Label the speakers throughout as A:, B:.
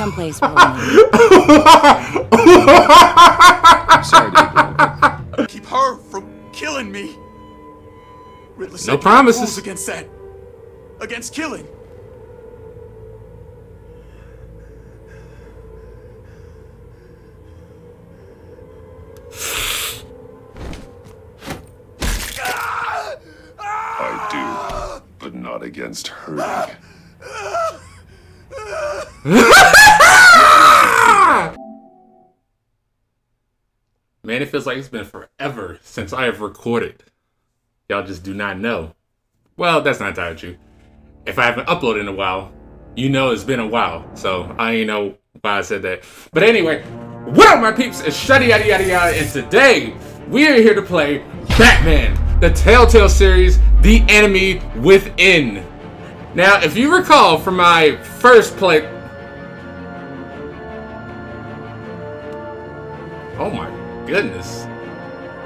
A: someplace where we
B: Sorry, dude.
C: Keep her from killing me. Riddler said
D: No promises.
C: rules against that. Against killing.
B: I do, but not against hurting.
D: Man, it feels like it's been forever since I have recorded. Y'all just do not know. Well, that's not entirely true. If I haven't uploaded in a while, you know it's been a while. So I ain't know why I said that. But anyway, what up my peeps? It's Shuddy Yada Yada Yada, and today we are here to play Batman, the Telltale series, The Enemy Within. Now, if you recall from my first play... Oh my goodness.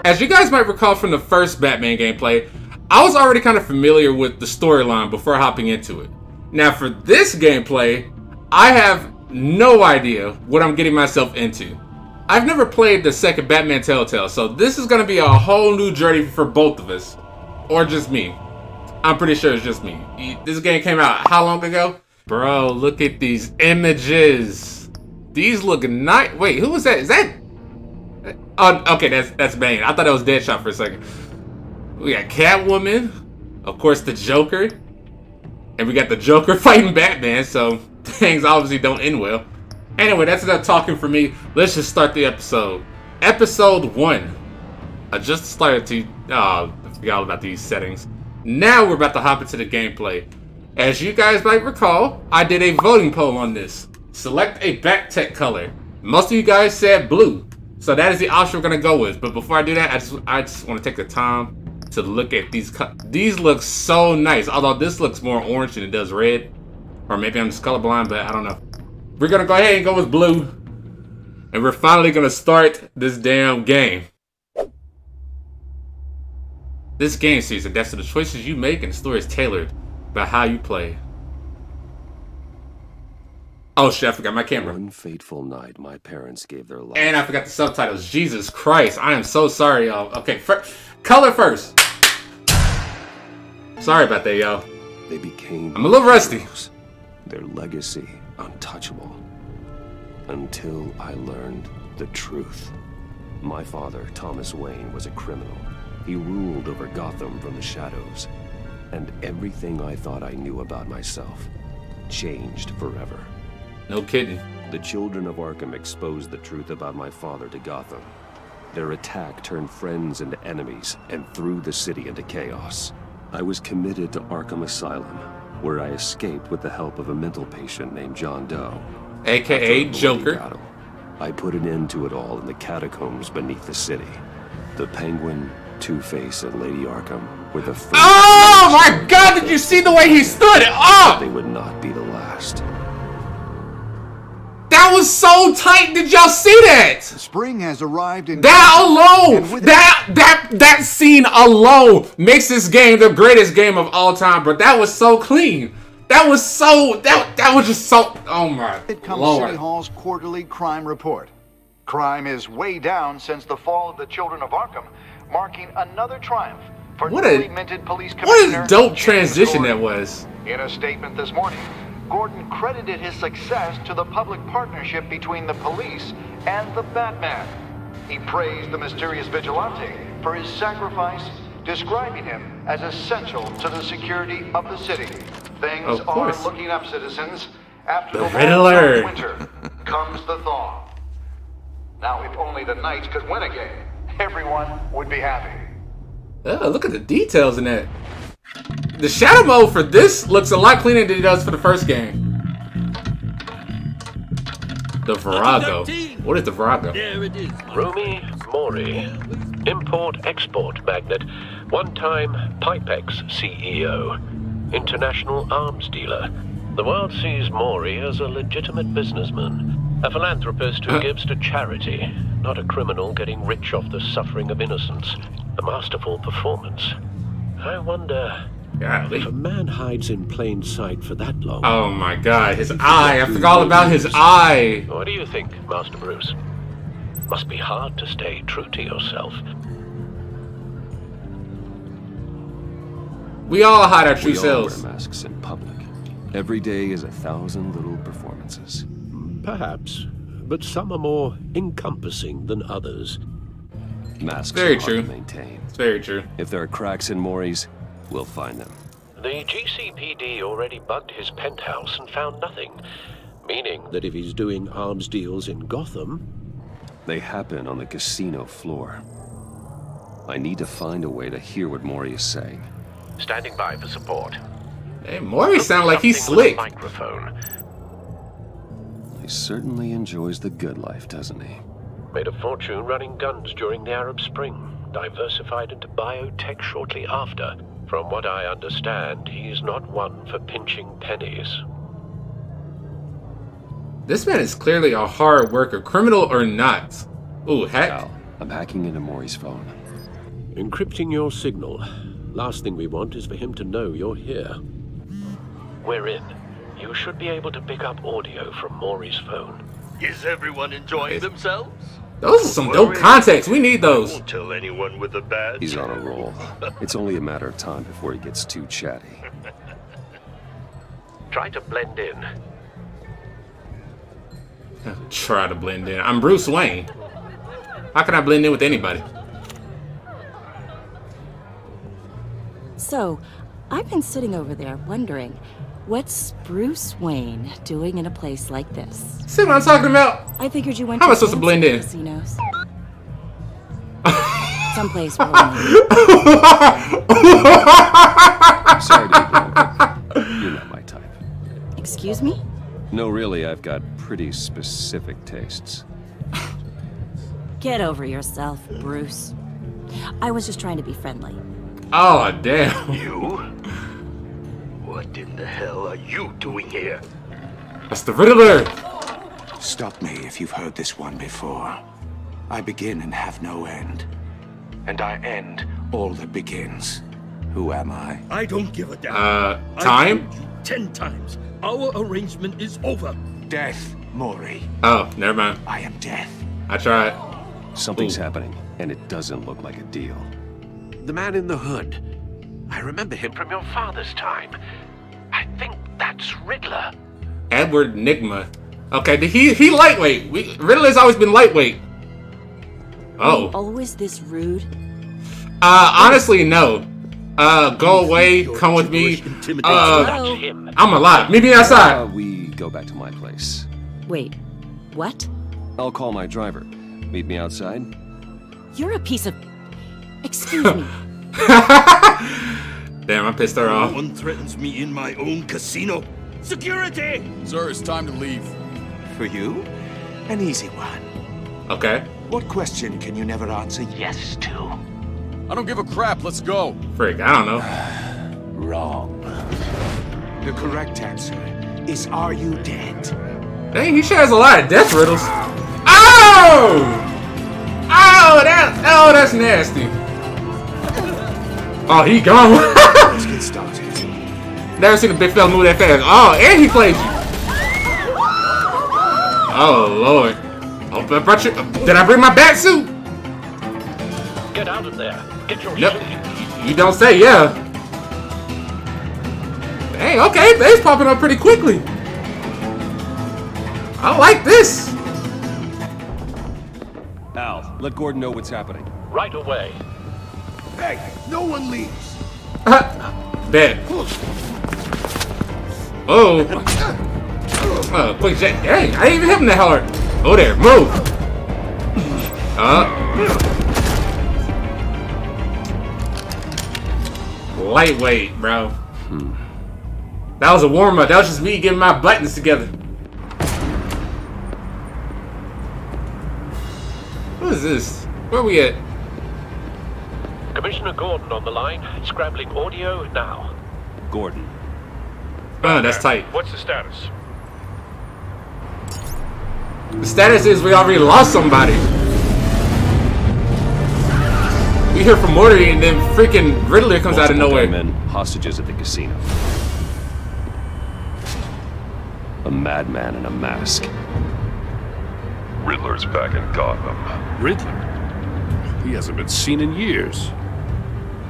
D: As you guys might recall from the first Batman gameplay, I was already kind of familiar with the storyline before hopping into it. Now for this gameplay, I have no idea what I'm getting myself into. I've never played the second Batman Telltale, so this is going to be a whole new journey for both of us. Or just me. I'm pretty sure it's just me. This game came out how long ago? Bro, look at these images. These look nice. Wait, who was that? Is that... Oh, okay, that's Bane. I thought it was Deadshot for a second. We got Catwoman, of course the Joker, and we got the Joker fighting Batman, so things obviously don't end well. Anyway, that's enough talking for me. Let's just start the episode. Episode 1. I just started to... Oh, I forgot all about these settings. Now we're about to hop into the gameplay. As you guys might recall, I did a voting poll on this. Select a Bat Tech color. Most of you guys said blue. So that is the option we're gonna go with. But before I do that, I just want to take the time to look at these. These look so nice. Although this looks more orange than it does red, or maybe I'm just colorblind, but I don't know. We're gonna go ahead and go with blue, and we're finally gonna start this damn game. This game series adapts to the choices you make, and the story is tailored by how you play. Oh shit, I forgot my camera.
B: One fateful night, my parents gave their life.
D: And I forgot the subtitles. Jesus Christ, I am so sorry, y'all. Okay, color first. Sorry about that, y'all.
B: They became...
D: I'm a little rusty.
B: Their legacy untouchable. Until I learned the truth. My father, Thomas Wayne, was a criminal. He ruled over Gotham from the shadows. And everything I thought I knew about myself changed forever.
D: No kidding.
B: The children of Arkham exposed the truth about my father to Gotham. Their attack turned friends into enemies and threw the city into chaos. I was committed to Arkham Asylum, where I escaped with the help of a mental patient named John Doe.
D: AKA Joker.
B: I put an end to it all in the catacombs beneath the city. The Penguin, Two-Face, and Lady Arkham were the first.
D: Oh my God! Did you see the way he stood up?
B: They would not be the last.
D: That was so tight. Did y'all see that?
E: Spring has arrived in
D: that alone. That scene alone makes this game the greatest game of all time. But that was so clean. That was so that was just so. Oh my
E: It comes
D: Lord.
E: City Hall's quarterly crime report. Crime is way down since the fall of the Children of Arkham, marking another triumph for newly minted police commissioner.
D: What a dope
E: James
D: transition
E: Gordon.
D: that was.
E: In a statement this morning, Gordon credited his success to the public partnership between the police and the Batman. He praised the mysterious vigilante for his sacrifice, describing him as essential to the security of the city. Things are looking up, citizens. After the long winter comes the thaw. Now, if only the Knights could win again, everyone would be happy.
D: Oh, look at the details in that. The shadow mode for this looks a lot cleaner than it does for the first game. The Virago. What is the Virago?
F: There it is.
G: Rumi Mori, import-export magnate, one-time Pipex CEO, international arms dealer. The world sees Mori as a legitimate businessman, a philanthropist who gives to charity, not a criminal getting rich off the suffering of innocence. A masterful performance. I wonder
D: Golly.
A: A man hides in plain sight for that long.
D: Oh my god, his eye. I forgot all about his eye.
G: What do you think, Master Bruce? Must be hard to stay true to yourself.
D: We all hide our true
B: We all
D: selves.
B: wear masks in public. Every day is 1,000 little performances.
A: Perhaps, but some are more encompassing than others.
B: Masks
D: Very
B: are hard
D: true.
B: to maintain.
D: It's very true.
B: If there are cracks in Maury's, we'll find them.
G: The GCPD already bugged his penthouse and found nothing, meaning
A: That if he's doing arms deals in Gotham,
B: They happen on the casino floor. I need to find a way to hear what Maury is saying.
G: standing by for support.
D: Hey, Maury sound like he's
G: Something with a
D: slick.
G: microphone.
B: He certainly enjoys the good life, doesn't he?
G: Made a fortune running guns during the Arab Spring. Diversified into biotech shortly after. From what I understand, he's not one for pinching pennies.
D: This man is clearly a hard worker, criminal or not. Ooh, heck.
B: Al, I'm hacking into Maury's phone.
A: encrypting your signal. Last thing we want is for him to know you're here.
G: We're in. You should be able to pick up audio from Maury's phone.
F: Is everyone enjoying themselves?
D: Those are some dope context. We need
F: I
D: those.
F: won't tell anyone with a badge.
B: He's on a roll. It's only a matter of time before he gets too chatty.
G: Try to blend in.
D: Try to blend in. I'm Bruce Wayne. How can I blend in with anybody?
H: So, I've been sitting over there wondering, what's Bruce Wayne doing in a place like this?
D: See what I'm talking about?
H: I figured you went
D: How am I
H: to
D: supposed to blend in?
H: casinos. Someplace where only
B: Sorry to be blunt. You're not my type.
H: Excuse me?
B: No, really, I've got pretty specific tastes.
H: Get over yourself, Bruce. I was just trying to be friendly.
D: Oh, damn.
F: You? What in the hell are you doing here?
D: That's the Riddler.
C: Stop me if you've heard this one before. I begin and have no end. And I end all that begins. Who am I?
F: I don't give a damn.
D: Time?
F: I told you 10 times. Our arrangement is over.
C: Death, Maury.
D: Oh, never mind.
C: I am death.
D: I tried.
B: Something's
D: Ooh.
B: happening, and it doesn't look like a deal.
A: The man in the hood. I remember him
G: From your father's time. I think that's Riddler.
D: Edward ENIGMA. Okay, he lightweight. Riddler's always been lightweight. Oh.
H: Always this rude?
D: Honestly, no. Go away. Come with me.
G: That's him.
D: I'm alive. Meet me outside.
B: We go back to my place.
H: Wait, what?
B: I'll call my driver. Meet me outside.
H: You're a piece of... Excuse me.
D: Damn, I pissed her
F: No
D: off.
F: one threatens me in my own casino. Security!
C: Sir, it's time to leave. For you? An easy one.
D: Okay.
C: What question can you never answer yes to?
I: I don't give a crap. Let's go.
D: Frick, I don't know.
C: Wrong. The correct answer is, are you dead?
D: Dang, he shares a lot of death riddles. Oh! Oh, that's nasty. Oh, he gone.
C: Let's get started.
D: Never seen a big fella move that fast. Oh, and he played you. Oh, Lord. Oh, I brought you. Did I bring my bat suit?
G: Get out of there. Get your
D: Nope.
G: suit.
D: You don't say, yeah. Dang, okay, they's popping up pretty quickly. I like this.
B: Al, let Gordon know what's happening.
G: Right away.
C: Hey, no one leaves.
D: Bet. Oh. Quick jet. Dang, I didn't even hit him that hard. Oh, there, move. Lightweight, bro. That was a warm-up. That was just me getting my buttons together. What is this? Where we at?
G: Commissioner Gordon on the line. Scrambling audio now.
B: Gordon.
D: Oh, that's tight.
G: What's the status?
D: The status is we already lost somebody. We hear from Morty, and then freaking Riddler comes out of nowhere.
B: Men hostages at the casino. A madman in a mask.
J: Riddler's back in Gotham.
I: Riddler? He hasn't been seen in years.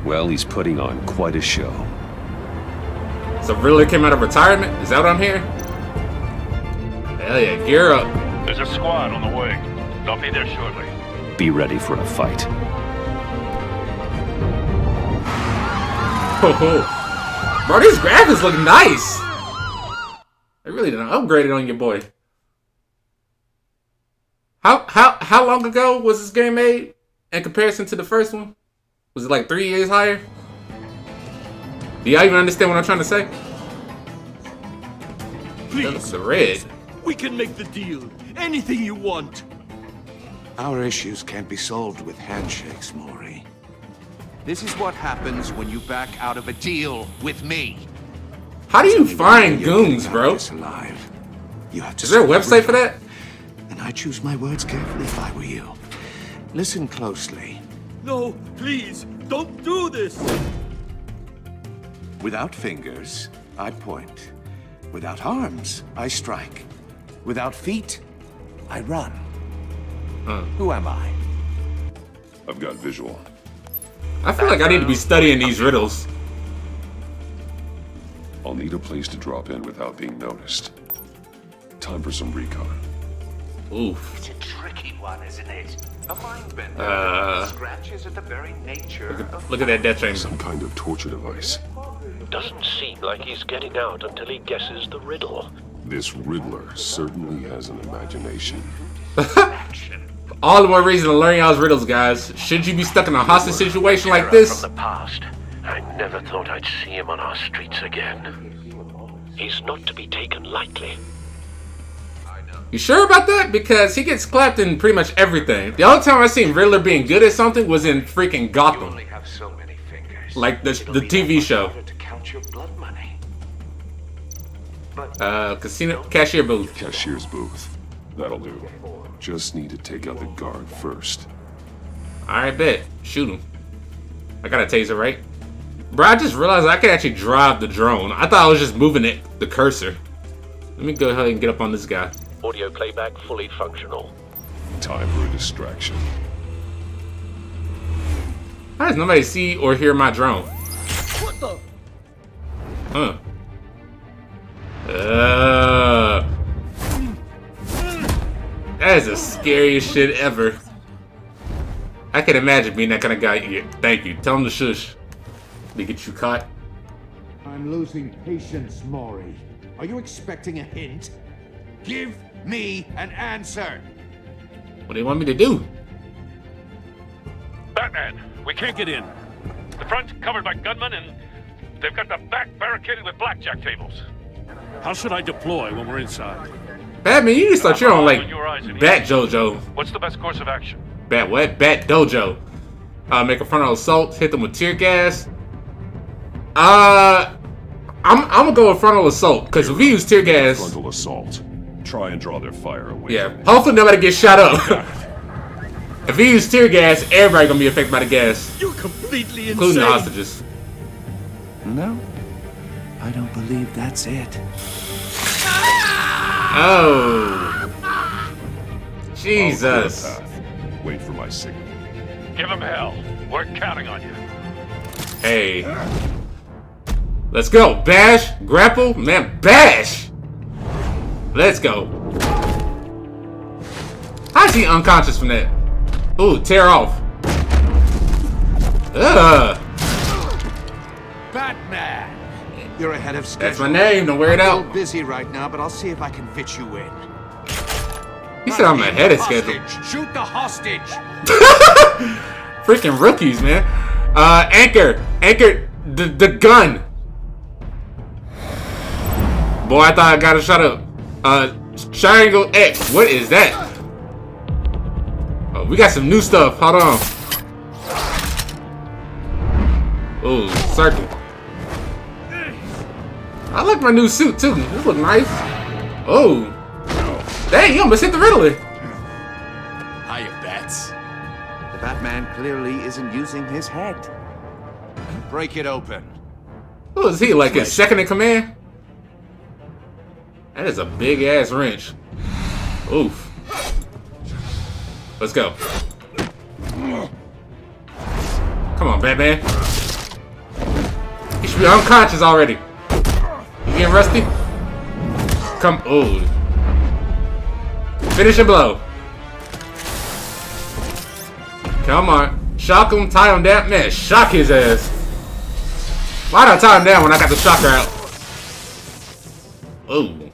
B: Well, he's putting on quite a show.
D: So Riddler came out of retirement? Is that what I'm hearing? Hell yeah, gear up.
J: There's a squad on the way. They'll be there shortly.
B: Be ready for a fight.
D: Oh, bro, these graphics look nice. They really done upgraded on your boy. How long ago was this game made in comparison to the first one? Was it like 3 years higher? Do y'all even understand what I'm trying to say?
I: Please,
D: the red.
I: We can make the deal. Anything you want.
C: Our issues can't be solved with handshakes, Maury.
K: This is what happens when you back out of a deal with me.
D: How do you find goons, bro?
C: Alive. You have to.
D: Is there a website for that?
C: And I choose my words carefully if I were you. Listen closely.
I: No, please, don't do this.
C: Without fingers, I point. Without arms, I strike. Without feet, I run. Who am I?
J: I've got visual.
D: I feel like I need to be studying these riddles.
J: I'll need a place to drop in without being noticed. Time for some recon.
D: Oof.
K: It's a tricky one, isn't it? A mind bender scratches at the very nature
D: Look at that death train.
J: Some kind of torture device.
G: Doesn't seem like he's getting out until he guesses the riddle.
J: This Riddler certainly has an imagination.
D: All the more reason to learn y'all's riddles, guys. Should you be stuck in a hostage situation like this?
G: From the past, I never thought I'd see him on our streets again. He's not to be taken lightly.
D: You sure about that? Because he gets clapped in pretty much everything. The only time I seen Riddler being good at something was in freaking Gotham. Like the TV show. Casino cashier booth.
J: Cashier's booth. That'll do. Just need to take out the guard first.
D: Alright, bet. Shoot him. I got a taser, right? Bro, I just realized I could actually drive the drone. I thought I was just moving the cursor. Let me go ahead and get up on this guy.
G: Audio playback fully functional.
J: Time for a distraction.
D: How does nobody see or hear my drone?
I: What the?
D: Huh. That is the scariest shit ever. I can imagine being that kind of guy. Yeah, thank you. Tell him to shush. They get you caught.
K: I'm losing patience, Maury. Are you expecting a hint? Give me an answer.
D: What do you want me to do?
J: Batman, we can't get in. The front's covered by gunmen and they've got the back barricaded with blackjack tables.
I: How should I deploy when we're inside?
D: Batman, you just thought you're on like Bat Jojo.
J: What's the best course of action?
D: Bat what? Bat Dojo. Make a frontal assault, hit them with tear gas. I'm gonna go with frontal assault, because if we use tear gas.
J: Frontal assault. Try and draw their fire away.
D: Yeah, hopefully nobody gets shot up. If we use tear gas, everybody gonna be affected by the gas.
I: You're completely insane.
D: Including the hostages.
C: No, I don't believe that's it.
D: Oh. Jesus.
J: Wait for my signal. Give him hell. We're counting on you.
D: Hey. Let's go. Bash. Grapple. Man, bash. Let's go. How's he unconscious from that? Ooh, tear off.
K: Batman! You're ahead of schedule.
D: That's my name. Don't wear it out.
K: I'm a little busy right now, but I'll see if I can fit you in.
D: He said I'm ahead of schedule.
K: Shoot the hostage!
D: Freaking rookies, man. Anchor, the gun. Boy, I thought I got a shot up. Triangle X. What is that? Oh, we got some new stuff. Hold on. Oh, circle. I like my new suit too. This look nice. Oh. Dang, you almost hit the Riddler.
K: Hiya, Bats. The
C: Batman clearly isn't using his head. Break it open.
D: Who is he, like his second in command? That is a big ass wrench. Oof. Let's go. Come on, Batman. He should be unconscious already. You getting rusty? Come, ooh. Finish your blow. Come on. Shock him, tie him down. Man, shock his ass. Why did I tie him down when I got the shocker out? Ooh.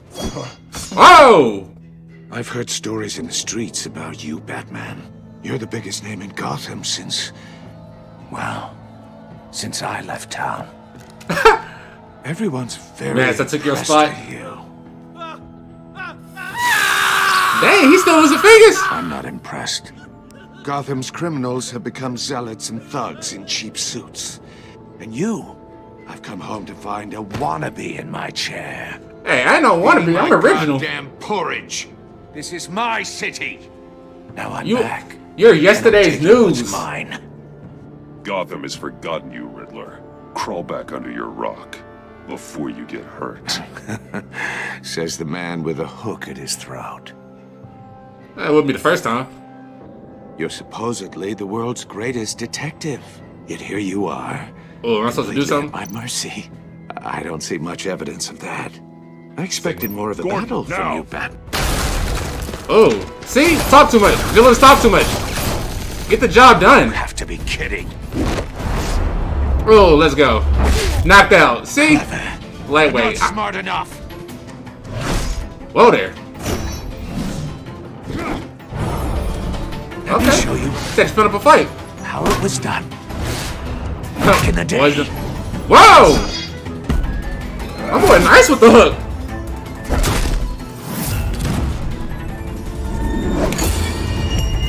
D: Oh!
C: I've heard stories in the streets about you, Batman. You're the biggest name in Gotham since... well, since I left town. Everyone's very
D: Man, that took your spot.
C: you.
D: Dang, he still wasn't famous.
C: I'm not impressed. Gotham's criminals have become zealots and thugs in cheap suits. And you, I've come home to find a wannabe in my chair.
D: Hey, I don't wannabe, I'm original.
C: Damn porridge. This is my city. Now I'm
D: You-
C: back.
D: You're yesterday's
C: and I'm taking what's
D: news.
C: mine.
I: Gotham has forgotten you, Riddler. Crawl back under your rock before you get hurt.
C: Says the man with a hook at his throat.
D: That wouldn't be the first time.
C: You're supposedly the world's greatest detective. Yet here you are.
D: Oh, am I supposed to do
C: completely
D: something?
C: at my mercy. I don't see much evidence of that. I expected more of a
I: Gordon,
C: battle from
I: now.
C: you, Bat.
D: Oh, see? Talk too much. Villains talk too much. Get the job done.
C: You have to be kidding.
D: Oh, let's go. Knocked out. See? Lightweight.
C: Not smart enough.
D: Whoa there.
C: Let me show you
D: Said spin up a fight.
C: how it was done. Back in the day.
D: Was the- Whoa! I'm going nice with the hook.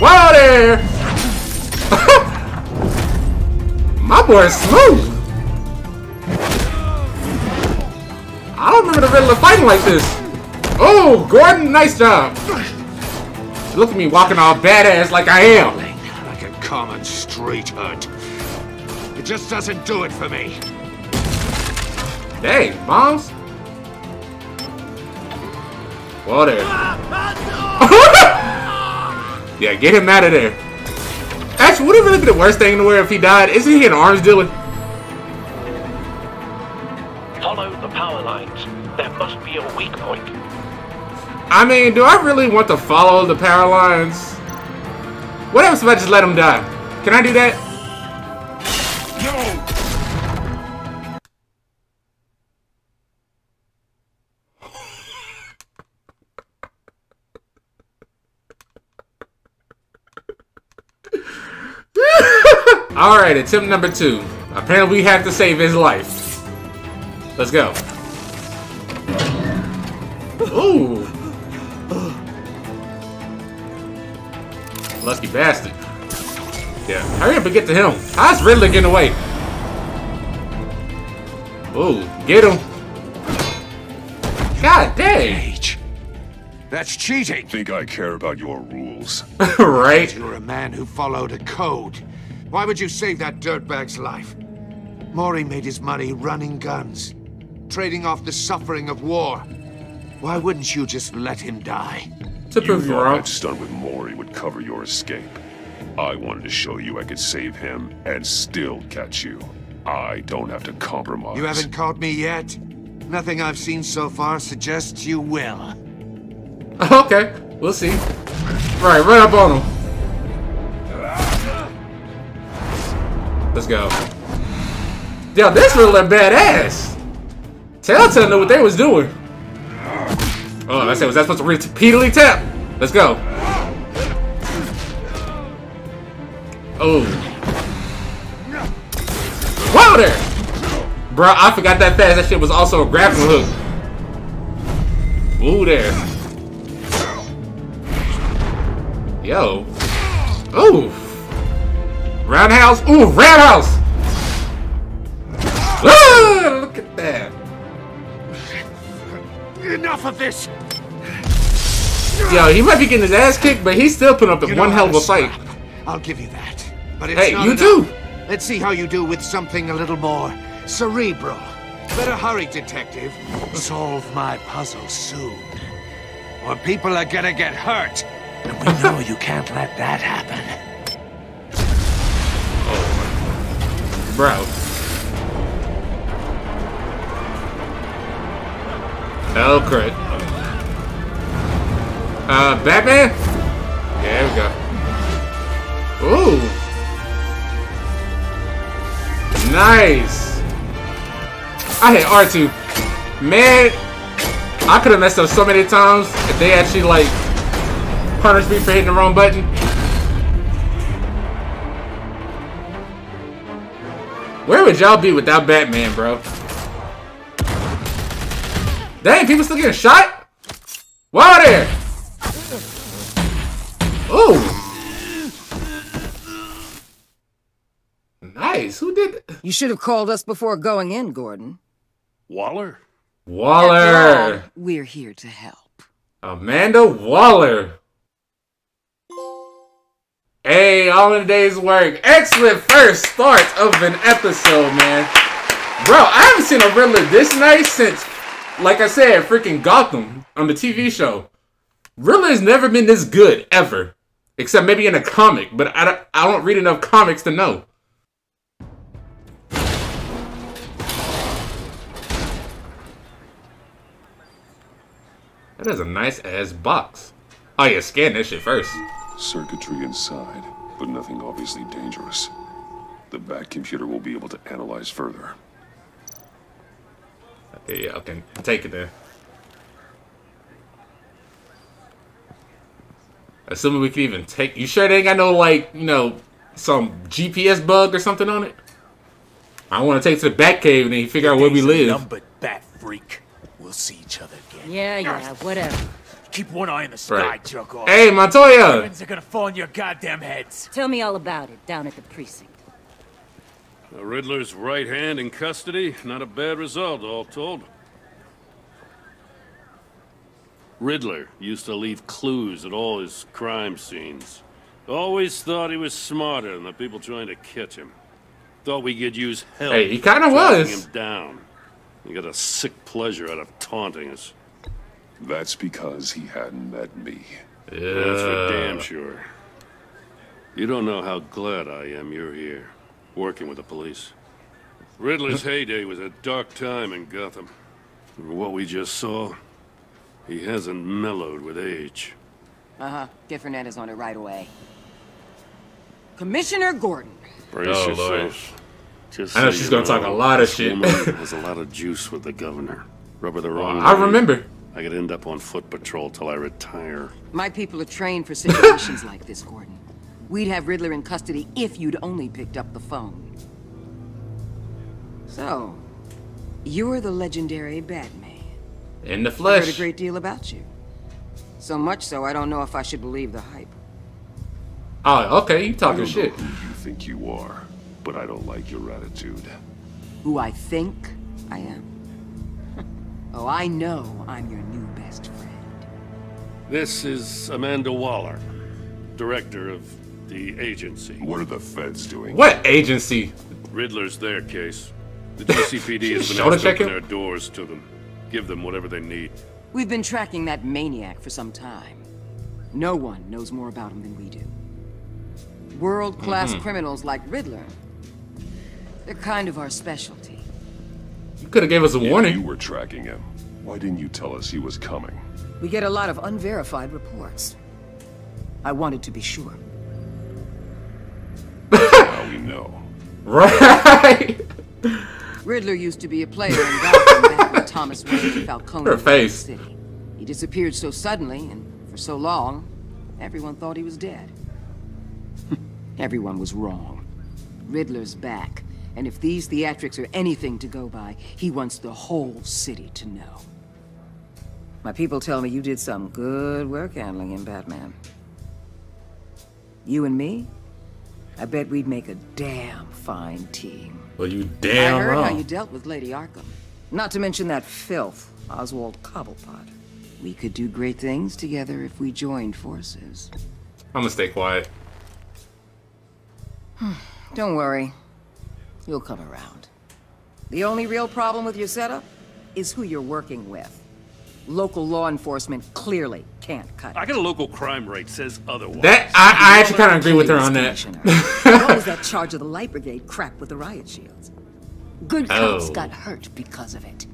D: Whoa there! My boy's smooth. I don't remember the Riddler fighting like this. Oh, Gordon, nice job. Look at me walking all badass like I am.
C: Like a common street hood. It just doesn't do it for me.
D: Dang, bombs. Whoa there. Yeah, get him out of there. Actually, would it really be the worst thing in the world if he died? Isn't he an arms dealer?
G: Follow the power lines. There must be a weak point.
D: I mean, do I really want to follow the power lines? What happens if I just let him die? Can I do that? Alright, attempt number 2. Apparently we have to save his life. Let's go. Ooh. Lucky bastard. Yeah, hurry up and get to him. How's Riddler getting away? Ooh, get him. God dang.
C: That's cheating.
I: Think I care about your rules?
D: Right?
C: You're a man who followed a code. Why would you save that dirtbag's life? Maury made his money running guns, trading off the suffering of war. Why wouldn't you just let him die?
I: You thought that stunt with Maury would cover your escape. I wanted to show you I could save him and still catch you. I don't have to compromise.
C: You haven't caught me yet. Nothing I've seen so far suggests you will.
D: Okay, we'll see. Right, run up on him. Let's go. Yo, this Riddler badass. Telltale knew what they was doing. Oh, I said, was that supposed to repeatedly tap? Let's go. Oh. Whoa there! Bro, I forgot that fast. That shit was also a grappling hook. Ooh there. Yo. Ooh. Roundhouse. Ooh, roundhouse! Ah, look at that.
C: Enough of this!
D: Yo, he might be getting his ass kicked, but he's still putting up the one hell of a fight.
C: I'll give you that. but it's
D: Hey,
C: not
D: you
C: enough.
D: too.
C: Let's see how you do with something a little more cerebral. Better hurry, detective. Solve my puzzle soon. Or people are gonna get hurt. And we know you can't let that happen.
D: Bro. Hell crit. Batman? Yeah, there we go. Ooh. Nice. I hit R2. Man, I could have messed up so many times if they actually, like, punished me for hitting the wrong button. Where would y'all be without Batman, bro? Dang, people still getting shot? Whoa there! Ooh! Nice, who did that?
L: You should have called us before going in, Gordon.
J: Waller?
D: Waller!
L: After all, we're here to help.
D: Amanda Waller! Hey, all in a day's work. Excellent first start of an episode, man. Bro, I haven't seen a Riddler this nice since, like I said, freaking Gotham on the TV show. Riddler's never been this good, ever. Except maybe in a comic, but I don't read enough comics to know. That is a nice-ass box. Oh yeah, scan that shit first.
I: Circuitry inside, but nothing obviously dangerous. The Bat computer will be able to analyze further.
D: Okay, yeah, okay. Take it there. Assuming we can even take... You sure they ain't got no, like, you know, some GPS bug or something on it? I want to take to the Batcave and then figure out where we live.
F: Numbered, bat freak. We'll see each other again.
H: Yeah, whatever.
F: Keep one eye in the sky, jerk off.
D: Hey, Montoya!
F: Diamonds are gonna fall on your goddamn heads.
H: Tell me all about it down at the precinct.
J: The Riddler's right hand in custody. Not a bad result, all told. Riddler used to leave clues at all his crime scenes. Always thought he was smarter than the people trying to catch him. Thought we could use help.
D: Hey, he kind of
J: tracking
D: was.
J: him down. He got a sick pleasure out of taunting us.
I: That's because he hadn't met me.
J: That's for damn sure. You don't know how glad I am you're here, working with the police. Riddler's heyday was a dark time in Gotham. For what we just saw, he hasn't mellowed with age.
L: Uh-huh. Get Fernandez on it right away. Commissioner Gordon.
J: Brace yourself. Just
D: I know
J: so
D: she's
J: you
D: gonna talk a lot of
J: this
D: shit.
J: woman has a lot of juice with the governor. Rub her the wrong
D: I
J: way,
D: remember.
J: I could end up on foot patrol till I retire.
L: My people are trained for situations like this, Gordon. We'd have Riddler in custody if you'd only picked up the phone. So, you're the legendary Batman.
D: In the
L: I
D: flesh.
L: heard a great deal about you. So much so, I don't know if I should believe the hype.
D: Oh, okay, you
I: I
D: talking
I: don't
D: shit.
I: know who you think you are, but I don't like your attitude.
L: Who I think I am? Oh, I know I'm your new best friend.
J: This is Amanda Waller, director of the agency.
I: What are the feds doing?
D: What agency?
J: Riddler's their case. The GCPD has been
D: Shoulder
J: asked to
D: check
J: open
D: him?
J: their doors to them. Give them whatever they need.
L: We've been tracking that maniac for some time. No one knows more about him than we do. World-class criminals like Riddler. They're kind of our specialty.
D: You could have gave us a
I: If
D: warning.
I: you were tracking him, why didn't you tell us he was coming?
L: We get a lot of unverified reports. I wanted to be sure.
I: Now we know.
D: Right.
L: Riddler used to be a player in Gotham back when Thomas Wayne and Falcone
D: Her
L: ruled the
D: face.
L: city. He disappeared so suddenly and for so long, everyone thought he was dead. Everyone was wrong. Riddler's back, and if these theatrics are anything to go by, he wants the whole city to know. My people tell me you did some good work handling him, Batman. You and me? I bet we'd make a damn fine team.
D: Well, you damn
L: I heard
D: wrong.
L: how you dealt with Lady Arkham. Not to mention that filth, Oswald Cobblepot. We could do great things together if we joined forces.
D: I'm gonna stay quiet.
L: Don't worry. You'll come around. The only real problem with your setup is who you're working with. Local law enforcement clearly can't cut it.
J: I got a local crime rate says otherwise.
D: That I actually kind of agree with her on that.
L: What was that charge of the Light Brigade crap with the riot shields? Good cops
D: Oh.
L: got hurt because of it.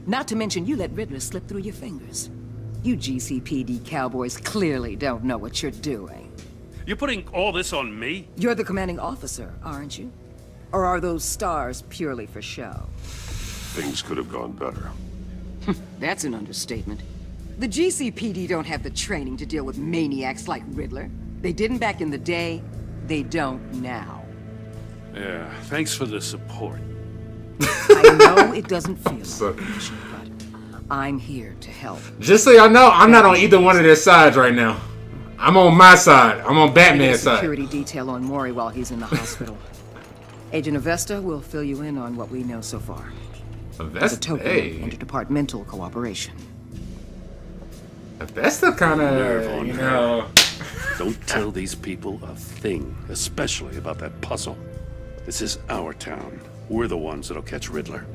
L: Not to mention you let Riddler slip through your fingers. You GCPD cowboys clearly don't know what you're doing.
J: You're putting all this on me?
L: You're the commanding officer, aren't you? Or are those stars purely for show?
I: Things could have gone better.
L: That's an understatement. The GCPD don't have the training to deal with maniacs like Riddler. They didn't back in the day, they don't now.
J: Yeah, thanks for the support.
L: I know it doesn't feel like permission, but I'm here to help.
D: Just so y'all know, I'm not on either one of their sides right now. I'm on my side. I'm on Batman's side.
L: Security detail on Maury while he's in the hospital. Agent Avesta will fill you in on what we know so far. As a token of interdepartmental cooperation.
D: That's the kind of, you know...
J: Don't tell these people a thing, especially about that puzzle. This is our town. We're the ones that'll catch Riddler.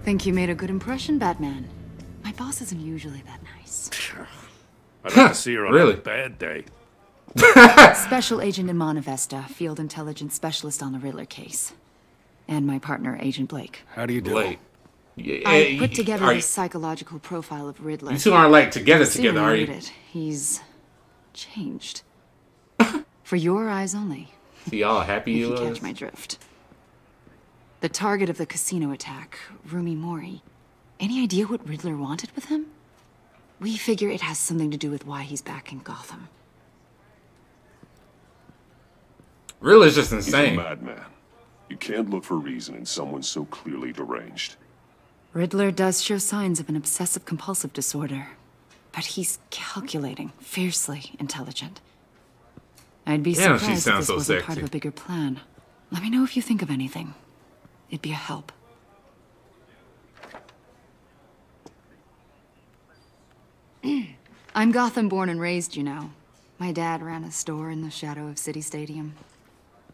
M: Think you made a good impression, Batman? My boss isn't usually that nice.
J: I'd like to see her on
D: Really?
J: a bad day.
M: Special Agent Iman Avesta, Field Intelligence Specialist on the Riddler case. And my partner, Agent Blake.
J: How do you do?
D: Blake. Yeah,
M: I put together this psychological profile of Riddler.
D: You two aren't like together,
M: Soon
D: are
M: you'll
D: you?
M: read it. He's changed. For your eyes only.
D: See y'all happy
M: If
D: you
M: you
D: was?
M: catch my drift. The target of the casino attack, Rumi Mori. Any idea what Riddler wanted with him? We figure it has something to do with why he's back in Gotham.
D: Riddler's just
I: He's a
D: insane.
I: madman. You can't look for reason in someone so clearly deranged.
M: Riddler does show signs of an obsessive-compulsive disorder, but he's calculating, fiercely intelligent. I'd be
D: Damn,
M: surprised
D: she
M: if
D: sounds
M: this
D: so
M: wasn't part
D: sexy.
M: of a bigger plan. Let me know if you think of anything. It'd be a help. I'm Gotham born and raised, you know. My dad ran a store in the shadow of City Stadium.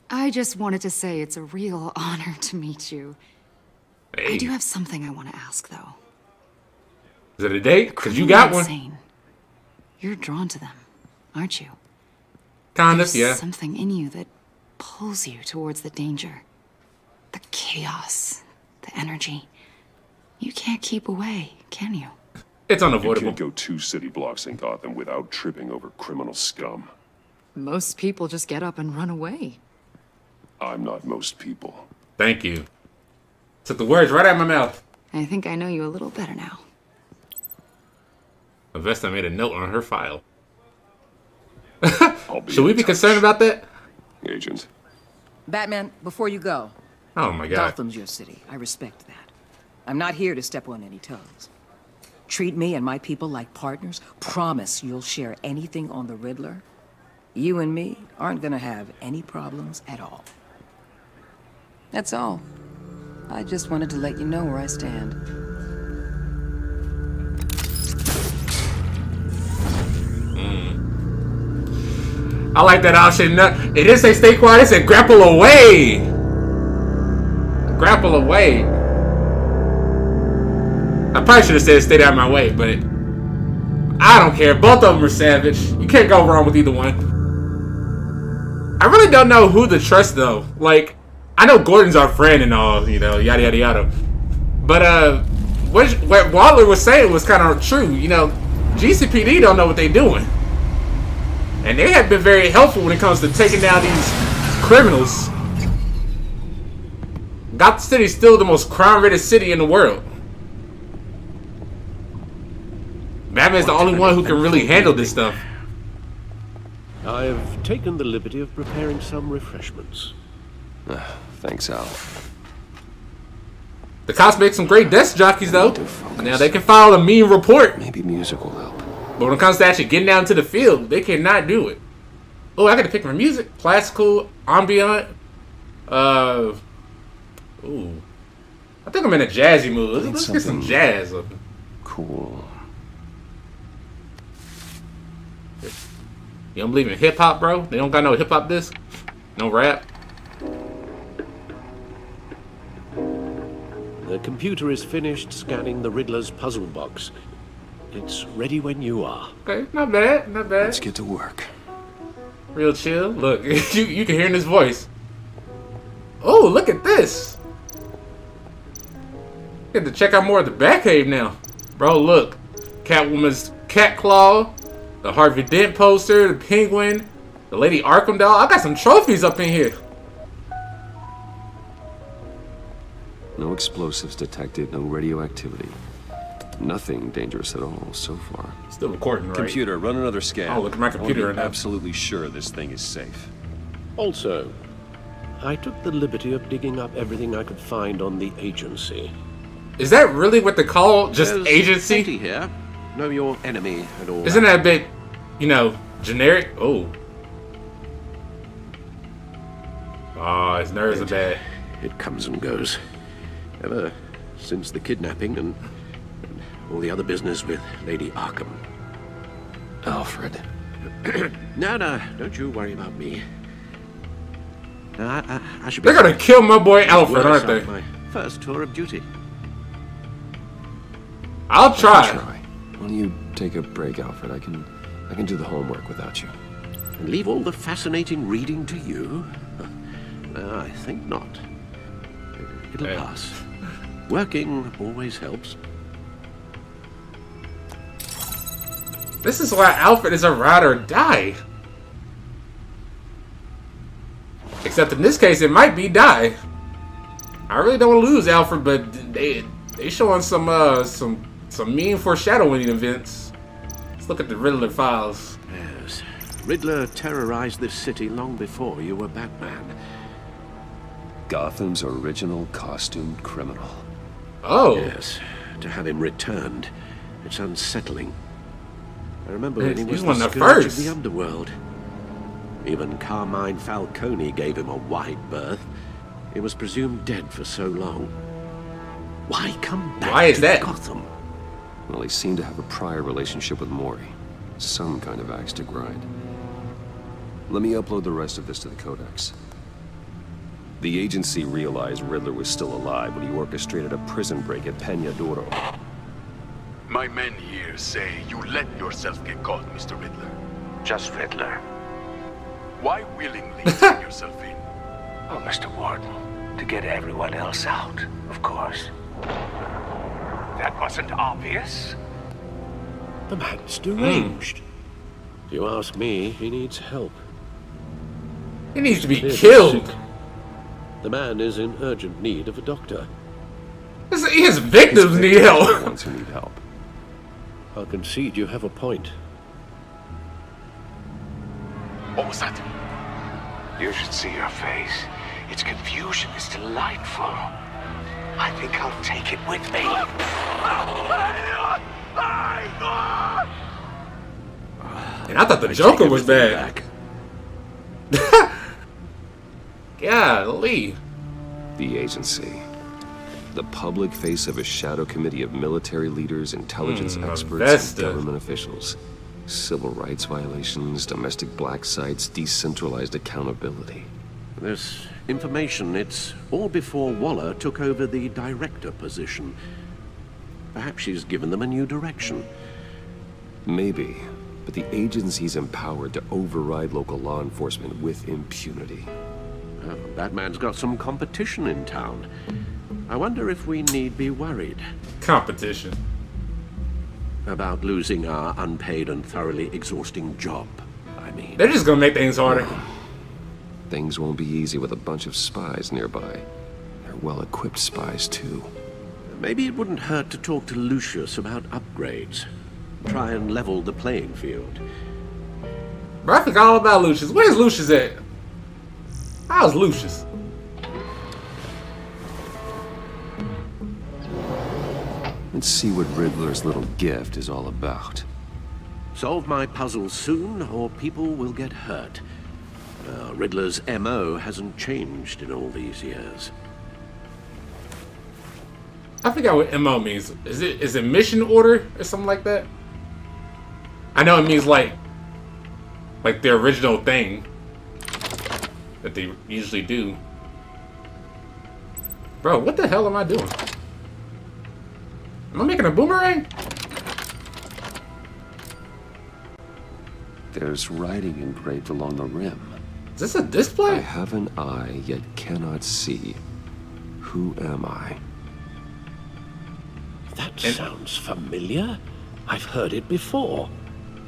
M: I just wanted to say it's a real honor to meet you. I do have something I want to ask, though.
D: Is it a date? Because you got one.
M: Insane. You're drawn to them, aren't you?
D: Kind of,
M: There's
D: yeah.
M: something in you that pulls you towards the danger. The chaos, the energy. You can't keep away, can you?
D: It's
I: You
D: unavoidable.
I: can't go 2 city blocks in Gotham without tripping over criminal scum.
M: Most people just get up and run away.
I: I'm not most people.
D: Thank you. Took the words right out of my mouth.
M: I think I know you a little better now.
D: Avesta made a note on her file.
I: I'll be
D: Should we
I: in
D: be
I: touch,
D: concerned about that?
I: Agent.
L: Batman, before you go,
D: Oh my god.
L: Gotham's your city. I respect that. I'm not here to step on any toes. Treat me and my people like partners. Promise you'll share anything on the Riddler. You and me aren't gonna have any problems at all. That's all. I just wanted to let you know where I stand.
D: I like that option. It didn't say stay quiet, it said grapple away. Grapple away. I probably should have said stay out of my way, but I don't care. Both of them are savage. You can't go wrong with either one. I really don't know who to trust though. Like, I know Gordon's our friend and all, you know, yada yada yada. But what Waller was saying was kind of true. You know, GCPD don't know what they're doing. And they have been very helpful when it comes to taking down these criminals. Gotham City is still the most crime-rated city in the world. Batman's the only one who can really handle this stuff.
A: I've taken the liberty of preparing some refreshments.
B: Thanks, Al.
D: The cops make some great desk jockeys, though. Now they can file a mean report.
B: Maybe music will help.
D: But when it comes to actually getting down to the field, they cannot do it. Oh, I gotta pick my music. Classical, ambient. Ooh. I think I'm in a jazzy mood. Let's get some jazz up.
B: Cool.
D: You don't believe in hip hop, bro? They don't got no hip hop disc? No rap?
A: The computer is finished scanning the Riddler's puzzle box. It's ready when you are.
D: Okay, not bad, not bad.
B: Let's get to work.
D: Real chill. Look, you can hear in his voice. Oh, look at this. Get to check out more of the Batcave now. Bro, look. Catwoman's cat claw, the Harvey Dent poster, the Penguin, the Lady Arkham doll. I got some trophies up in here.
B: No explosives detected, no radioactivity. Nothing dangerous at all so far.
D: Still recording, right?
B: Computer, run another scan.
D: Oh, look at my computer right now.
B: Absolutely sure this thing is safe.
A: Also, I took the liberty of digging up everything I could find on the agency.
D: Is that really what they call just
A: There's
D: agency?
A: plenty here. Know your enemy and all.
D: Isn't that a bit, you know, generic? Oh. Oh, his nerves are bad.
A: It comes and goes. Ever since the kidnapping and all the other business with Lady Arkham.
B: Alfred.
A: No, don't you worry about me. I should be.
D: They're gonna kill my boy Alfred, aren't they?
A: My first tour of duty.
D: I'll try.
B: Why don't you take a break, Alfred? I can do the homework without you.
A: And leave all the fascinating reading to you? I think not. It'll pass. Working always helps.
D: This is why Alfred is a ride or die. Except in this case, it might be die. I really don't want to lose Alfred, but they showing some mean foreshadowing events. Let's look at the Riddler files.
A: Yes, Riddler terrorized this city long before you were Batman.
B: Gotham's original costumed criminal.
D: Oh.
A: Yes, to have him returned, it's unsettling. I remember when he was
D: one
A: the
D: of the
A: scourge
D: first.
A: of the underworld. Even Carmine Falcone gave him a wide berth. He was presumed dead for so long. Why come back
D: Why is
A: to
D: that?
A: Gotham?
B: Well, he seemed to have a prior relationship with Maury. Some kind of axe to grind. Let me upload the rest of this to the Codex. The agency realized Riddler was still alive when he orchestrated a prison break at Peña Duro.
F: My men here say you let yourself get caught, Mr. Riddler.
N: Just Riddler.
F: Why willingly turn yourself in?
N: Oh, Mr. Warden, to get everyone else out, of course. That wasn't obvious.
A: The man's deranged. If you ask me, he needs help.
D: He needs to be
A: Clearly
D: killed.
A: sick. The man is in urgent need of a doctor.
D: His victims need help.
B: Ones who need help.
A: I'll concede you have a point.
F: What was that?
N: You should see your face. Its confusion is delightful. I think I'll take it with me.
D: And I thought the Joker was bad. Golly.
B: The agency. The public face of a shadow committee of military leaders, intelligence experts, and government officials. Civil rights violations, domestic black sites, decentralized accountability.
A: This information, it's all before Waller took over the director position. Perhaps she's given them a new direction.
B: Maybe, but the agency's empowered to override local law enforcement with impunity.
A: Batman's got some competition in town. I wonder if we need be worried.
D: Competition.
A: About losing our unpaid and thoroughly exhausting job, I mean.
D: They're just gonna make things harder.
B: Things won't be easy with a bunch of spies nearby. They're well-equipped spies, too.
A: Maybe it wouldn't hurt to talk to Lucius about upgrades. Try and level the playing field.
D: Bro, I forgot all about Lucius. Where's Lucius at? How's Lucius?
B: Let's see what Riddler's little gift is all about.
A: Solve my puzzles soon, or people will get hurt. Riddler's MO hasn't changed in all these years.
D: I forgot what MO means. Is it mission order or something like that? I know it means like the original thing. that they usually do. Bro, what the hell am I doing? Am I making a boomerang?
B: There's writing engraved along the rim.
D: Is this a display?
B: I have an eye, yet cannot see. Who am I?
A: That sounds familiar. I've heard it before.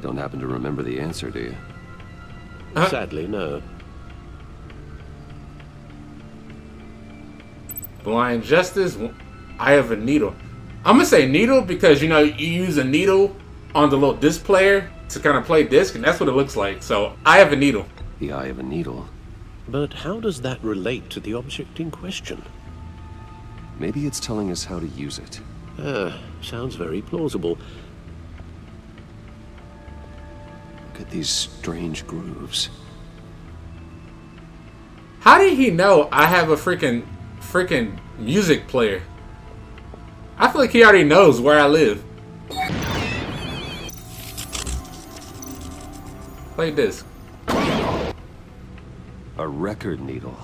B: Don't happen to remember the answer, do you?
A: Sadly, no.
D: Blind Justice. I have a needle. I'm gonna say needle because, you know, you use a needle on the little disc player to kind of play disc, and that's what it looks like. So, I have a needle.
B: The eye of a needle.
A: But how does that relate to the object in question?
B: Maybe it's telling us how to use it.
A: Sounds very plausible.
B: Look at these strange grooves.
D: How did he know I have a freaking music player? I feel like he already knows where I live. Play disc.
B: A record needle.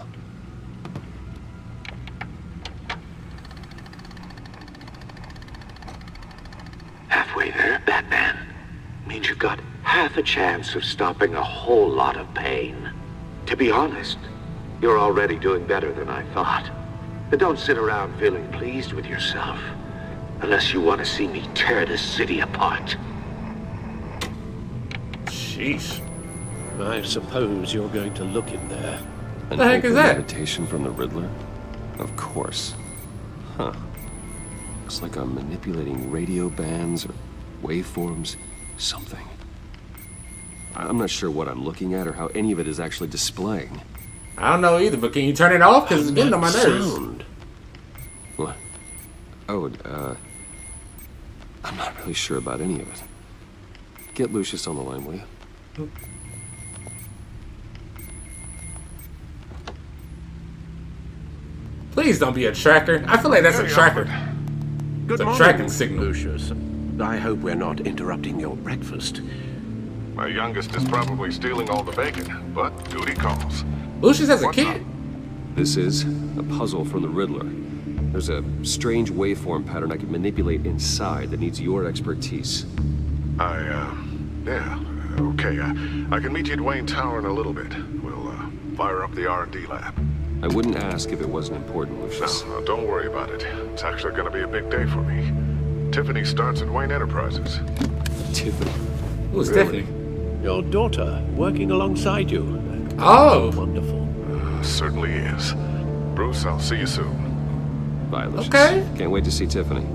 F: Halfway there, Batman. Means you've got half a chance of stopping a whole lot of pain. To be honest, you're already doing better than I thought. But don't sit around feeling pleased with yourself. Unless you want to see me tear this city apart.
D: Sheesh.
A: I suppose you're going to look in there.
B: An
D: the heck is that?
B: Invitation from the Riddler? Of course. Huh. Looks like I'm manipulating radio bands or waveforms. Something. I'm not sure what I'm looking at or how any of it is actually displaying.
D: I don't know either, but can you turn it off? Because it's getting on my nerves.
A: Sound.
B: What? Oh, I'm not really sure about any of it. Get Lucius on the line, will you?
D: Please don't be a tracker. I feel like that's a tracker.
A: Good
D: it's a
A: morning,
D: tracking signal.
A: Lucius. I hope we're not interrupting your breakfast.
O: My youngest is probably stealing all the bacon, but duty calls.
D: Lucius has a kid?
B: This is a puzzle from the Riddler. There's a strange waveform pattern I can manipulate inside that needs your expertise.
O: Yeah, okay. I can meet you at Wayne Tower in a little bit. We'll, fire up the R&D lab.
B: I wouldn't ask if it wasn't important, Lucius.
O: No, don't worry about it. It's actually gonna be a big day for me. Tiffany starts at Wayne Enterprises.
B: Tiffany?
D: Who's Tiffany?
A: Your daughter, working alongside you.
D: Oh!
A: Wonderful.
O: Certainly is. Bruce, I'll see you soon.
B: Bye, Lucius.
D: Okay.
B: Can't wait to see Tiffany.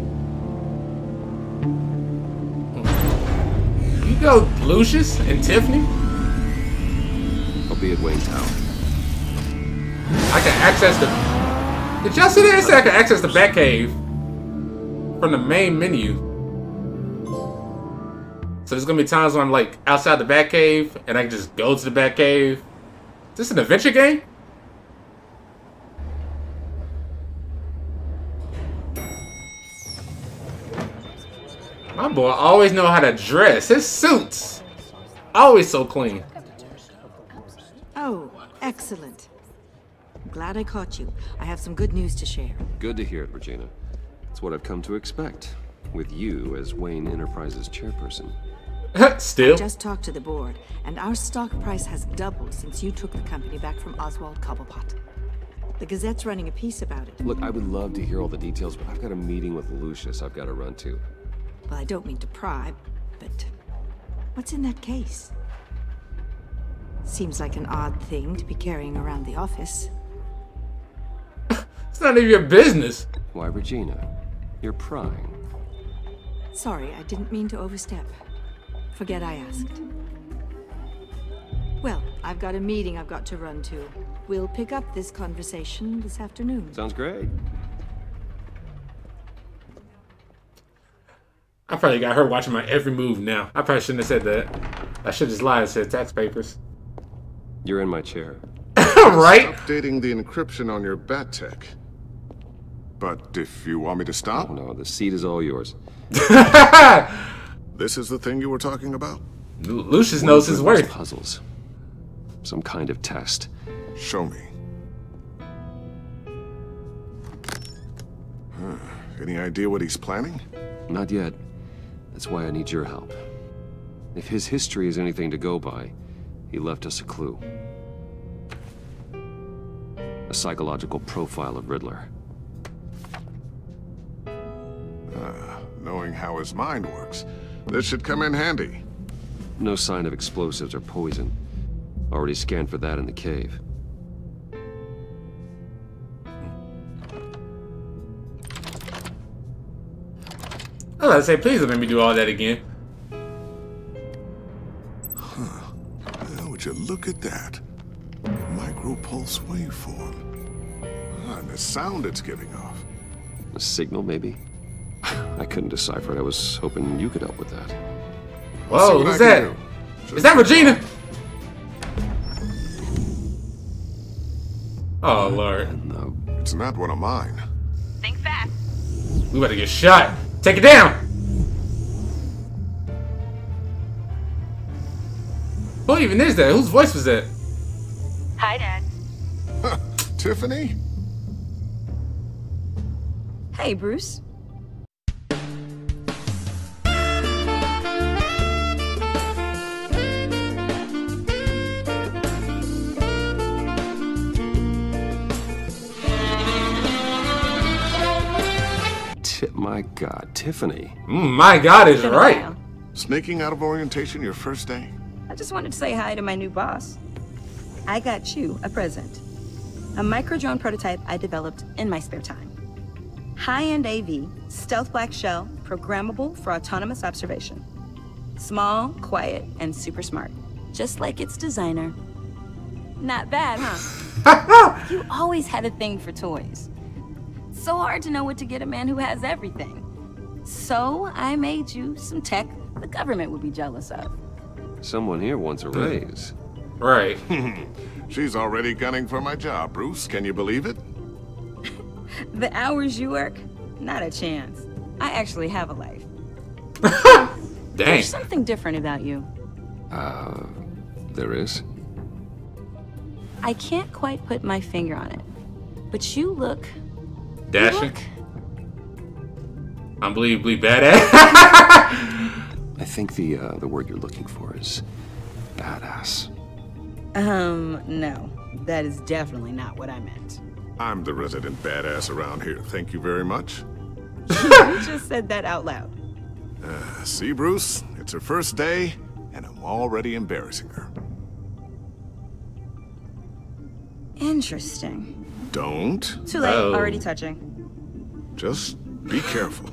D: You go Lucius and Tiffany?
B: I'll be at Wayne Tower.
D: I can access the... Did y'all see that? It said I can access the Batcave from the main menu. So there's gonna be times when I'm like outside the Batcave and I can just go to the Batcave. Is this an adventure game? My boy always know how to dress. His suits always so clean.
P: Oh, excellent. Glad I caught you. I have some good news to share.
B: Good to hear it, Regina. It's what I've come to expect, with you as Wayne Enterprises chairperson.
D: Still?
P: I just talked to the board, and our stock price has doubled since you took the company back from Oswald Cobblepot. The Gazette's running a piece about it.
B: Look, I would love to hear all the details, but I've got a meeting with Lucius I've got to run to.
P: Well, I don't mean to pry, but what's in that case? Seems like an odd thing to be carrying around the office.
D: It's none of your business.
B: Why, Regina? You're prying.
P: Sorry, I didn't mean to overstep. Forget I asked. Well, I've got a meeting I've got to run to. We'll pick up this conversation this afternoon.
B: Sounds great.
D: I probably got her watching my every move now. I probably shouldn't have said that. I should just lie and said tax papers.
B: You're in my chair.
D: Right?
O: Updating the encryption on your bat tech. But if you want me to stop?
B: Oh, no, the seat is all yours.
O: This is the thing you were talking about?
D: Lucius knows his worth.
B: Puzzles. Some kind of test.
O: Show me. Any idea what he's planning?
B: Not yet. That's why I need your help. If his history is anything to go by, he left us a clue. A psychological profile of Riddler.
O: Knowing how his mind works, this should come in handy.
B: No sign of explosives or poison. Already scanned for that in the cave.
D: I was about to say, please don't make me do all that again.
O: Well, would you look at that? Micro-pulse waveform. And the sound it's giving off.
B: A signal, maybe? I couldn't decipher it. I was hoping you could help with that.
D: Whoa, who's that? Is that Regina? Oh, Lord.
O: It's not one of mine.
M: Think fast.
D: We about to get shot. Take it down! Who even is that? Whose voice was that?
M: Hi, Dad.
O: Tiffany?
H: Hey, Bruce.
B: My God, Tiffany.
D: My God is right.
O: Sneaking out of orientation your first day?
H: I just wanted to say hi to my new boss. I got you a present. A micro-drone prototype I developed in my spare time. High-end AV, stealth black shell, programmable for autonomous observation. Small, quiet, and super smart. Just like its designer. Not bad, huh? You always had a thing for toys. So hard to know what to get a man who has everything. So I made you some tech the government would be jealous of.
B: Someone here wants a raise.
D: Right.
O: She's already gunning for my job, Bruce. Can you believe it?
H: The hours you work? Not a chance. I actually have a life.
D: Dang.
H: There's something different about you.
B: There is?
H: I can't quite put my finger on it. But you look...
D: Dashing. Unbelievably badass.
B: I think the word you're looking for is badass.
H: No. That is definitely not what I meant.
O: I'm the resident badass around here. Thank you very much.
H: You just said that out loud.
O: See, Bruce? It's her first day, and I'm already embarrassing her.
H: Interesting.
O: Don't.
H: Too late. Already touching.
O: Just be careful.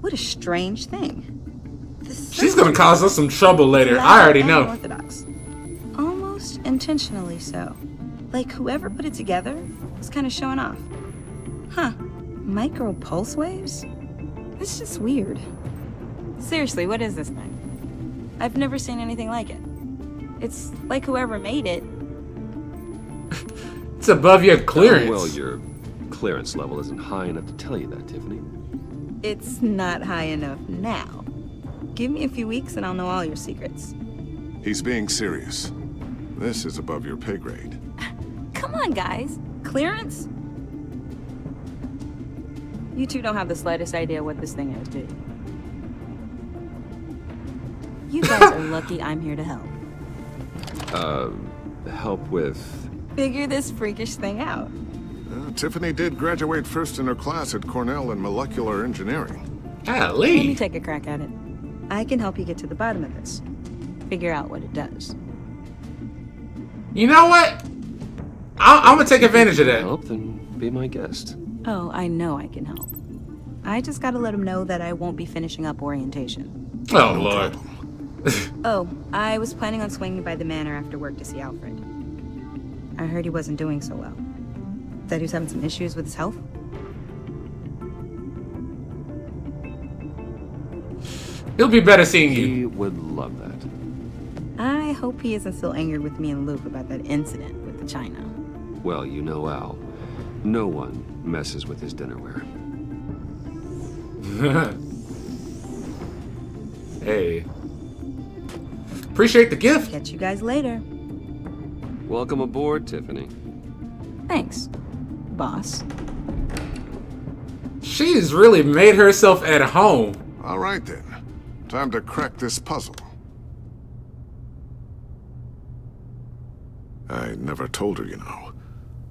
H: What a strange thing.
D: She's gonna cause us some trouble later. I already know.
H: Unorthodox. Almost intentionally so. Like whoever put it together was kind of showing off. Huh. Micro pulse waves? It's just weird. Seriously, what is this thing? I've never seen anything like it. It's like whoever made it.
D: It's above your clearance.
B: Well, your clearance level isn't high enough to tell you that, Tiffany.
H: It's not high enough now. Give me a few weeks and I'll know all your secrets.
O: He's being serious. This is above your pay grade.
H: Come on, guys. Clearance? You two don't have the slightest idea what this thing is, do you? You guys are lucky I'm here to help.
B: Help with...
H: Figure this freakish thing out.
O: Tiffany did graduate first in her class at Cornell in molecular engineering.
H: Let me take a crack at it. I can help you get to the bottom of this. Figure out what it does.
D: You know what? I'm gonna take advantage of that.
B: Help, then be my guest.
H: Oh, I know I can help. I just gotta let him know that I won't be finishing up orientation.
D: Oh, Lord.
H: Oh, I was planning on swinging by the manor after work to see Alfred. I heard he wasn't doing so well. That he was having some issues with his health.
D: He'll be better seeing you.
B: He would love that.
H: I hope he isn't still angered with me and Luke about that incident with the china.
B: Well, you know Al. No one messes with his dinnerware.
D: Hey. Appreciate the gift.
H: Catch you guys later.
B: Welcome aboard, Tiffany.
H: Thanks, boss.
D: She's really made herself at home.
O: All right then. Time to crack this puzzle. I never told her, you know.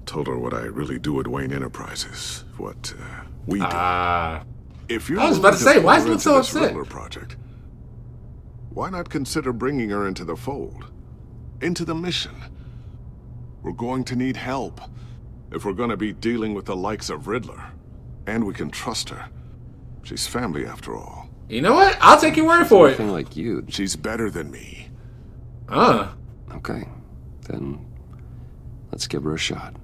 O: Told her what I really do at Wayne Enterprises. What we do. If you're
D: I was about to say, why is he look so upset?
O: Riddler project, why not consider bringing her into the fold? Into the mission? We're going to need help if we're going to be dealing with the likes of Riddler. And we can trust her. She's family after all.
D: You know what? I'll take your word for it.
B: Nothing like you.
O: She's better than me.
B: Okay. Then let's give her a shot.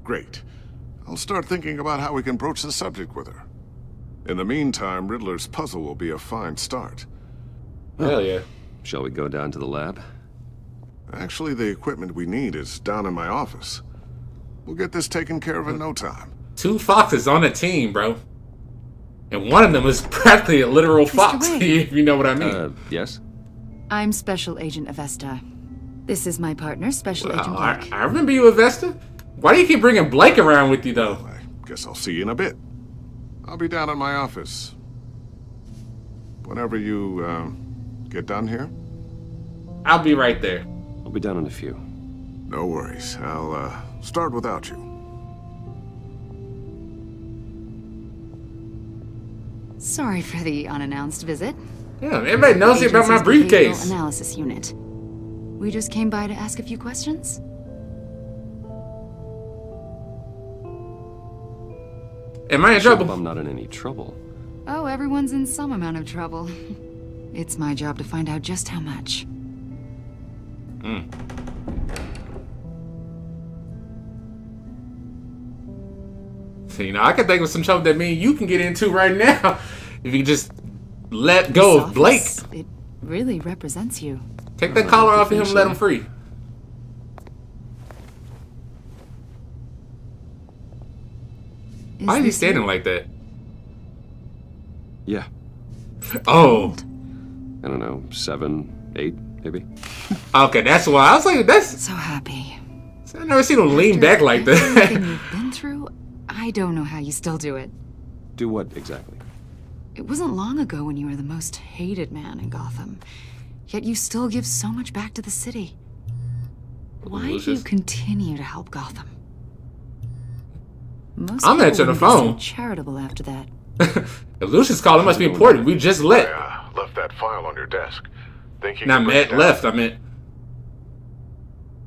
O: Great. I'll start thinking about how we can broach the subject with her. In the meantime, Riddler's puzzle will be a fine start.
D: Hell yeah.
B: Shall we go down to the lab?
O: Actually, the equipment we need is down in my office. We'll get this taken care of in no time.
D: 2 foxes on a team, bro. And one of them is practically a literal fox, if you know what I mean.
B: Yes?
M: I'm Special Agent Avesta. This is my partner, Special Agent Blake.
D: I remember you, Avesta. Why do you keep bringing Blake around with you, though?
O: I guess I'll see you in a bit. I'll be down in my office. Whenever you, get done here.
D: I'll be right there.
B: I'll be down in a few.
O: No worries. I'll, start without you.
M: Sorry for the unannounced visit.
D: Yeah, everybody knows about my briefcase.
M: Analysis unit. We just came by to ask a few questions.
D: Am I in trouble?
B: I'm not in any trouble.
M: Oh, everyone's in some amount of trouble. It's my job to find out just how much.
D: So, you know, I can think of some trouble that me and you can get into right now. If you just let go of Blake.
M: It really represents you.
D: Take that collar off of him and let him free. Why is he standing like that?
B: Yeah.
D: Oh.
B: I don't know, 7, 8, maybe.
D: Okay, that's why. I was like, that's...
M: So happy.
D: I've never seen him lean back like that.
M: Everything you've been through, I don't know how you still do it.
B: Do what exactly?
M: It wasn't long ago when you were the most hated man in Gotham. Yet you still give so much back to the city. Why do you continue to help Gotham? Most
D: I'm answering the phone.
M: So charitable after that.
D: If Lucius called, it must be important. We just lit.
O: I left that file on your desk. Think you
D: Not
O: can
D: met,
O: bring it
D: left,
O: down?
D: I meant.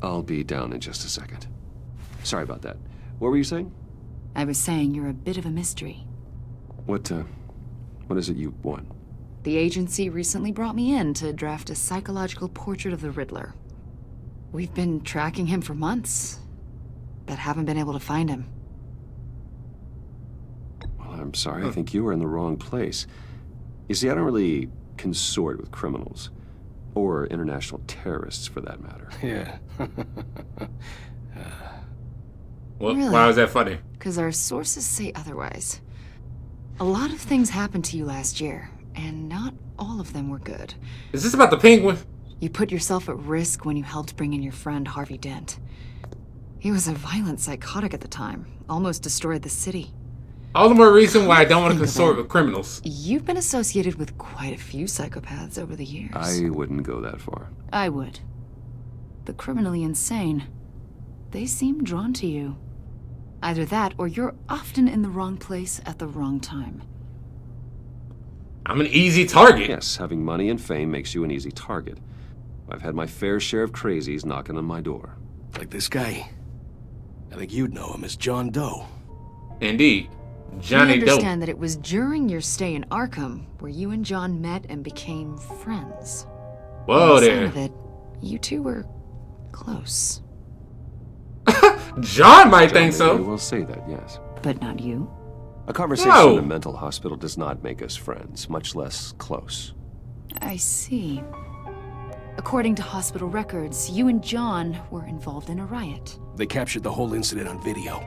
B: I'll be down in just a second. Sorry about that. What were you saying?
M: I was saying you're a bit of a mystery.
B: What is it you want?
M: The agency recently brought me in to draft a psychological portrait of the Riddler. We've been tracking him for months, but haven't been able to find him.
B: Well, I'm sorry. I think you were in the wrong place. You see, I don't really consort with criminals. Or international terrorists, for that matter.
N: Yeah.
D: Well,
M: Really?
D: why was that funny?
M: Because our sources say otherwise. A lot of things happened to you last year, and not all of them were good.
D: Is this about the penguin?
M: You put yourself at risk when you helped bring in your friend Harvey Dent. He was a violent psychotic at the time, almost destroyed the city.
D: All the more reason why I don't want to consort with criminals.
M: You've been associated with quite a few psychopaths over the years.
B: I wouldn't go that far.
M: I would. The criminally insane. They seem drawn to you. Either that, or you're often in the wrong place at the wrong time.
D: I'm an easy target.
B: Yes, having money and fame makes you an easy target. I've had my fair share of crazies knocking on my door.
N: Like this guy. I think you'd know him as John Doe.
D: Indeed. Johnny
M: I
D: Doe.
M: understand that it was during your stay in Arkham where you and John met and became friends.
D: Whoa
M: By the
D: there.
M: sound of it, you two were close.
D: John might think so.
B: You will say that, yes.
M: But not you.
B: A conversation
D: No.
B: in a mental hospital does not make us friends, much less close.
M: I see. According to hospital records, you and John were involved in a riot.
N: They captured the whole incident on video.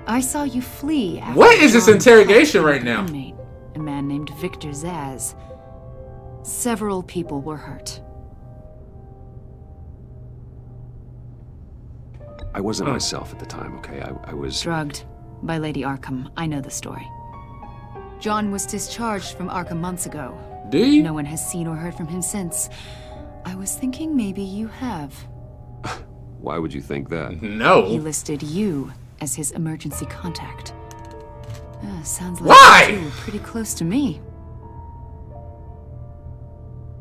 M: I saw you flee after
D: What is this
M: John
D: interrogation
M: shot
D: right
M: an
D: now?
M: inmate, a man named Victor Zaz. Several people were hurt.
B: I wasn't myself at the time, okay? I was...
M: Drugged by Lady Arkham. I know the story. John was discharged from Arkham months ago.
D: Did he?
M: No one has seen or heard from him since. I was thinking maybe you have.
B: Why would you think that?
D: No.
M: He listed you as his emergency contact. Sounds like
D: Why?
M: you were pretty close to me.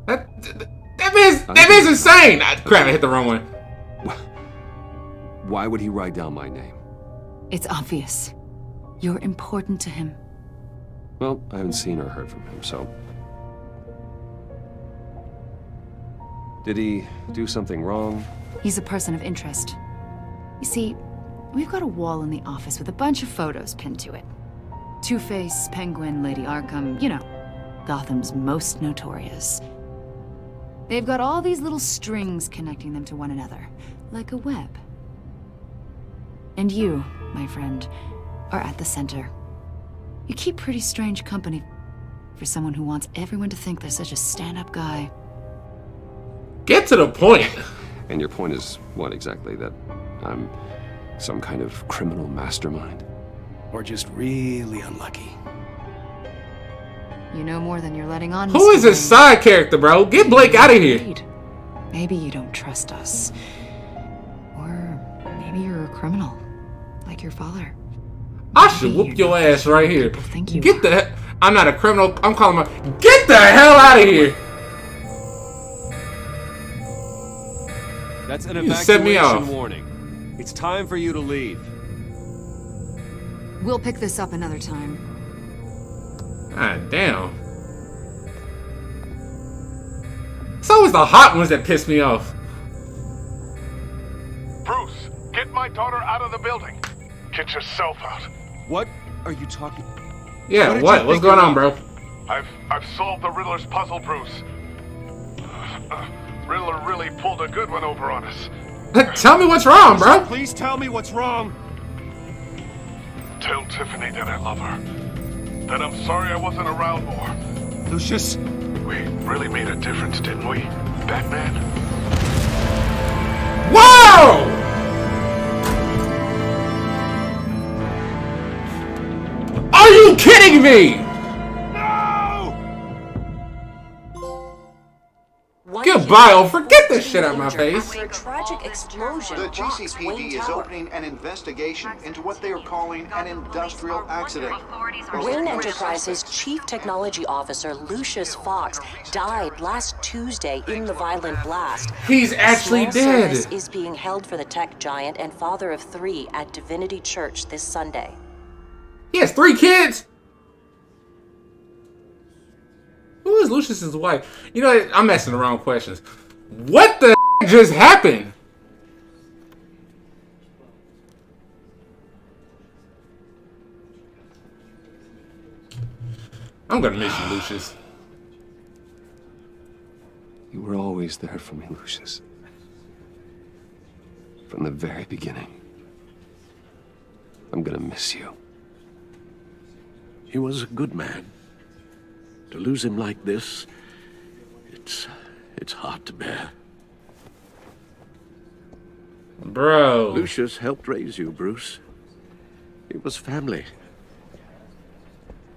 D: That man's insane! Crap, I hit the wrong one.
B: Why would he write down my name?
M: It's obvious. You're important to him.
B: Well, I haven't seen or heard from him, so... Did he do something wrong?
M: He's a person of interest. You see, we've got a wall in the office with a bunch of photos pinned to it. Two-Face, Penguin, Lady Arkham, you know, Gotham's most notorious. They've got all these little strings connecting them to one another, like a web. And you, my friend, are at the center. You keep pretty strange company for someone who wants everyone to think they're such a stand-up guy.
D: Get to the point!
B: And your point is what exactly? That I'm some kind of criminal mastermind?
Q: Or just really unlucky?
M: You know more than you're letting on.
D: Who is this side character, bro? Get Blake out of here.
M: Maybe you don't trust us. Or maybe you're a criminal, like your father.
D: I should whoop your ass right here.
M: Think you
D: Get the... I'm not a criminal. I'm calling my... Get the hell out of here.
B: That's an
D: You set me off.
B: evacuation warning. It's time for you to leave.
M: We'll pick this up another time.
D: God damn. It's always the hot ones that piss me off.
R: Bruce, get my daughter out of the building. Get yourself out.
Q: What are you talking?
D: Yeah, what? What's going on, bro?
R: I've solved the Riddler's puzzle, Bruce. Riddler really pulled a good one over on us.
D: Tell me what's wrong, bro.
Q: Please tell me what's wrong.
R: Tell Tiffany that I love her. That I'm sorry I wasn't around more.
Q: Lucius.
R: We really made a difference, didn't we, Batman?
D: Whoa! Are you kidding me? Goodbye, oh, forget this shit out of my face.
S: A tragic explosion.
E: The GCPD is opening an investigation into what they are calling an industrial accident.
S: Wayne Enterprises' Chief Technology Officer Lucius Fox died last Tuesday in the violent blast.
D: He's actually dead.
S: Service is being held for the tech giant and father of 3 at Divinity Church this Sunday.
D: He has 3 kids. Who is Lucius's wife? You know, I'm asking the wrong questions. What the just happened? I'm gonna miss you, Lucius.
B: You were always there for me, Lucius. From the very beginning. I'm gonna miss you.
A: He was a good man. To lose him like this, it's hard to bear.
D: Bro.
A: Lucius helped raise you, Bruce. It was family.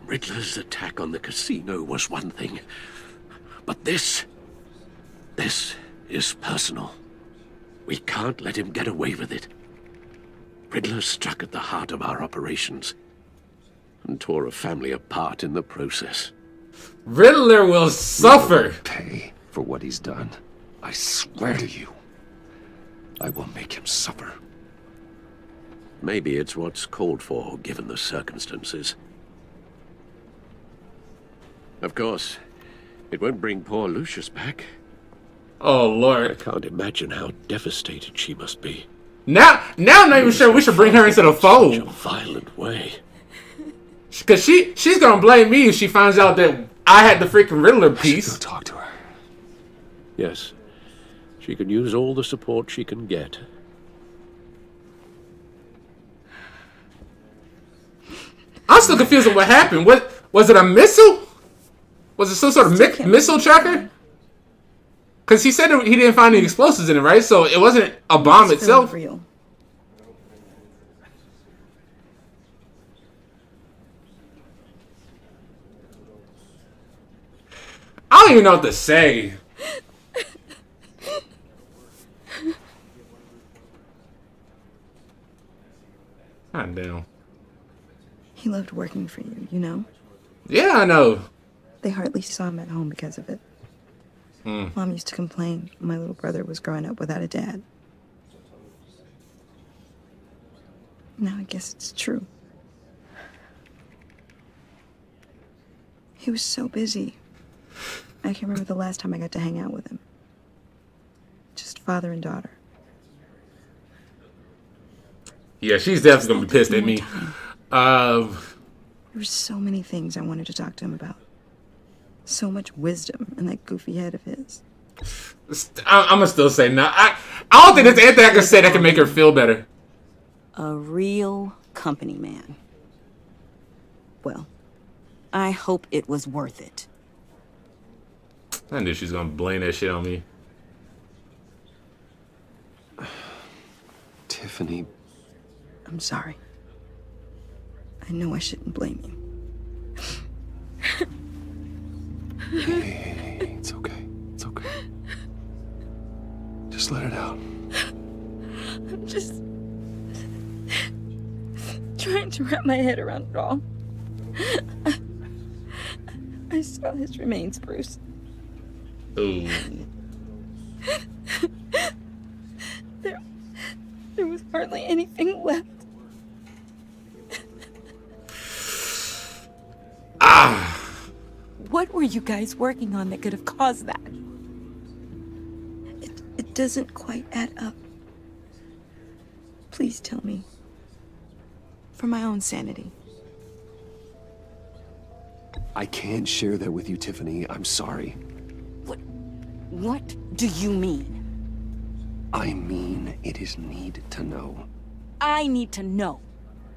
A: Riddler's attack on the casino was one thing. But this is personal. We can't let him get away with it. Riddler struck at the heart of our operations and tore a family apart in the process.
D: Riddler will suffer.
B: Pay for what he's done. I swear to you, I will make him suffer.
A: Maybe it's what's called for, given the circumstances. Of course, it won't bring poor Lucius back.
D: Oh, Lord.
A: I can't imagine how devastated she must be.
D: Now I'm not even sure we should bring her into the fold.
A: In such a violent way.
D: Because she's gonna blame me if she finds out that I had the freaking Riddler piece.
B: Go talk to her.
A: Yes. She can use all the support she can get.
D: I'm still confused on what happened. What was it, a missile? Was it some sort of missile tracker? Because he said he didn't find any explosives in it, right? So it wasn't a bomb itself.
H: Real.
D: don't even know what to say. God damn.
H: He loved working for you, you know?
D: Yeah, I know.
H: They hardly saw him at home because of it. Mom used to complain my little brother was growing up without a dad. Now I guess it's true. He was so busy. I can't remember the last time I got to hang out with him. Just father and daughter.
D: Yeah, she's definitely gonna be pissed at me.
H: There were so many things I wanted to talk to him about. So much wisdom in that goofy head of his.
D: I'm gonna still say no. I don't think there's anything I can say that can make her feel better.
H: A real company man. Well, I hope it was worth it.
D: I knew she was gonna blame that shit on me.
B: Tiffany.
H: I'm sorry. I know I shouldn't blame you.
B: Hey, it's okay. It's okay. Just let it out.
H: I'm just trying to wrap my head around it all. I saw his remains, Bruce.
D: Ooh.
H: There was hardly anything left. What were you guys working on that could have caused that? It doesn't quite add up. Please tell me. For my own sanity.
B: I can't share that with you, Tiffany. I'm sorry.
H: What do you mean?
B: I mean, it is need to know.
H: I need to know.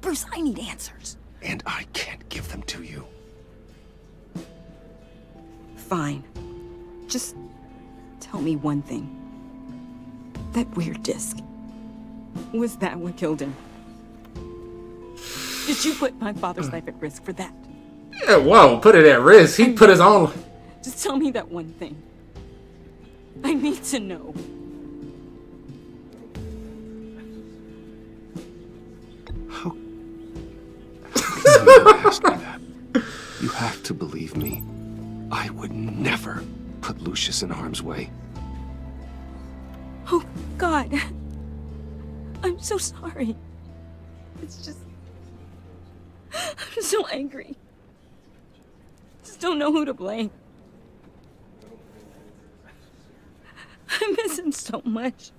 H: Bruce, I need answers.
B: And I can't give them to you.
H: Fine. Just tell me one thing. That weird disc. Was that what killed him? Did you put my father's life at risk for that?
D: Yeah, whoa, put it at risk. He put his own.
H: Just tell me that one thing. I need to know.
B: How can you ask me that? You have to believe me. I would never put Lucius in harm's way.
H: Oh, God. I'm so sorry. It's just... I'm so angry. Just don't know who to blame. I miss him so much.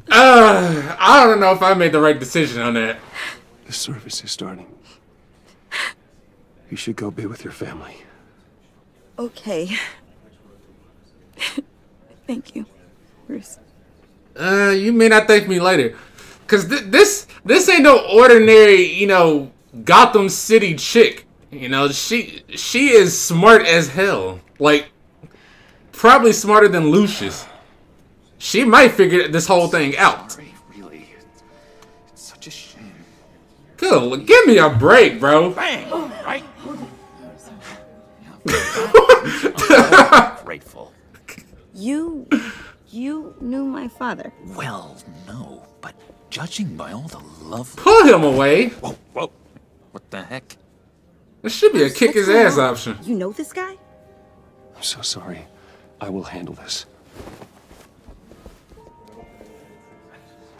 D: I don't know if I made the right decision on that.
B: The service is starting. You should go be with your family.
H: Okay. Thank you, Bruce.
D: You may not thank me later. Cause this ain't no ordinary, you know, Gotham City chick. You know, she is smart as hell. Like, probably smarter than Lucius. She might figure this whole thing out.
B: Sorry, really. It's such a shame.
D: Good, give me a break, bro.
N: Bang! Right? Grateful.
H: You knew my father.
N: Well, no, but judging by all the love...
D: Pull him away.
N: Whoa, whoa. What the heck?
D: There should be a kick his ass option.
H: You know this guy?
B: I'm so sorry. I will handle this.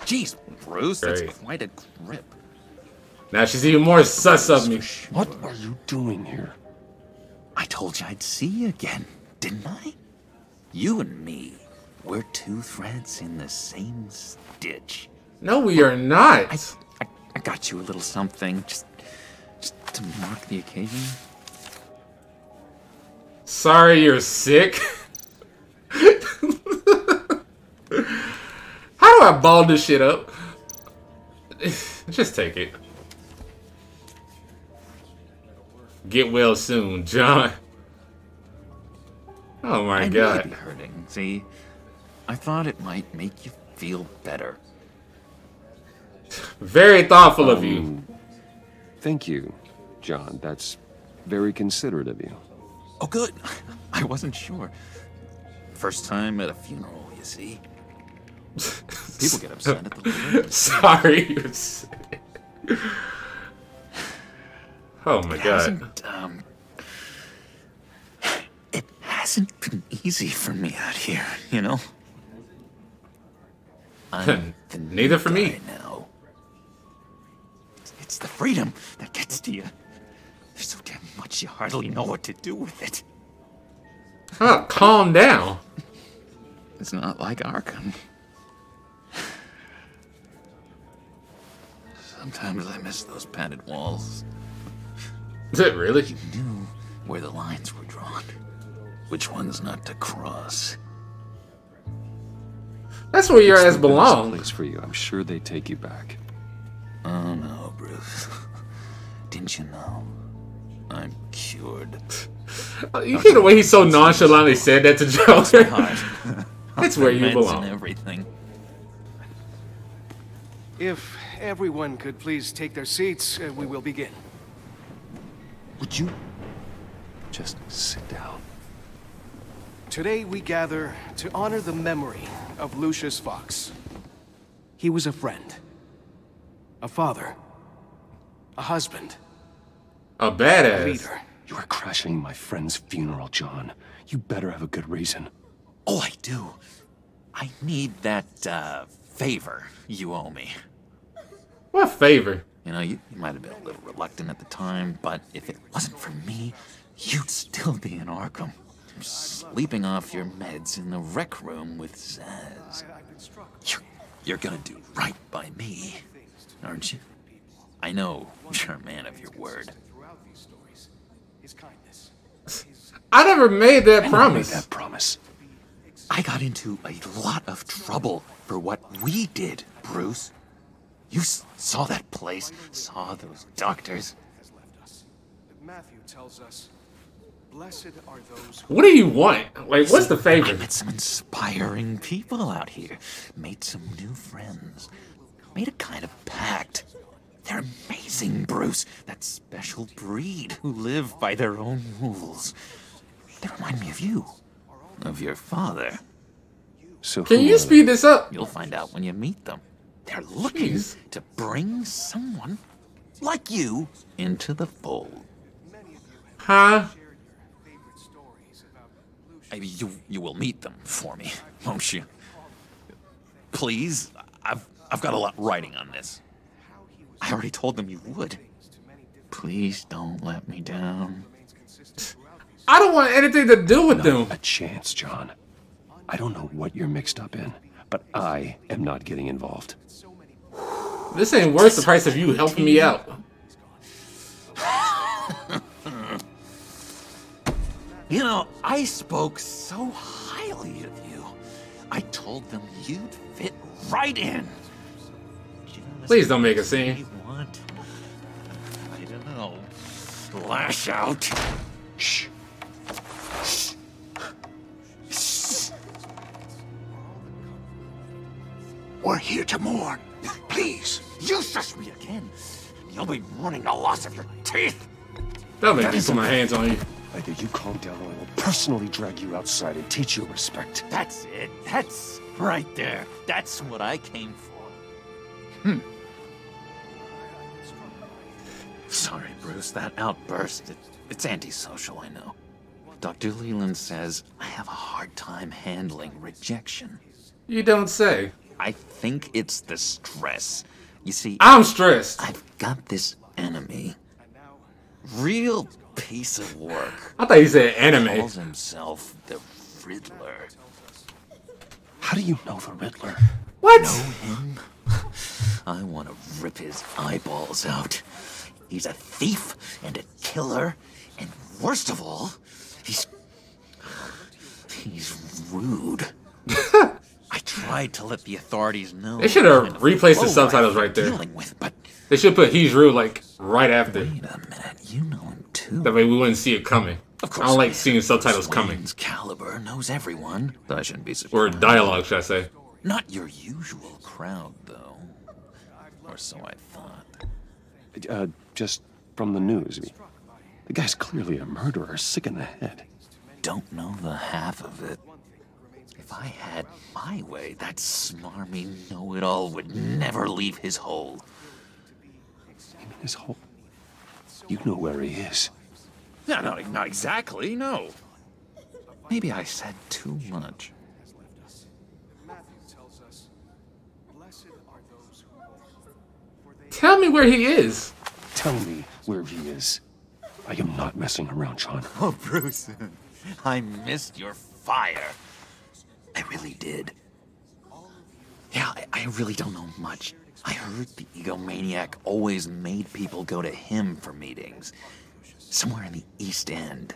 N: Jeez, Bruce, that's
D: Great.
N: quite a grip.
D: Now she's even more sus of me.
B: What are you doing here?
N: I told you I'd see you again, didn't I? You and me, we're two threads in the same stitch.
D: No, we are not.
N: I got you a little something, just to mark the occasion.
D: Sorry you're sick. How do I ball this shit up? Just take it. Get well soon, John. Oh my
N: I
D: God.
N: knew it'd be hurting, see? I thought it might make you feel better.
D: Very thoughtful of you.
B: Thank you, John. That's very considerate of you.
N: Oh, good. I wasn't sure. First time at a funeral, you see. People get upset at the lyrics.
D: Sorry. Oh my god.
N: It hasn't been easy for me out here, you know? I'm the
D: Neither for me.
N: now. It's the freedom that gets to you. There's so damn much you hardly know what to do with it.
D: Oh, calm down.
N: It's not like Arkham. Sometimes I miss those padded walls.
D: Is it really?
N: You knew where the lines were drawn. Which ones not to cross.
D: That's where your
B: It's
D: ass
B: the best
D: belongs.
B: place for you. I'm sure they take you back.
N: Oh no, Bruce. Didn't you know? I'm cured.
D: You hear the way he so nonchalantly said that to Joker? It's where you
N: Meds
D: belong.
N: and everything.
Q: If everyone could please take their seats, we will begin.
B: Would you just sit down?
Q: Today we gather to honor the memory of Lucius Fox. He was a friend, a father, a husband,
D: a badass.
Q: a leader.
B: You are crashing my friend's funeral, John. You better have a good reason.
N: Oh, I do. I need that, favor you owe me.
D: What favor?
N: You know, you might have been a little reluctant at the time, but if it wasn't for me, you'd still be in Arkham. Sleeping off your meds in the rec room with Zaz. You're gonna do right by me, aren't you? I know you're a man of your word.
D: I never made that promise.
B: That promise.
N: I got into a lot of trouble for what we did, Bruce. You saw that place, saw those doctors.
Q: Matthew tells us, blessed are those
D: What do you want? Like, what's the favor?
N: I met some inspiring people out here. Made some new friends. Made a kind of pact. They're amazing, Bruce. That special breed who live by their own rules. They remind me of you. Of your father.
B: So
D: can you speed this up?
N: You'll find out when you meet them. They're looking to bring someone like you into the fold.
D: Huh?
N: Maybe you will meet them for me, won't you? Please, I've got a lot writing on this. I already told them you would. Please don't let me down.
D: I don't want anything to do with them.
B: A chance, John. I don't know what you're mixed up in, but I am not getting involved.
D: This ain't worth the price of you helping me out.
N: You know, I spoke so highly of you. I told them you'd fit right in.
D: Please don't make a scene.
N: What? I don't know. Lash out. Shh.
F: We're here to mourn. Please.
N: You shush me again. You'll be mourning the loss of your teeth.
D: That'll make me put my hands on you.
B: Either you calm down or I will personally drag you outside and teach you respect.
N: That's it. That's right there. That's what I came for. Sorry, Bruce. That outburst, it's antisocial, I know. Dr. Leland says I have a hard time handling rejection.
D: You don't say.
N: I think it's the stress. You see,
D: I'm stressed.
N: I've got this enemy. Real piece of work.
D: I thought you said anime.
N: Calls himself the Riddler.
B: How do you know the Riddler?
D: What?
N: Know him? I want to rip his eyeballs out. He's a thief and a killer, and worst of all, he's rude. I tried to let the authorities know.
D: They should have replaced the subtitles right there.
N: But
D: they should put "He's rude" like right after.
N: Wait a minute, you know him too.
D: That way we wouldn't see it coming.
N: Of course
D: I don't like seeing subtitles coming.
N: Caliber knows everyone. I shouldn't be surprised.
D: Or dialogue, should I say?
N: Not your usual crowd, though. Or so I thought.
B: just from the news. I mean, the guy's clearly a murderer, sick in the head.
N: Don't know the half of it. If I had my way, that smarmy know-it-all would never leave his hole.
B: You mean his hole? You know where he is.
N: No, not exactly, no. Maybe I said too much.
D: Tell me where he is.
B: Tell me where he is. I am not messing around, John.
N: Oh, Bruce, I missed your fire. I really did. Yeah, I really don't know much. I heard the egomaniac always made people go to him for meetings. Somewhere in the East End.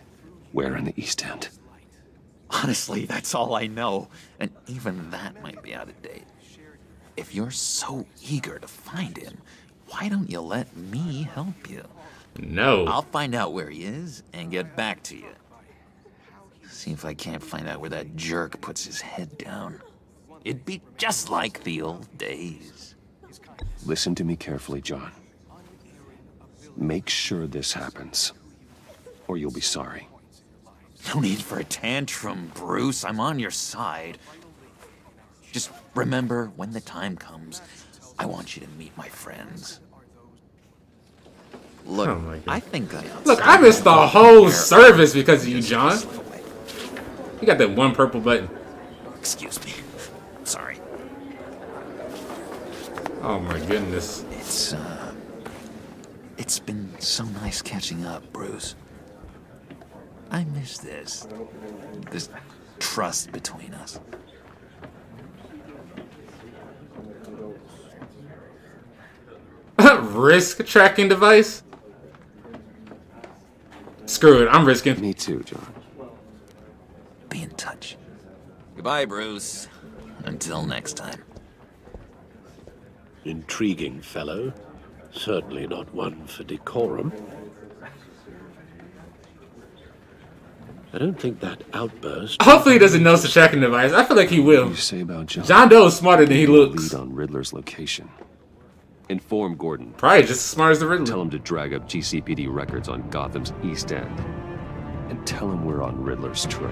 B: Where in the East End?
N: Honestly, that's all I know. And even that might be out of date. If you're so eager to find him, why don't you let me help you?
D: No.
N: I'll find out where he is and get back to you. See if I can't find out where that jerk puts his head down. It'd be just like the old days.
B: Listen to me carefully, John. Make sure this happens, or you'll be sorry.
N: No need for a tantrum, Bruce. I'm on your side. Just remember, when the time comes, I want you to meet my friends. Look,
D: oh my God.
N: I think
D: Look, I missed the whole service because of you, John. You got that one purple button.
N: Excuse me. Sorry.
D: Oh my goodness.
N: It's been so nice catching up, Bruce. I miss this trust between us.
D: Risk tracking device? Screw it, I'm risking.
B: Me too, John.
N: Be in touch. Goodbye, Bruce. Until next time.
A: Intriguing fellow. Certainly not one for decorum. I don't think that outburst...
D: Hopefully he doesn't know it's a tracking device. I feel like he will.
B: What do you say about John?
D: John Doe is smarter than he looks.
B: Lead on Riddler's location. Inform Gordon.
D: Probably just as smart as the Riddler.
B: Tell him to drag up GCPD records on Gotham's East End. And tell him we're on Riddler's trail.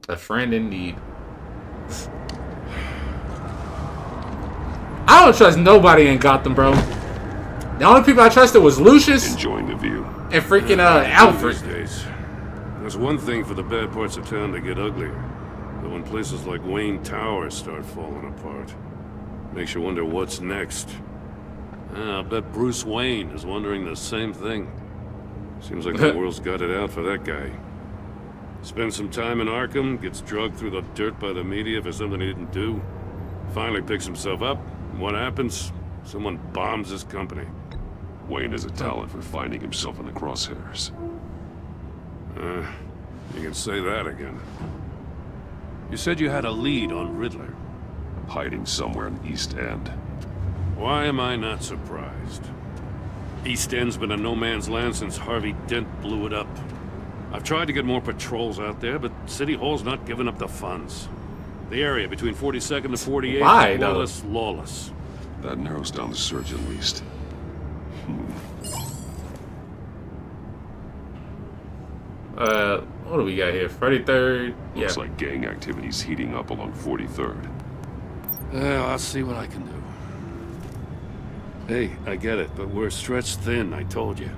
D: A friend in need. I don't trust nobody in Gotham, bro. The only people I trusted was Lucius.
I: Enjoying the view.
D: And freaking Alfred.
J: These days. There's one thing for the bad parts of town to get uglier. But when places like Wayne Tower start falling apart, makes you wonder what's next. I'll bet Bruce Wayne is wondering the same thing. Seems like the world's got it out for that guy. Spends some time in Arkham, gets drugged through the dirt by the media for something he didn't do. Finally picks himself up. And what happens? Someone bombs his company.
I: Wayne has a talent for finding himself in the crosshairs.
J: You can say that again. You said you had a lead on Riddler.
I: Hiding somewhere in East End.
J: Why am I not surprised? East End's been a no-man's land since Harvey Dent blew it up. I've tried to get more patrols out there, but City Hall's not giving up the funds. The area between 42nd and 48th is more or less lawless.
I: That narrows down the search at least.
D: What do we got here? 33rd? Yeah.
I: Looks like gang activity's heating up along 43rd.
J: I'll see what I can do. Hey, I get it, but we're stretched thin, I told you.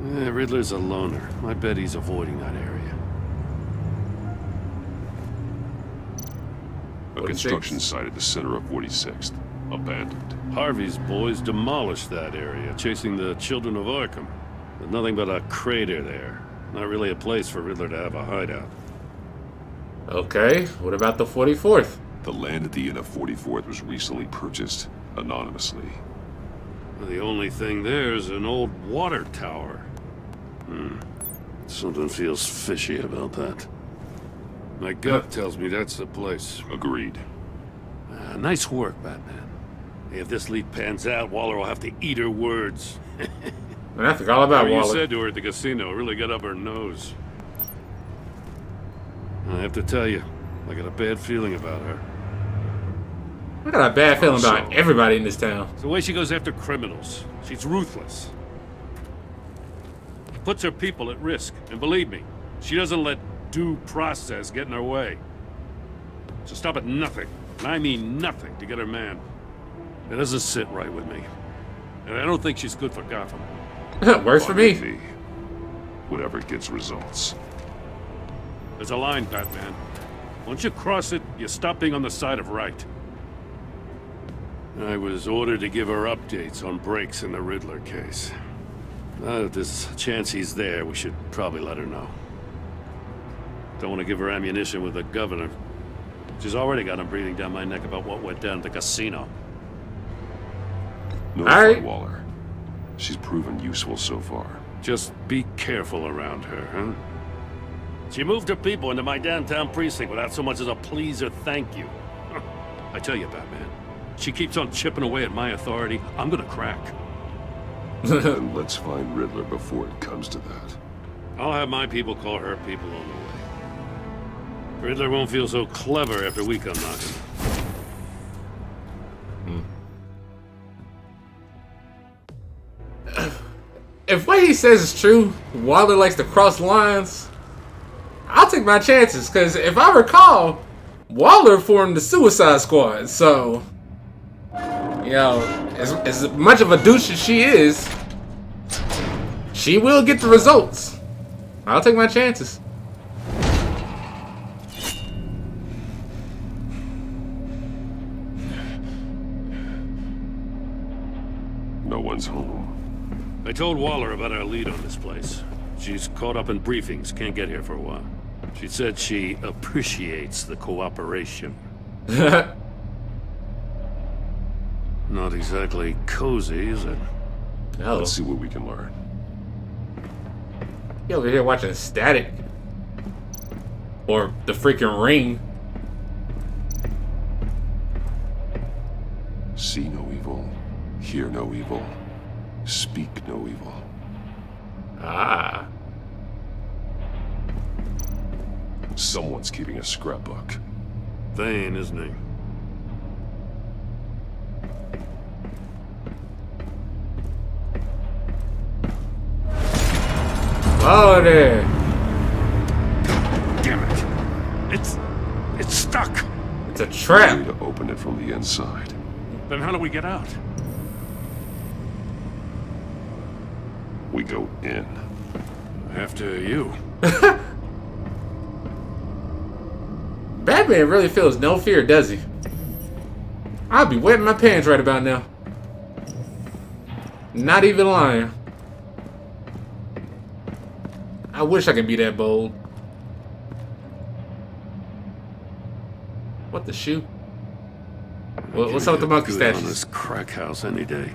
J: Riddler's a loner. I bet he's avoiding that area.
I: A construction site at the center of 46th. Abandoned.
J: Harvey's boys demolished that area, chasing the children of Arkham. There's nothing but a crater there. Not really a place for Riddler to have a hideout.
D: Okay, what about the 44th?
I: The land at the end of 44th was recently purchased anonymously.
J: The only thing there is an old water tower. Something feels fishy about that. My gut tells me that's the place.
I: Agreed.
J: Nice work, Batman. If this lead pans out, Waller will have to eat her words.
D: I forgot all about
J: What
D: Waller.
J: you said to her at the casino really got up her nose. I have to tell you, I got a bad feeling about her.
D: I got a bad feeling about everybody in this town.
J: It's the way she goes after criminals. She's ruthless. Puts her people at risk. And believe me, she doesn't let due process get in her way. So stop at nothing, and I mean nothing, to get her man. It doesn't sit right with me. And I don't think she's good for Gotham.
D: Works for me.
I: Whatever gets results.
J: There's a line, Batman. Once you cross it, you stop being on the side of right. I was ordered to give her updates on breaks in the Riddler case. Now that there's a chance he's there, we should probably let her know. Don't want to give her ammunition with the governor. She's already got him breathing down my neck about what went down at the casino.
I: Notify Waller. She's proven useful so far.
J: Just be careful around her, huh? She moved her people into my downtown precinct without so much as a please or thank you. I tell you, Batman, she keeps on chipping away at my authority, I'm gonna crack.
I: Then let's find Riddler before it comes to that.
J: I'll have my people call her people on the way. Riddler won't feel so clever after we come knocking.
D: If what he says is true, Waller likes to cross lines, I'll take my chances, because if I recall, Waller formed the Suicide Squad, so, you know, as much of a douche as she is, she will get the results. I'll take my chances.
I: No one's home.
J: I told Waller about our lead on this place. She's caught up in briefings, can't get here for a while. She said she appreciates the cooperation. Not exactly cozy, is it?
D: No.
I: Let's see what we can learn.
D: You over here watching Static. Or the freaking Ring.
I: See no evil, hear no evil, speak no evil.
D: Ah.
I: Someone's keeping a scrapbook.
J: Thane, isn't he?
D: Oh, there.
J: Damn it. It's stuck.
D: It's a trap.
I: We need to open it from the inside.
J: Then how do we get out?
I: We go in.
J: After you.
D: Batman really feels no fear, does he? I'll be wetting my pants right about now. Not even lying. I wish I could be that bold. What the shoe? What's up with the monkey statues?
J: On this crack house any day.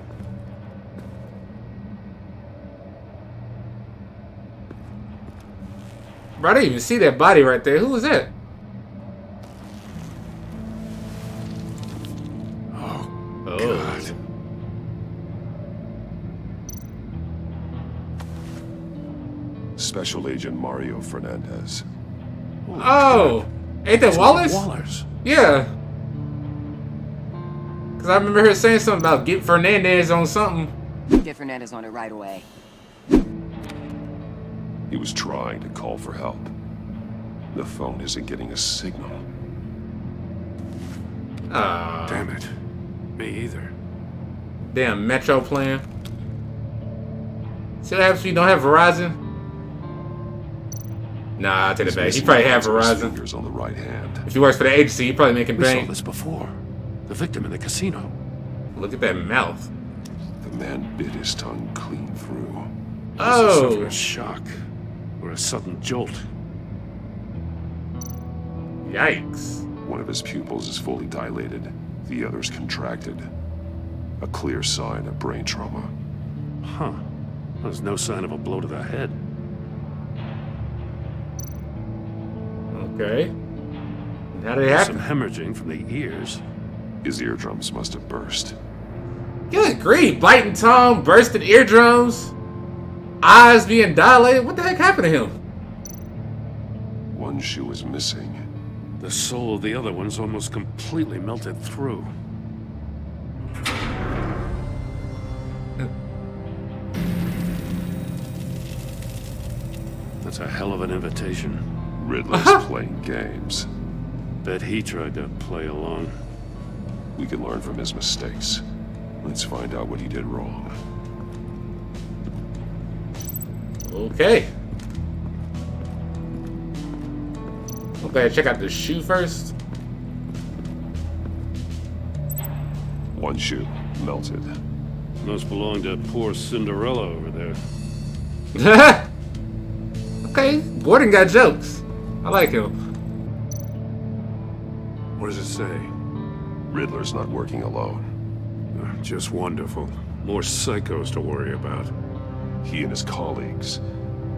D: Bro, I didn't even see that body right there. Who was that?
J: Oh, God.
I: Special Agent Mario Fernandez.
D: Oh! Ain't that Wallace?
J: Waller's.
D: Yeah. Because I remember her saying something about get Fernandez on something.
L: Get Fernandez on it right away.
I: He was trying to call for help. The phone isn't getting a signal.
D: Ah.
J: Damn it. Me either.
D: Damn Metro plan. See what happens when you don't have Verizon? Nah, I take it back. He probably had Verizon.
I: Fingers on the right hand.
D: If he works for the agency, he probably making
J: We saw
D: bank.
J: this before. The victim in the casino.
D: Look at that mouth.
I: The man bit his tongue clean through.
D: Oh.
J: A shock or a sudden jolt.
D: Yikes.
I: One of his pupils is fully dilated. The other's contracted. A clear sign of brain trauma.
J: Huh. There's no sign of a blow to the head.
D: Okay. How did it
J: There's
D: happen?
J: some hemorrhaging from the ears.
I: His eardrums must have burst.
D: Good grief. Biting tongue, bursting eardrums, eyes being dilated. What the heck happened to him?
I: One shoe is missing.
J: The soul of the other one's almost completely melted through. That's a hell of an invitation.
I: Riddler's playing games.
J: Bet he tried to play along.
I: We can learn from his mistakes. Let's find out what he did wrong.
D: Okay. Okay, check out the shoe first.
I: One shoe, melted.
J: Must belong to poor Cinderella over there.
D: Okay, Gordon got jokes. I like him.
J: What does it say?
I: Riddler's not working alone.
J: Just wonderful. More psychos to worry about.
I: He and his colleagues,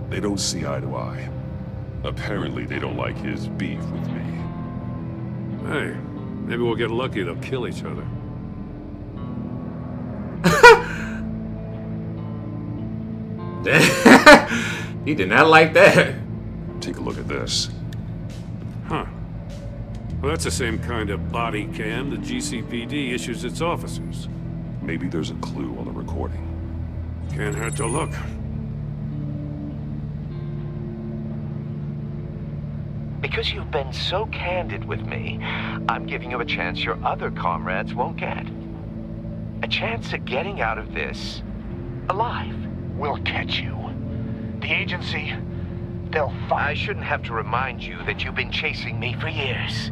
I: they don't see eye to eye. Apparently they don't like his beef with me.
J: Hey, maybe we'll get lucky. They'll kill each other.
D: He did not like that.
I: Take a look at this.
J: Huh. Well, that's the same kind of body cam the GCPD issues its officers.
I: Maybe there's a clue on the recording.
J: Can't hurt to look.
F: Because you've been so candid with me, I'm giving you a chance your other comrades won't get. A chance at getting out of this alive.
E: We'll catch you. The agency, they'll find...
F: I shouldn't have to remind you that you've been chasing me for years.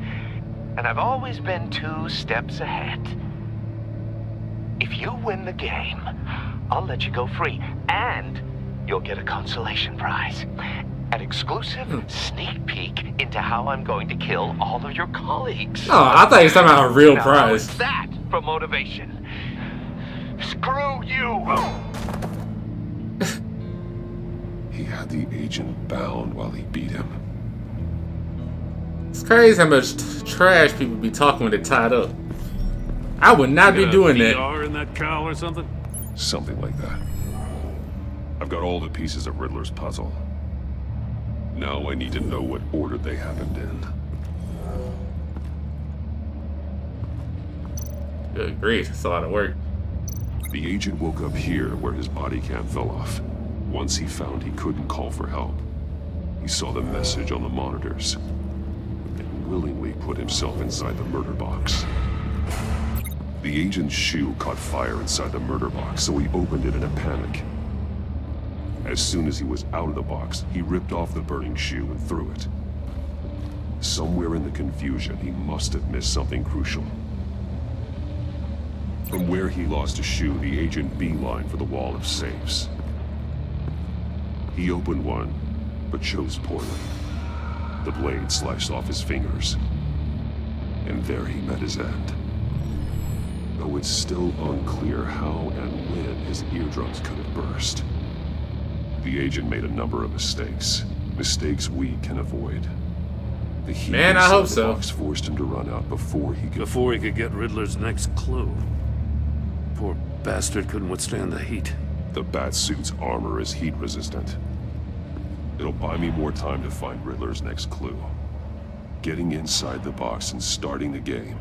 F: And I've always been 2 steps ahead. If you win the game, I'll let you go free. And you'll get a consolation prize. An exclusive sneak peek into how I'm going to kill all of your colleagues.
D: Oh, I thought he was talking about a real prize.
F: How's that for motivation? Screw you!
I: He had the agent bound while he beat him.
D: It's crazy how much trash people be talking when they're tied up. I would not be doing that.
J: VR in that cowl or something?
I: Something like that. I've got all the pieces of Riddler's puzzle. Now I need to know what order they happened in.
D: Good grief, it's a lot of work.
I: The agent woke up here where his body cam fell off. Once he found he couldn't call for help, he saw the message on the monitors and willingly put himself inside the murder box. The agent's shoe caught fire inside the murder box, so he opened it in a panic. As soon as he was out of the box, he ripped off the burning shoe and threw it. Somewhere in the confusion, he must have missed something crucial. From where he lost a shoe, the agent beelined for the wall of safes. He opened one, but chose poorly. The blade sliced off his fingers. And there he met his end. Though it's still unclear how and when his eardrums could have burst. The agent made a number of mistakes. Mistakes we can avoid. The heat
D: Man, I hope
I: inside
D: so.
I: the box forced him to run out before he could
J: get Riddler's next clue. Poor bastard couldn't withstand the heat.
I: The Batsuit's armor is heat resistant. It'll buy me more time to find Riddler's next clue. Getting inside the box and starting the game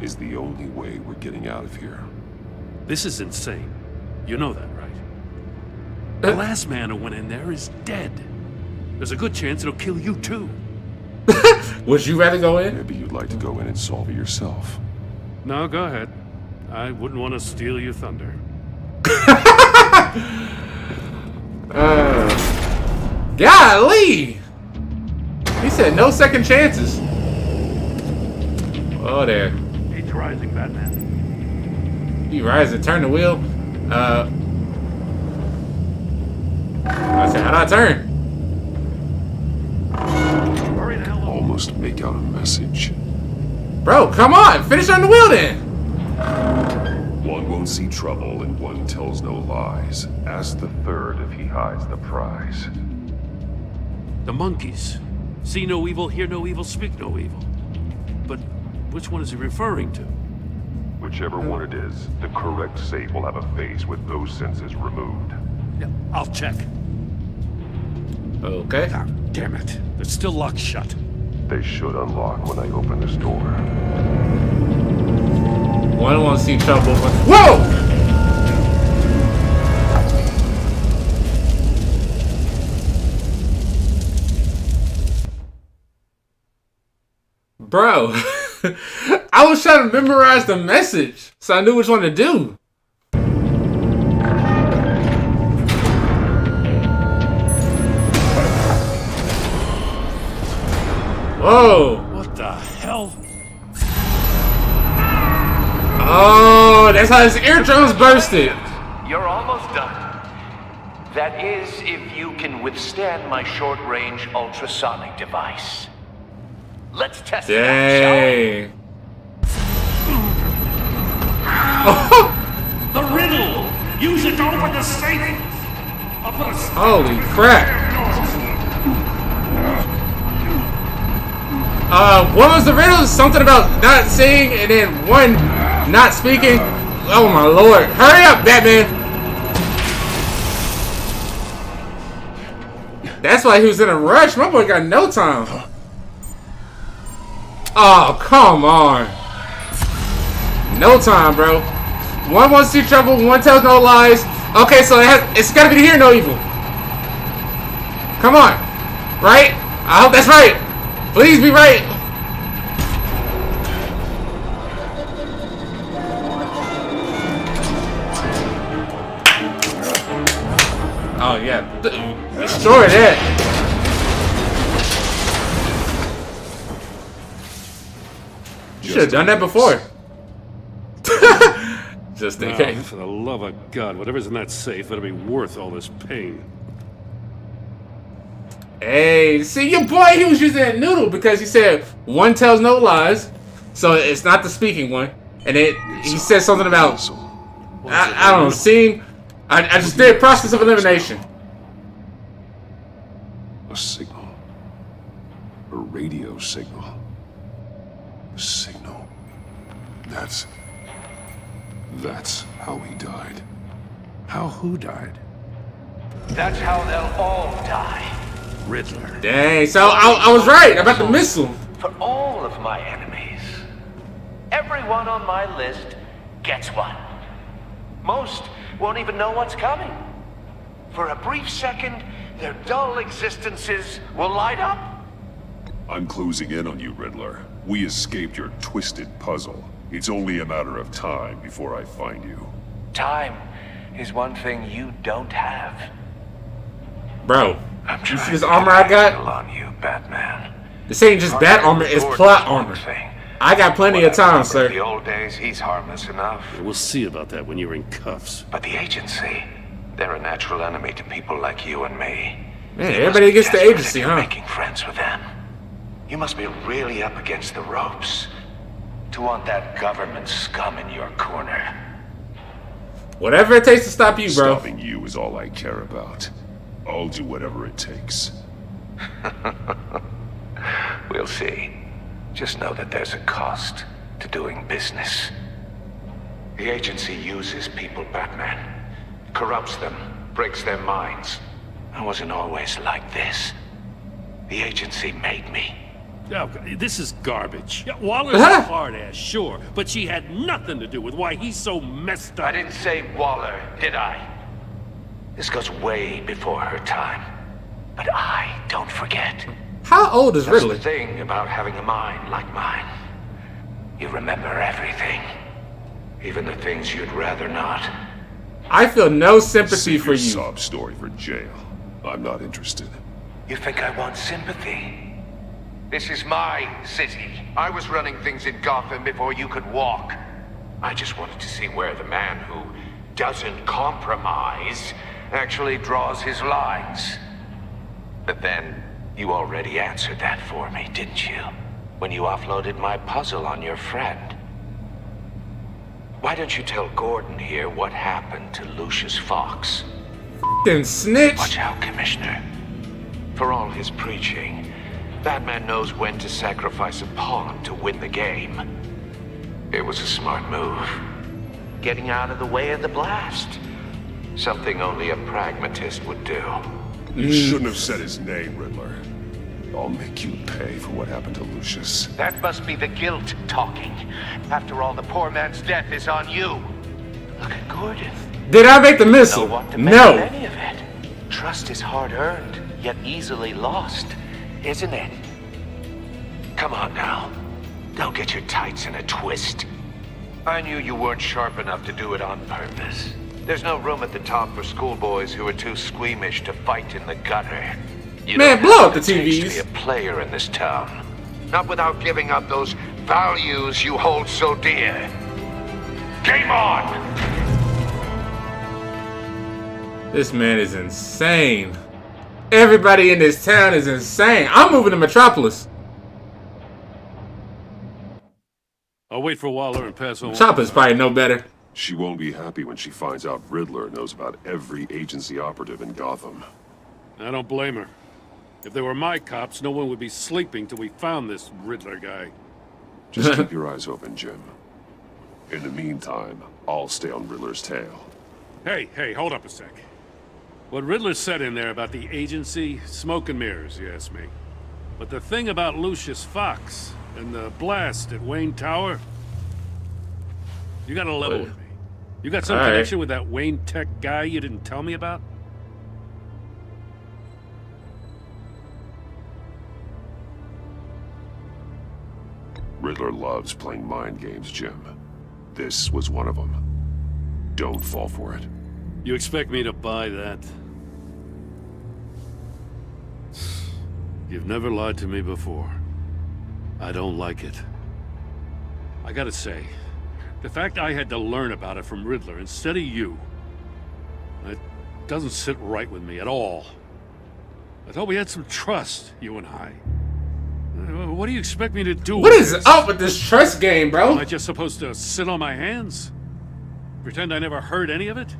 I: is the only way we're getting out of here.
J: This is insane. You know that, right? The last man who went in there is dead. There's a good chance it'll kill you too.
D: Would you rather go in?
I: Maybe you'd like to go in and solve it yourself.
J: No, go ahead. I wouldn't want to steal your thunder.
D: Golly! He said no second chances. Oh, there.
J: He's rising, Batman.
D: He rising. Turn the wheel. I said, how'd I turn?
I: Almost make out a message.
D: Bro, come on! Finish on the wheel then!
I: One won't see trouble and one tells no lies. Ask the third if he hides the prize.
J: The monkeys. See no evil, hear no evil, speak no evil. But which one is he referring to?
I: Whichever one it is, the correct safe will have a face with those senses removed.
J: Yeah, I'll check.
D: Okay.
J: Oh, damn it. It's still locked shut.
I: They should unlock when I open this door.
D: One wants to see trouble, but whoa! Bro, I was trying to memorize the message so I knew which one to do. Whoa.
J: What the hell?
D: Oh, that's how his eardrums bursted.
F: You're almost done. That is, if you can withstand my short-range ultrasonic device. Let's test it out, shall we?
J: The riddle! Use it to open the safe! I'll put a...
D: Holy crap! What was the riddle? Something about not seeing and then one not speaking? Oh my lord. Hurry up, Batman! That's why he was in a rush. My boy got no time. Oh, come on. No time, bro. One wants to see trouble, one tells no lies. Okay, so it's gotta be the hear no evil. Come on. Right? I hope that's right. Please be right. Oh, yeah. Destroy that. You should have done that before. Just in case.
J: For the love of God, whatever's in that safe better be worth all this pain.
D: Hey, see your boy, he was using that noodle because he said one tells no lies, so it's not the speaking one. And he said something about I don't know, seeing. I just did process of elimination.
I: A signal. A radio signal. A signal. That's how he died.
K: How who died?
F: That's how they'll all die.
K: Riddler.
D: Dang, so I was right about the missile.
F: For all of my enemies. Everyone on my list gets one. Most won't even know what's coming. For a brief second, their dull existences will light up.
I: I'm closing in on you, Riddler. We escaped your twisted puzzle. It's only a matter of time before I find you.
F: Time is one thing you don't have.
D: Bro, you see this armor I got?
F: On you, Batman.
D: This ain't just bat armor, it's plot armor. I got plenty of time, sir.
F: In the old days, he's harmless enough.
J: We'll see about that when you're in cuffs.
F: But the agency, they're a natural enemy to people like you and me.
D: Man, everybody gets the agency, huh?
F: Making friends with them. You must be really up against the ropes to want that government scum in your corner.
D: Whatever it takes to stop you, bro.
I: Stopping you is all I care about. I'll do whatever it takes.
F: We'll see. Just know that there's a cost to doing business. The agency uses people, Batman. Corrupts them, breaks their minds. I wasn't always like this. The agency made me.
J: Oh, this is garbage. Yeah, Waller's a hard ass, sure, but she had nothing to do with why he's so messed up.
F: I didn't say Waller, did I? This goes way before her time. But I don't forget.
D: How old is Riddler?
F: That's the thing about having a mind like mine. You remember everything. Even the things you'd rather not.
D: I feel no sympathy for you.
I: Sob story for jail. I'm not interested.
F: You think I want sympathy? This is my city. I was running things in Gotham before you could walk. I just wanted to see where the man who doesn't compromise actually draws his lines. But then, you already answered that for me, didn't you? When you offloaded my puzzle on your friend. Why don't you tell Gordon here what happened to Lucius Fox?
D: F***ing snitch!
F: Watch out, Commissioner. For all his preaching, Batman knows when to sacrifice a pawn to win the game. It was a smart move. Getting out of the way of the blast. Something only a pragmatist would do.
I: You shouldn't have said his name, Riddler.
O: I'll make you pay for what happened to Lucius.
C: That must be the guilt talking. After all, the poor man's death is on you. Look at Gordon.
D: Did I make the missile? No.
C: Any of it. Trust is hard-earned, yet easily lost, isn't it? Come on now. Don't get your tights in a twist. I knew you weren't sharp enough to do it on purpose. There's no room at the top for schoolboys who are too squeamish to fight in the gutter. You
D: Man, blow up the TVs.
C: To be a player in this town. Not without giving up those values you hold so dear. Game on!
D: This man is insane. Everybody in this town is insane. I'm moving to Metropolis.
J: I'll wait for Waller and pass on.
D: Chopper's probably no better.
I: She won't be happy when she finds out Riddler knows about every agency operative in Gotham.
J: I don't blame her. If they were my cops, no one would be sleeping till we found this Riddler guy.
I: Just keep your eyes open, Jim. In the meantime, I'll stay on Riddler's tail.
J: Hey, hold up a sec. What Riddler said in there about the agency, smoke and mirrors, you ask me. But the thing about Lucius Fox and the blast at Wayne Tower, you gotta level with me. You got some connection with that Wayne Tech guy you didn't tell me about?
I: Riddler loves playing mind games, Jim. This was one of them. Don't fall for it.
J: You expect me to buy that? You've never lied to me before. I don't like it. I gotta say, the fact I had to learn about it from Riddler instead of you, it doesn't sit right with me at all. I thought we had some trust, you and I. What do you expect me to do?
D: What is up with this trust game, bro?
J: Am I just supposed to sit on my hands? Pretend I never heard any of it?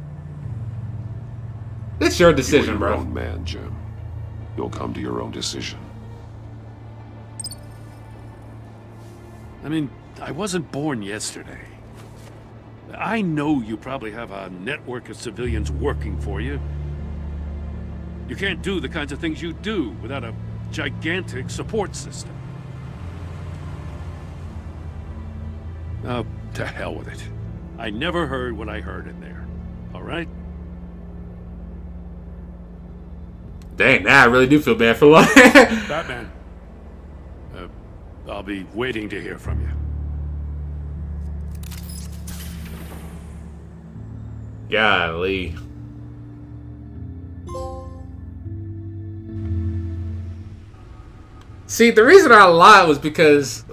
D: It's your decision,
I: You're
D: bro.
I: your own man, Jim. You'll come to your own decision.
J: I mean, I wasn't born yesterday. I know you probably have a network of civilians working for you. You can't do the kinds of things you do without a gigantic support system. Oh, to hell with it. I never heard what I heard in there. All right?
D: Dang, now I really do feel bad for one.
J: Batman. I'll be waiting to hear from you.
D: Golly. See, the reason I lied was because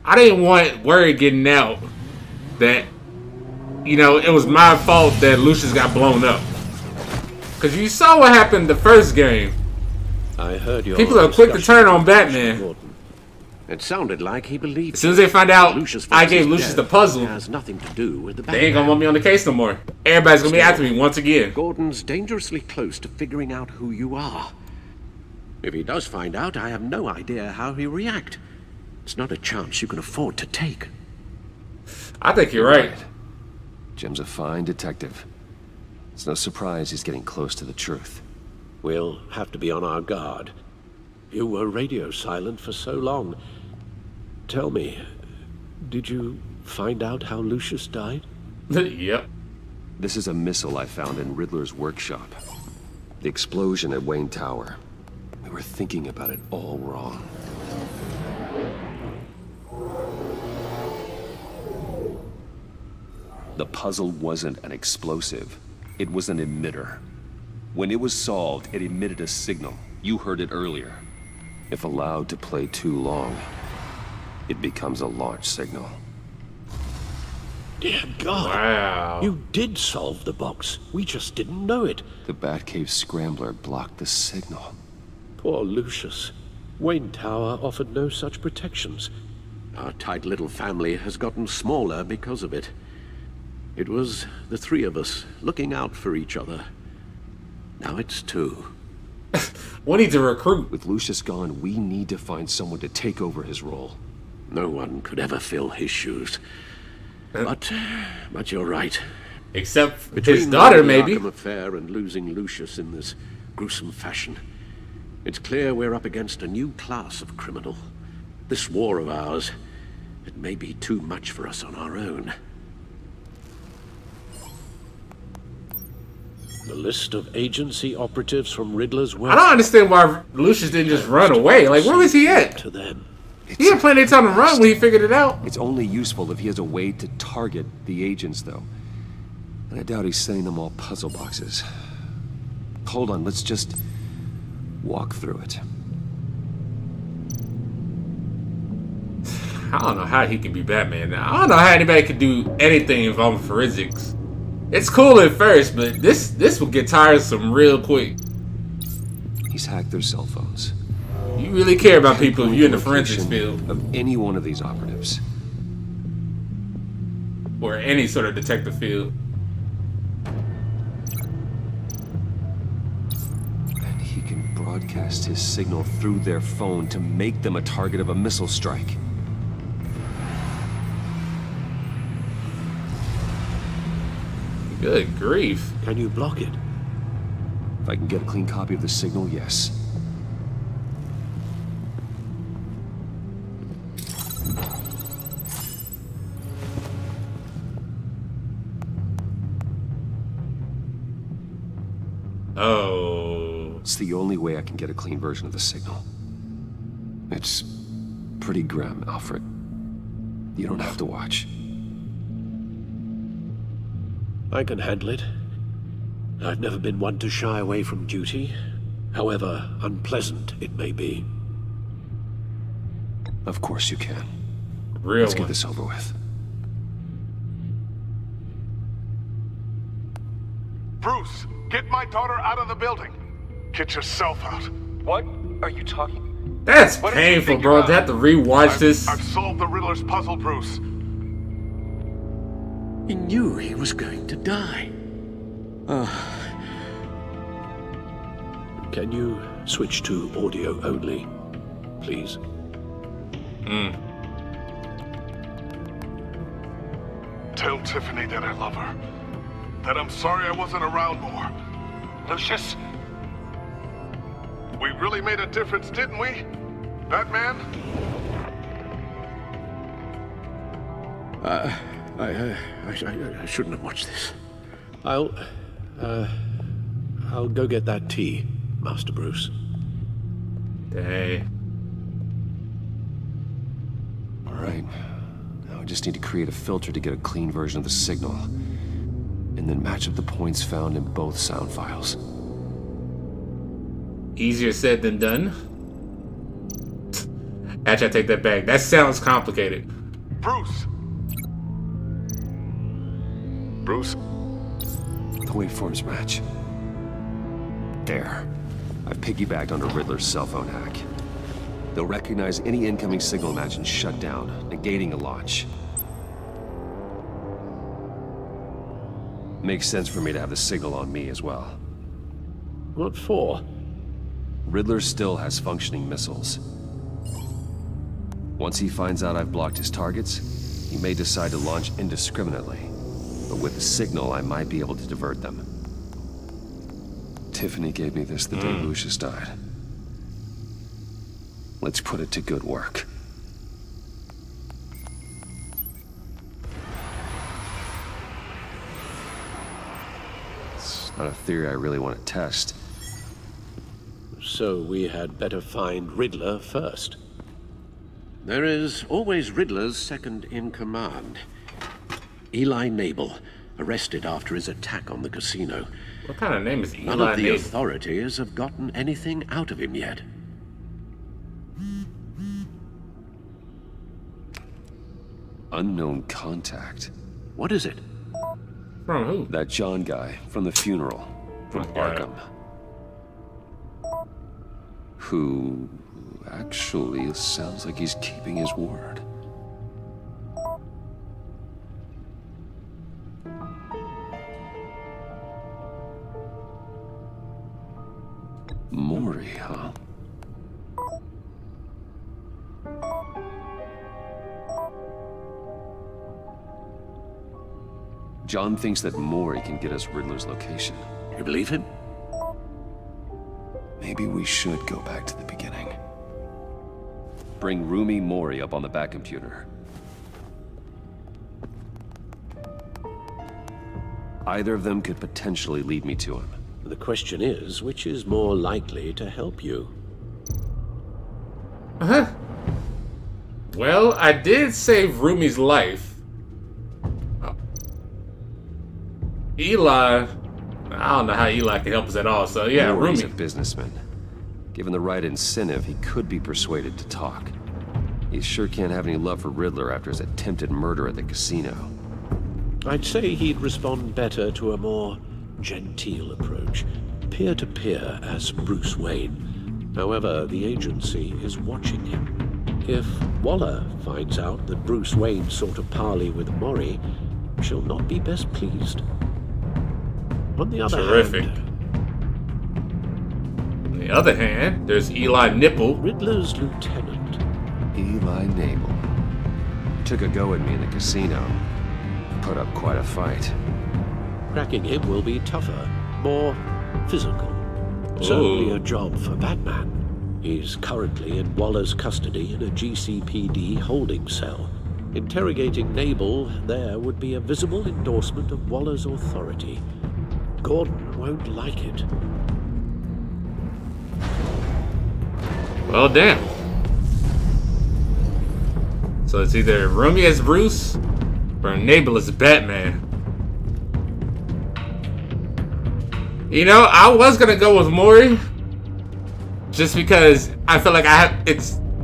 D: I didn't want word getting out that, you know, it was my fault that Lucius got blown up. Because you saw what happened the first game.
A: I heard your
D: people are quick to turn on Batman.
A: It sounded like he believed.
D: As soon as they find out
A: Lucius
D: I gave Lucius the puzzle,
A: has nothing to do with the Batman.
D: They ain't gonna want me on the case no more. Everybody's gonna be after me once again.
A: Gordon's dangerously close to figuring out who you are. If he does find out, I have no idea how he'll react. It's not a chance you can afford to take.
D: I think you're right.
B: Jim's a fine detective. It's no surprise he's getting close to the truth.
A: We'll have to be on our guard. You were radio silent for so long. Tell me, did you find out how Lucius died?
D: Yep.
B: This is a missile I found in Riddler's workshop. The explosion at Wayne Tower. We were thinking about it all wrong. The puzzle wasn't an explosive. It was an emitter. When it was solved, it emitted a signal. You heard it earlier. If allowed to play too long, it becomes a launch signal.
A: Dear God.
D: Wow.
A: You did solve the box. We just didn't know it.
B: The Batcave scrambler blocked the signal.
A: Poor Lucius. Wayne Tower offered no such protections. Our tight little family has gotten smaller because of it. It was the three of us looking out for each other. Now it's two.
D: We need to recruit.
B: With Lucius gone, we need to find someone to take over his role.
A: No one could ever fill his shoes. But you're right.
D: Except his daughter, maybe.
A: Between the Arkham affair and losing Lucius in this gruesome fashion, It's clear we're up against a new class of criminal. This war of ours, it may be too much for us on our own. The list of agency operatives from Riddler's work.
D: I don't understand why Lucius didn't just run away. Like, where was he at?
A: To them.
D: He had plenty of time to run when he figured it out.
B: It's only useful if he has a way to target the agents, though. And I doubt he's sending them all puzzle boxes. Hold on, let's just walk through it.
D: I don't know how he can be Batman now. I don't know how anybody could do anything involving forensics. It's cool at first, but this will get tiresome real quick.
B: He's hacked their cell phones.
D: You really care about people if you're in the forensics field.
B: Of any one of these operatives.
D: Or any sort of detective field.
B: And he can broadcast his signal through their phone to make them a target of a missile strike.
D: Good grief.
A: Can you block it?
B: If I can get a clean copy of the signal, yes.
D: Oh.
B: It's the only way I can get a clean version of the signal. It's pretty grim, Alfred. You don't have to watch.
A: I can handle it. I've never been one to shy away from duty, however unpleasant it may be.
B: Of course you can.
D: Let's
B: get this over with.
R: Bruce, get my daughter out of the building. Get yourself out.
T: What are you talking?
D: That's painful, bro. To have to rewatch this.
R: I've solved the Riddler's puzzle, Bruce.
A: He knew he was going to die. Can you switch to audio only, please?
R: Tell Tiffany that I love her. That I'm sorry I wasn't around more.
T: Lucius?
R: We really made a difference, didn't we? Batman?
A: I shouldn't have watched this. I'll go get that tea, Master Bruce.
D: Hey.
B: All right. Now I just need to create a filter to get a clean version of the signal. And then match up the points found in both sound files.
D: Easier said than done. Actually, I take that back. That sounds complicated.
R: Bruce! Bruce?
B: The waveforms match. There. I've piggybacked onto Riddler's cell phone hack. They'll recognize any incoming signal match and shut down, negating a launch. Makes sense for me to have the signal on me as well.
A: What for?
B: Riddler still has functioning missiles. Once he finds out I've blocked his targets, he may decide to launch indiscriminately. But with the signal, I might be able to divert them. Tiffany gave me this the day Lucius died. Let's put it to good work. It's not a theory I really want to test.
A: So we had better find Riddler first. There is always Riddler's second in command. Eli Nabel, arrested after his attack on the casino.
D: What kind of name is Eli
A: None of the
D: Nabel?
A: authorities have gotten anything out of him yet.
B: Unknown contact.
A: What is it?
D: From who?
B: That John guy from the funeral. From Arkham. Who actually sounds like he's keeping his word. Mori, huh? John thinks that Mori can get us Riddler's location.
A: You believe him?
B: Maybe we should go back to the beginning. Bring Rumi Mori up on the back computer. Either of them could potentially lead me to him.
A: The question is, which is more likely to help you?
D: Uh-huh. Well, I did save Rumi's life. Oh. Eli... I don't know how Eli can help us at all, so yeah,
B: Mori's
D: Rumi.
B: a businessman. Given the right incentive, he could be persuaded to talk. He sure can't have any love for Riddler after his attempted murder at the casino.
A: I'd say he'd respond better to a more genteel approach, peer-to-peer as Bruce Wayne. However, the agency is watching him. If Waller finds out that Bruce Wayne sought a parley with Mori, she'll not be best pleased. On the other hand...
D: On the other hand, there's Eli Nipple.
A: Riddler's lieutenant.
B: Eli Nabel. Took a go at me in the casino. Put up quite a fight.
A: Cracking him will be tougher, more physical. Certainly a job for Batman. He's currently in Waller's custody in a GCPD holding cell. Interrogating Nabel there would be a visible endorsement of Waller's authority. Gordon won't like it.
D: Well, damn. So it's either Rumi as Bruce or Nabel as Batman. You know, I was gonna go with Mori, just because I feel like I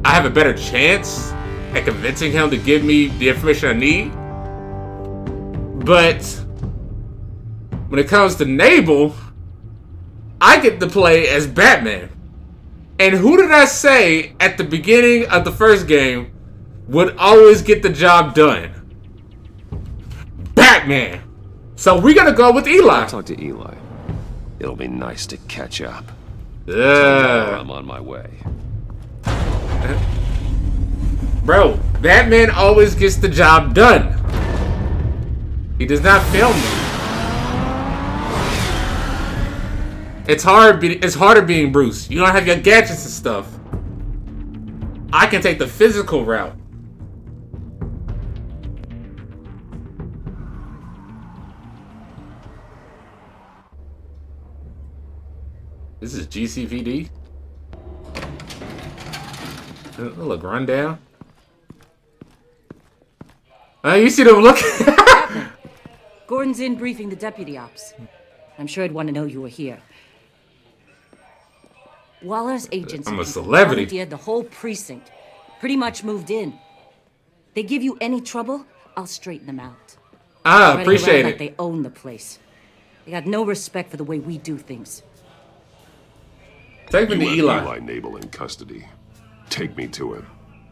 D: have a better chance at convincing him to give me the information I need. But when it comes to Nabel, I get to play as Batman. And who did I say at the beginning of the first game would always get the job done? Batman. So we're gonna go with Eli.
B: I'll talk to Eli. It'll be nice to catch up. I'm on my way.
D: Bro, Batman always gets the job done. He does not fail me. It's harder being Bruce. You don't have your gadgets and stuff. I can take the physical route. This is GCPD. Look, run down. You see them looking.
U: Gordon's in briefing the deputy ops. I'm sure he'd want to know you were here. Waller's agents
D: I'm a celebrity.
U: volunteered the whole precinct. Pretty much moved in. They give you any trouble, I'll straighten them out.
D: Ah, appreciate it.
U: Like they own the place. They got no respect for the way we do things.
D: Take me to Eli.
O: Eli Nabel in custody. Take me to him.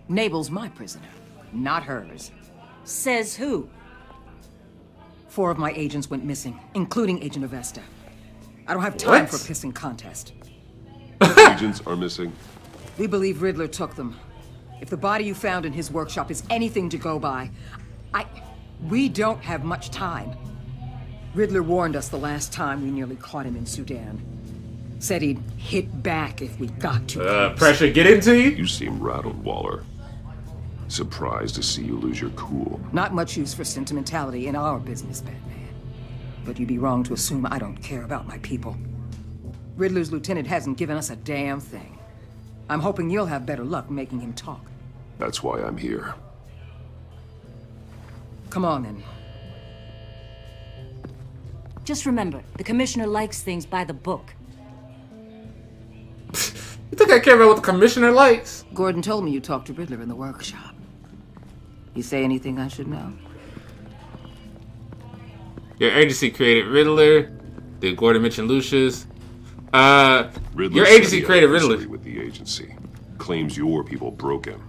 L: Nabel's my prisoner, not hers.
U: Says who?
L: 4 of my agents went missing, including Agent Avesta. I don't have time for a pissing contest.
O: Agents are missing.
L: We believe Riddler took them. If the body you found in his workshop is anything to go by, we don't have much time. Riddler warned us the last time we nearly caught him in Sudan. Said he'd hit back if we got too close.
D: Pressure get into you?
O: You seem rattled, Waller. Surprised to see you lose your cool.
L: Not much use for sentimentality in our business, Batman. But you'd be wrong to assume I don't care about my people. Riddler's lieutenant hasn't given us a damn thing. I'm hoping you'll have better luck making him talk.
O: That's why I'm here.
L: Come on, then.
U: Just remember, the commissioner likes things by the book.
D: You think I care about what the commissioner likes?
L: Gordon told me you talked to Riddler in the workshop. You say anything I should know?
D: Your agency created Riddler. Did Gordon mention Lucius? Your agency created Riddler.
O: With the agency. Claims your people broke him.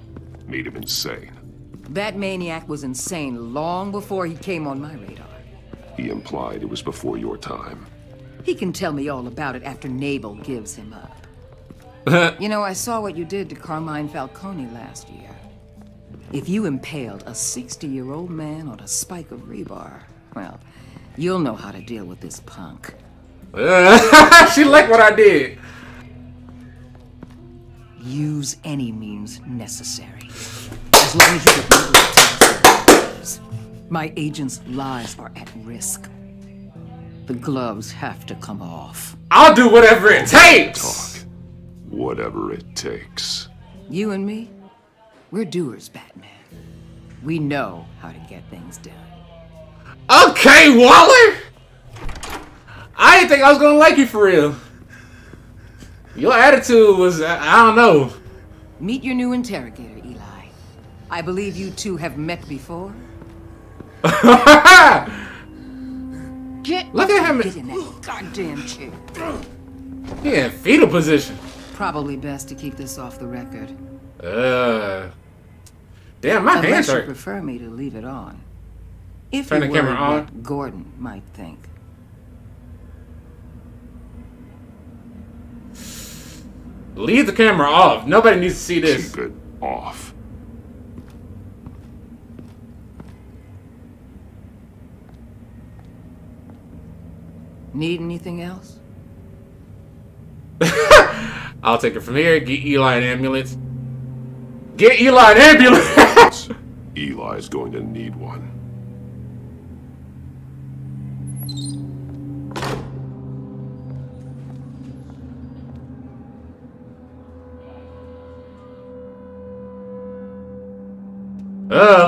O: Made him insane.
L: That maniac was insane long before he came on my radar.
O: He implied it was before your time.
L: He can tell me all about it after Nabel gives him up. You know, I saw what you did to Carmine Falcone last year. If you impaled a 60-year-old man on a spike of rebar, well, you'll know how to deal with this punk.
D: She liked what I did.
L: Use any means necessary. As long as you get me the details. My agents' lives are at risk. The gloves have to come off.
D: I'll do whatever it takes!
I: Talk. Whatever it takes.
L: You and me, we're doers, Batman. We know how to get things done.
D: Okay, Waller! I didn't think I was gonna like you for real. Your attitude was, I don't know.
L: Meet your new interrogator, Eli. I believe you two have met before.
D: Look at him.
L: Get in that goddamn chair.
D: He in fetal position.
L: Probably best to keep this off the record.
D: Damn, my hands
L: Unless you
D: hurt.
L: prefer me to leave it on. If
D: Turn
L: you
D: the camera
L: worry
D: on.
L: what Gordon might think.
D: Leave the camera off. Nobody needs to see this.
I: Keep it off.
L: Need anything else?
D: I'll take it from here. Get Eli an ambulance. Get Eli an ambulance!
I: Eli's going to need one.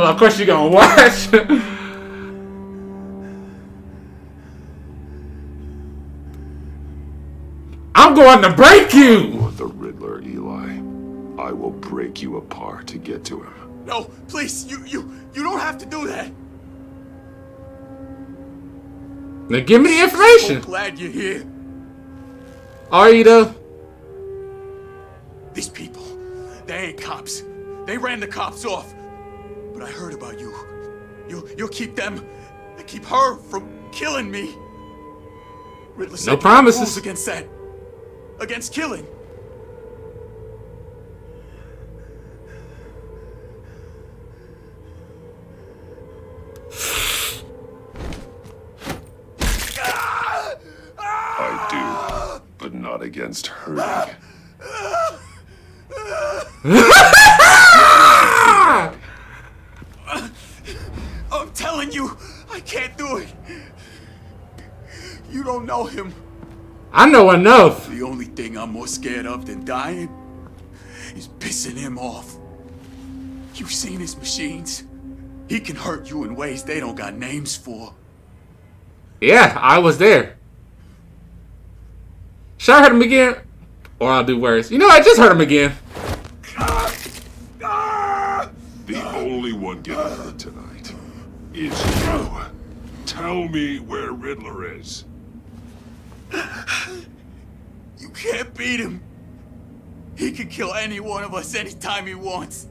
D: Of course you're gonna watch. I'm going to break you!
I: The Riddler, Eli. I will break you apart to get to him.
G: No, please, you don't have to do that.
D: Now give me the information.
G: So glad you're here.
D: Are you though?
G: These people, they ain't cops. They ran the cops off. But I heard about you. You'll keep them, and keep her from killing me. Riddler said
D: No promises.
G: rules against that. Against killing.
I: I do, but not against hurting.
G: I'm telling you, I can't do it. You don't know him.
D: I know enough.
G: The only thing I'm more scared of than dying is pissing him off. You've seen his machines. He can hurt you in ways they don't got names for.
D: Yeah, I was there. Should I hurt him again? Or I'll do worse. You know, I just hurt him again.
I: The only one getting hurt tonight is you. Tell me where Riddler is.
G: You can't beat him. He can kill any one of us anytime he wants.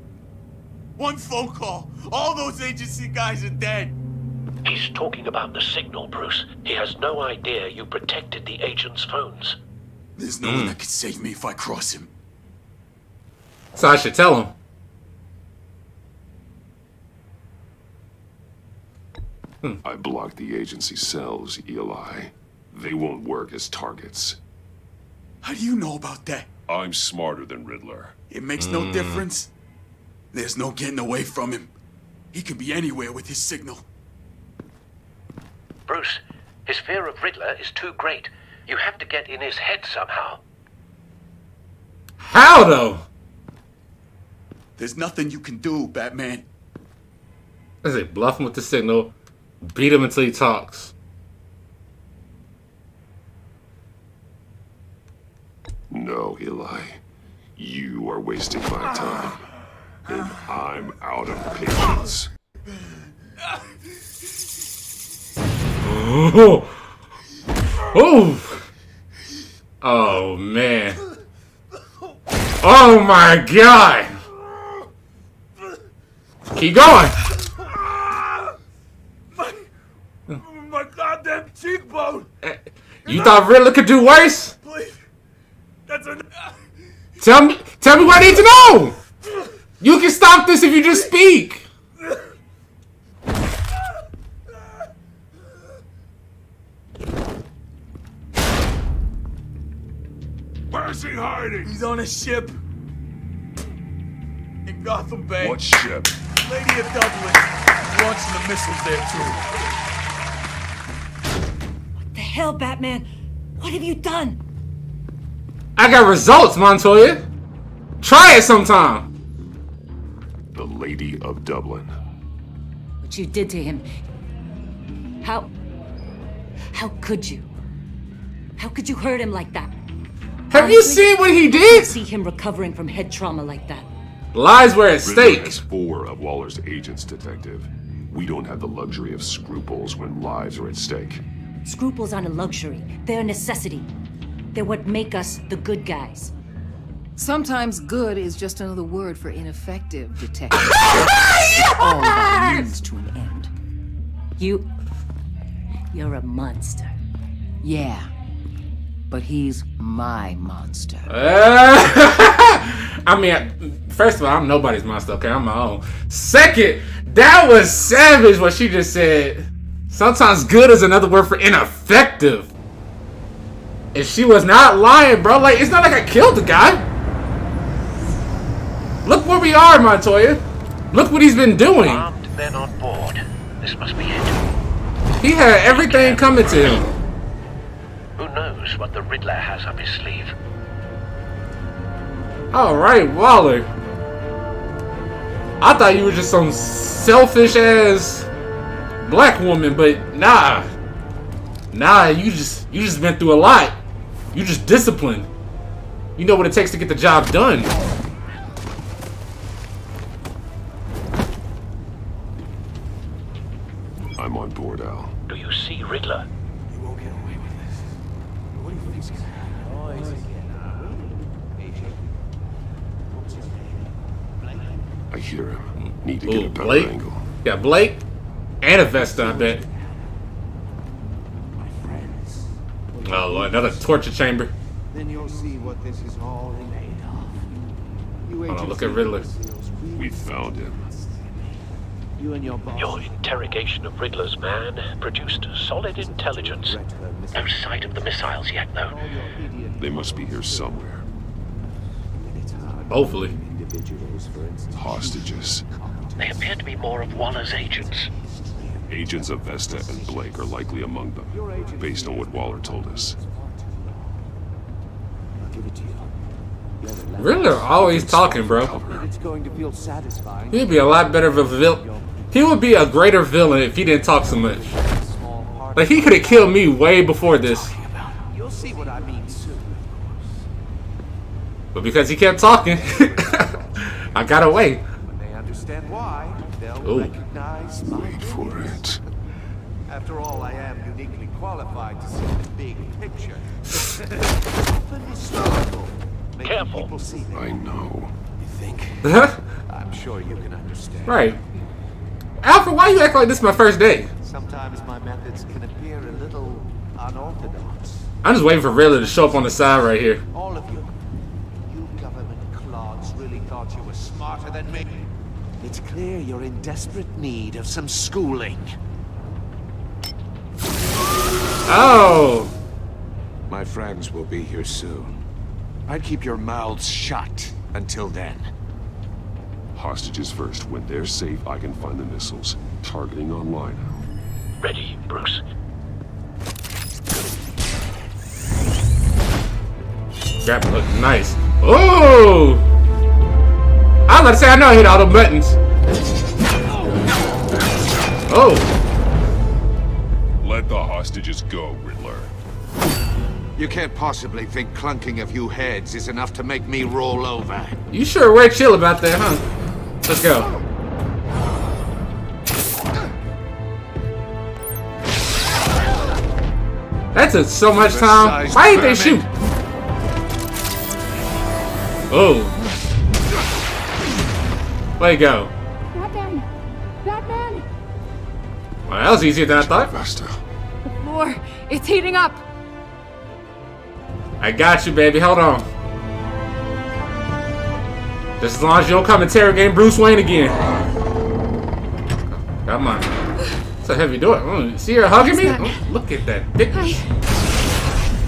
G: One phone call, all those agency guys are dead.
A: He's talking about the signal, Bruce. He has no idea you protected the agent's phones.
G: There's no one that can save me if I cross him.
D: So I should tell him.
I: I blocked the agency cells, Eli. They won't work as targets.
G: How do you know about that?
I: I'm smarter than Riddler.
G: It makes no difference. There's no getting away from him. He can be anywhere with his signal.
A: Bruce, his fear of Riddler is too great. You have to get in his head somehow.
D: How though?
G: There's nothing you can do, Batman.
D: I say bluff him with the signal, beat him until he talks.
I: No, Eli. You are wasting my time. And I'm out of patience.
D: Oh! Oh! Oh, man. Oh, my God! Keep going!
G: My goddamn cheekbone!
D: You thought Riddler could do worse?
G: Please. That's a...
D: Tell me what I need to know! You can stop this if you just speak!
G: Where's he hiding? He's on a ship. Gotham Bay.
O: What ship?
G: Lady of Dublin. Launching the missiles there, too.
U: What the hell, Batman? What have you done?
D: I got results, Montoya. Try it sometime.
O: The Lady of Dublin.
U: What you did to him. How could you? How could you hurt him like that?
D: Have you seen what he did?
U: See him recovering from head trauma like that.
D: Lives were at stake.
O: Riddler has 4 of Waller's agents, Detective. We don't have the luxury of scruples when lives are at stake.
U: Scruples aren't a luxury. They're a necessity. They're what make us the good guys.
L: Sometimes good is just another word for ineffective, Detective. It's all about means to an end.
U: You're a monster.
L: Yeah. But he's my monster.
D: I mean, first of all, I'm nobody's monster, okay? I'm my own. Second, that was savage what she just said. Sometimes good is another word for ineffective. And she was not lying, bro. Like, it's not like I killed the guy. Look where we are, Montoya. Look what he's been doing.
F: Armed men on board. This must be it.
D: He had everything coming to him.
F: Who knows what the Riddler has up his sleeve?
D: Alright, Waller. I thought you were just some selfish ass black woman, but nah. Nah, you just been through a lot. You just disciplined. You know what it takes to get the job done.
O: I'm on board, Al.
F: Do you see Riddler?
Q: You won't get away with this. What do you think's gonna happen?
O: I hear him. Need to get a better
D: Blake.
O: angle.
D: Got Blake and a Vesta, I bet. Oh Lord, another torture chamber.
K: Then you'll see what this is all made of.
D: Hold on, look at Riddler.
O: We found him.
K: You and your boss.
F: Your interrogation of Riddler's man produced solid intelligence. No sight of the missiles yet, though.
O: They must be here somewhere.
D: Hopefully.
O: Hostages.
F: They appear to be more of Waller's agents.
O: Agents of Vesta and Blake are likely among them, based on what Waller told us.
D: Riddler always talking, bro.
K: It's going to feel satisfying.
D: He'd be a lot better of a villain. He would be a greater villain if he didn't talk so much. Like, he could have killed me way before this.
K: You'll see what I mean soon.
D: But because he kept talking, I got away.
K: When they understand why, they'll recognize my
O: Wait for it.
K: After all, I am uniquely qualified to see the big picture. Often historical.
F: Careful.
O: I know.
K: You think? I'm sure you can understand.
D: Right. Alfred, why you act like this is my first day?
K: Sometimes my methods can appear a little unorthodox.
D: I'm just waiting for Riddler to show up on the side right here.
K: All of you. You government clods really thought you were smarter than me. It's clear you're in desperate need of some schooling.
D: Oh!
C: My friends will be here soon. I'd keep your mouths shut until then.
O: Hostages first. When they're safe, I can find the missiles. Targeting online.
F: Ready, Bruce?
D: That look nice. Oh! I was about to say, I know I hit all the buttons. Oh!
O: Let the hostages go, Riddler.
C: You can't possibly think clunking a few heads is enough to make me roll over.
D: You sure we're chill about that, huh? Let's go. That took so much time. Why didn't they shoot? Oh. Way to go.
M: Batman! Batman!
D: Well, that was easier than I thought.
O: Vesta.
M: The floor, it's heating up.
D: I got you, baby. Hold on. Just as long as you don't come interrogating Bruce Wayne again. Come on. It's a heavy door. Oh, see her hugging me? Oh, look at that thickness.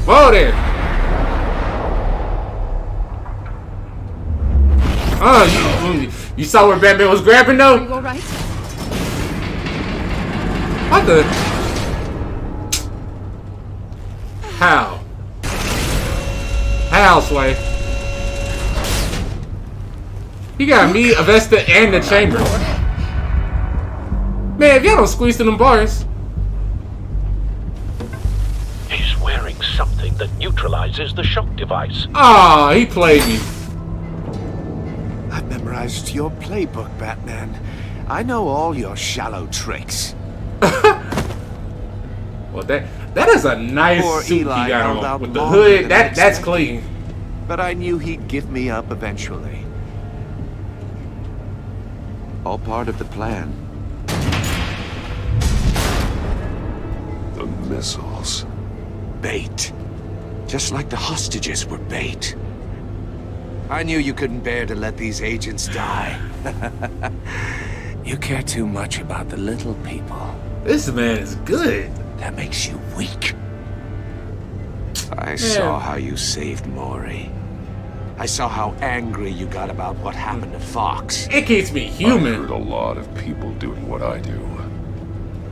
D: Whoa there. Oh, You saw where Batman was grabbing though?
U: Are you alright?
D: What the? How? How, Sway? You got me, Avesta, and the Chamber. Man, if y'all don't squeeze through them bars.
F: He's wearing something that neutralizes the shock device.
D: Ah, he played me.
C: I've memorized your playbook, Batman. I know all your shallow tricks.
D: Well, that is a nice
C: Poor
D: suit
C: Eli
D: you got
C: held
D: on
C: out
D: with the
C: longer
D: hood.
C: than
D: That's
C: expected.
D: clean.
C: But I knew he'd give me up eventually. All part of the plan.
I: The missiles.
C: Bait. Just like the hostages were bait. I knew you couldn't bear to let these agents die. You care too much about the little people.
D: This man is good.
C: That makes you weak. I saw how you saved Maury. I saw how angry you got about what happened to Fox.
D: It keeps me human.
I: I've heard a lot of people doing what I do.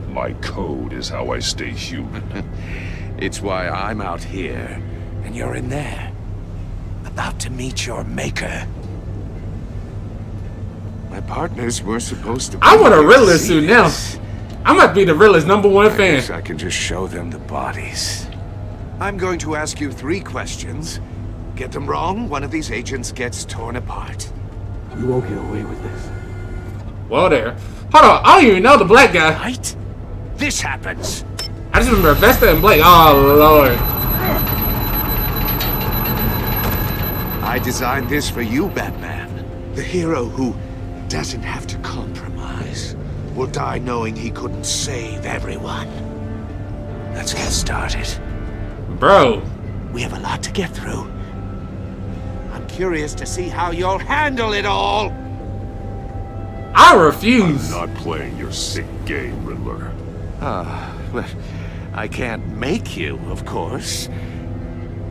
I: My code is how I stay human.
C: It's why I'm out here, and you're in there. About to meet your maker. My partners were supposed to be
D: I want a
C: here to
D: Riddler
C: see
D: suit now.
C: this.
D: I might be the Riddler's #1
C: I
D: fan.
C: guess I can just show them the bodies. I'm going to ask you 3 questions. Get them wrong, one of these agents gets torn apart.
K: You won't get away with this.
D: Well, there. Hold on. I don't even know the black guy.
C: Right? This happens.
D: I just remember Vesta and Blake. Oh, Lord.
C: I designed this for you, Batman. The hero who doesn't have to compromise will die knowing he couldn't save everyone. Let's get started.
D: Bro.
C: We have a lot to get through. I'm curious to see how you'll handle it all.
D: I refuse.
I: I'm not playing your sick game, Riddler.
C: Well, I can't make you, of course.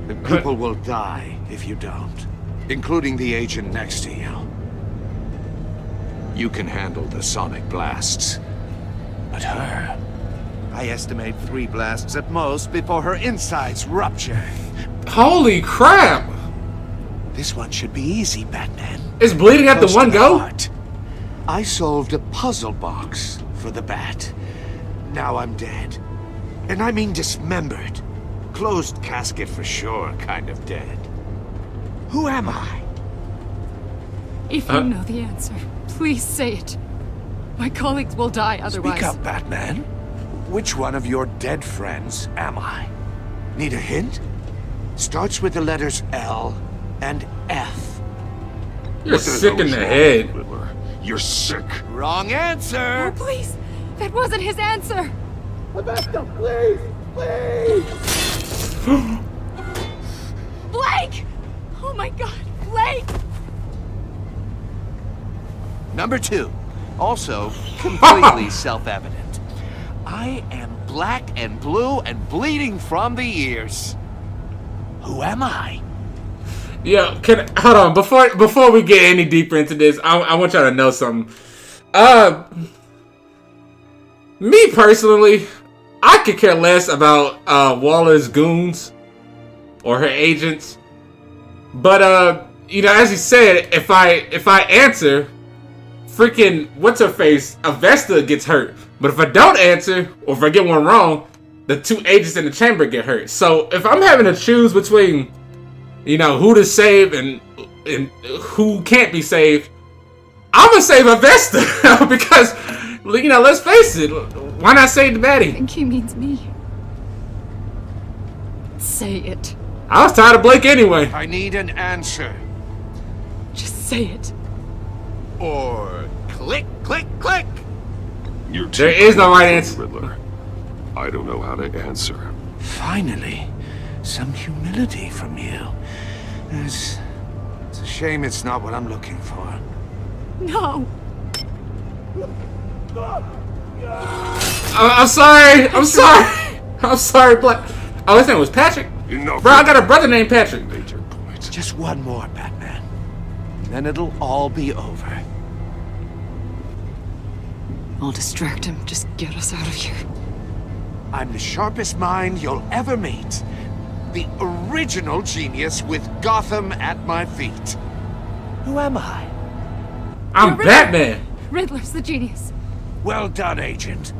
C: The people will die if you don't, including the agent next to you. You can handle the sonic blasts, but her... I estimate 3 blasts at most before her insides rupture.
D: Holy crap.
C: This one should be easy, Batman.
D: It's bleeding at the
C: Close
D: one
C: to
D: go?
C: heart. I solved a puzzle box for the Bat. Now I'm dead. And I mean dismembered. Closed casket for sure, kind of dead. Who am I?
U: If you know the answer, please say it. My colleagues will die otherwise.
C: Speak up, Batman. Which one of your dead friends am I? Need a hint? Starts with the letters L and F.
D: You're sick in the head.
I: Riddler? You're sick.
C: Wrong answer!
U: Oh, please! That wasn't his answer!
C: Rebecca, please! Please!
U: Blake! Oh my god, Blake!
C: Number 2. Also, completely self-evident. I am black and blue and bleeding from the ears. Who am I?
D: Yeah, hold on, before we get any deeper into this, I want y'all to know something. Me personally, I could care less about Waller's goons or her agents. But you know, as he said, if I answer, freaking what's her face, Avesta gets hurt. But if I don't answer, or if I get one wrong, the 2 agents in the chamber get hurt. So if I'm having to choose between, you know, who to save and who can't be saved, I'm gonna save Avesta because, you know, let's face it, why not save the baddie?
U: I think he means me. Say it.
D: I was tired of Blake anyway.
C: I need an answer.
U: Just say it.
C: Or click, click, click.
D: There is no right answer.
I: Riddler. I don't know how to answer.
C: Finally, some humility from you. It's a shame it's not what I'm looking for.
U: No.
D: I'm sorry. I'm sorry. I'm sorry, Black. Oh, his name was Patrick.
I: Enough.
D: Bro, I got a brother named Patrick.
C: Just one more, Batman. Then it'll all be over.
M: I'll distract him. Just get us out of here.
K: I'm the sharpest mind you'll ever meet. The original genius with Gotham at my feet. Who am I?
D: I'm Batman.
M: Riddler's the genius.
K: Well done, Agent.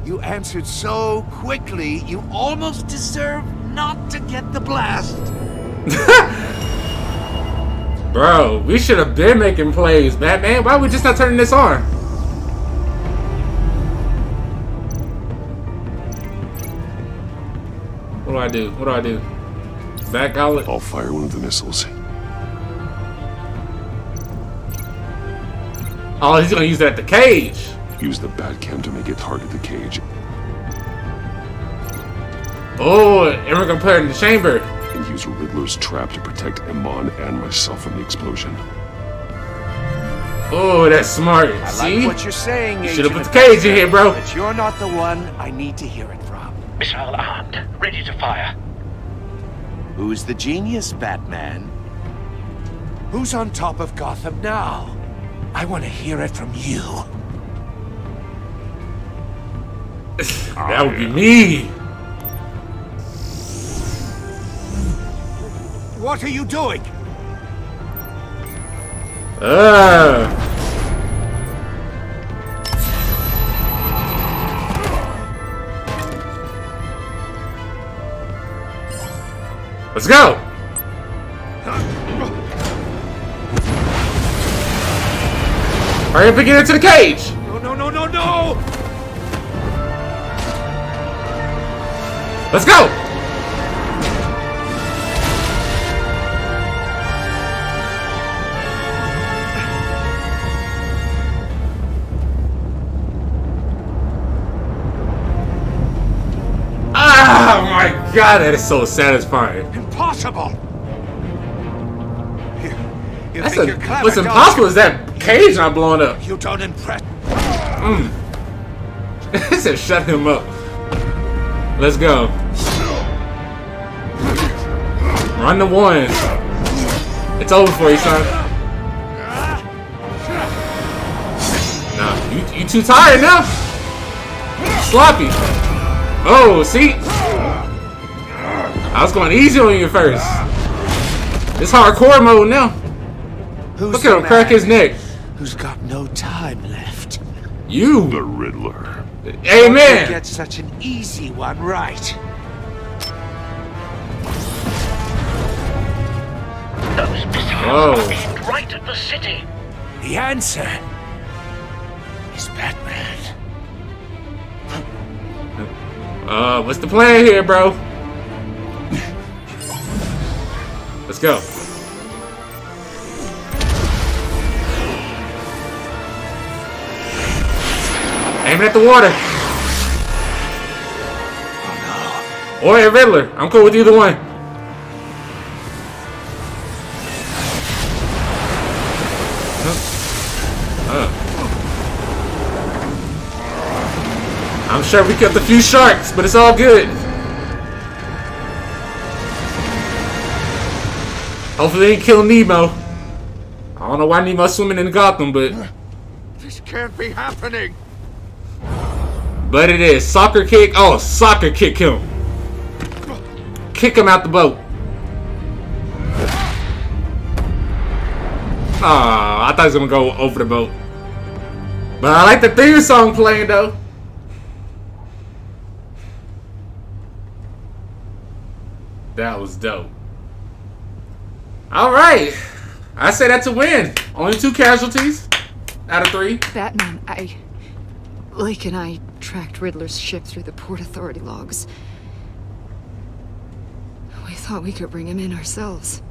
K: You answered so quickly, you almost deserve not to get the blast.
D: Bro, we should have been making plays, Batman. Why are we just not turning this on? What do I do? What do I do? Back outlet?
I: I'll fire one of the missiles.
D: Oh, he's gonna use that at the cage.
I: Use the Batcam to make it target the cage.
D: Oh, and we're gonna put it in the chamber.
I: And use Riddler's trap to protect Iman and myself from the explosion.
D: Oh, that's smart.
K: I
D: See?
K: like what you're saying,
D: You should have
K: Agent
D: put the cage in here, bro.
K: But you're not the one I need to hear it from.
F: Missile armed, ready to fire.
K: Who's the genius, Batman? Who's on top of Gotham now? I want to hear it from you.
D: That would be me.
K: What are you doing?
D: Let's go. Hurry up and get into the cage.
K: No!
D: Let's go. Oh my God, that is so satisfying.
K: Impossible! You
D: That's
K: think you're clever,
D: what's
K: don't
D: impossible
K: you?
D: is that cage not blowing up.
K: You don't impress.
D: It said shut him up. Let's go. Run the one. It's over for you, son. Nah, you too tired now. Sloppy. Oh, see? I was going easy on you first. It's hardcore mode now. Look at him crack his neck.
K: Who's got no time left?
D: You.
I: The Riddler.
D: Amen.
K: Get such an easy one right.
F: Those missiles
D: Whoa.
F: are aimed right at the city.
K: The answer is Batman.
D: What's the plan here, bro? Let's go. Aiming at the water. Oh no. Or a Riddler. I'm cool with either one. I'm sure we killed a few sharks, but it's all good. Hopefully they didn't kill Nemo. I don't know why Nemo's swimming in Gotham, but
K: This can't be happening.
D: it is. Soccer kick. Oh, soccer kick him. Kick him out the boat. Ah, I thought he was gonna go over the boat. But I like the theme song playing though. That was dope. All right, I say that's a win. Only 2 casualties out of 3.
M: Batman, Lake and I tracked Riddler's ship through the Port Authority logs. We thought we could bring him in ourselves.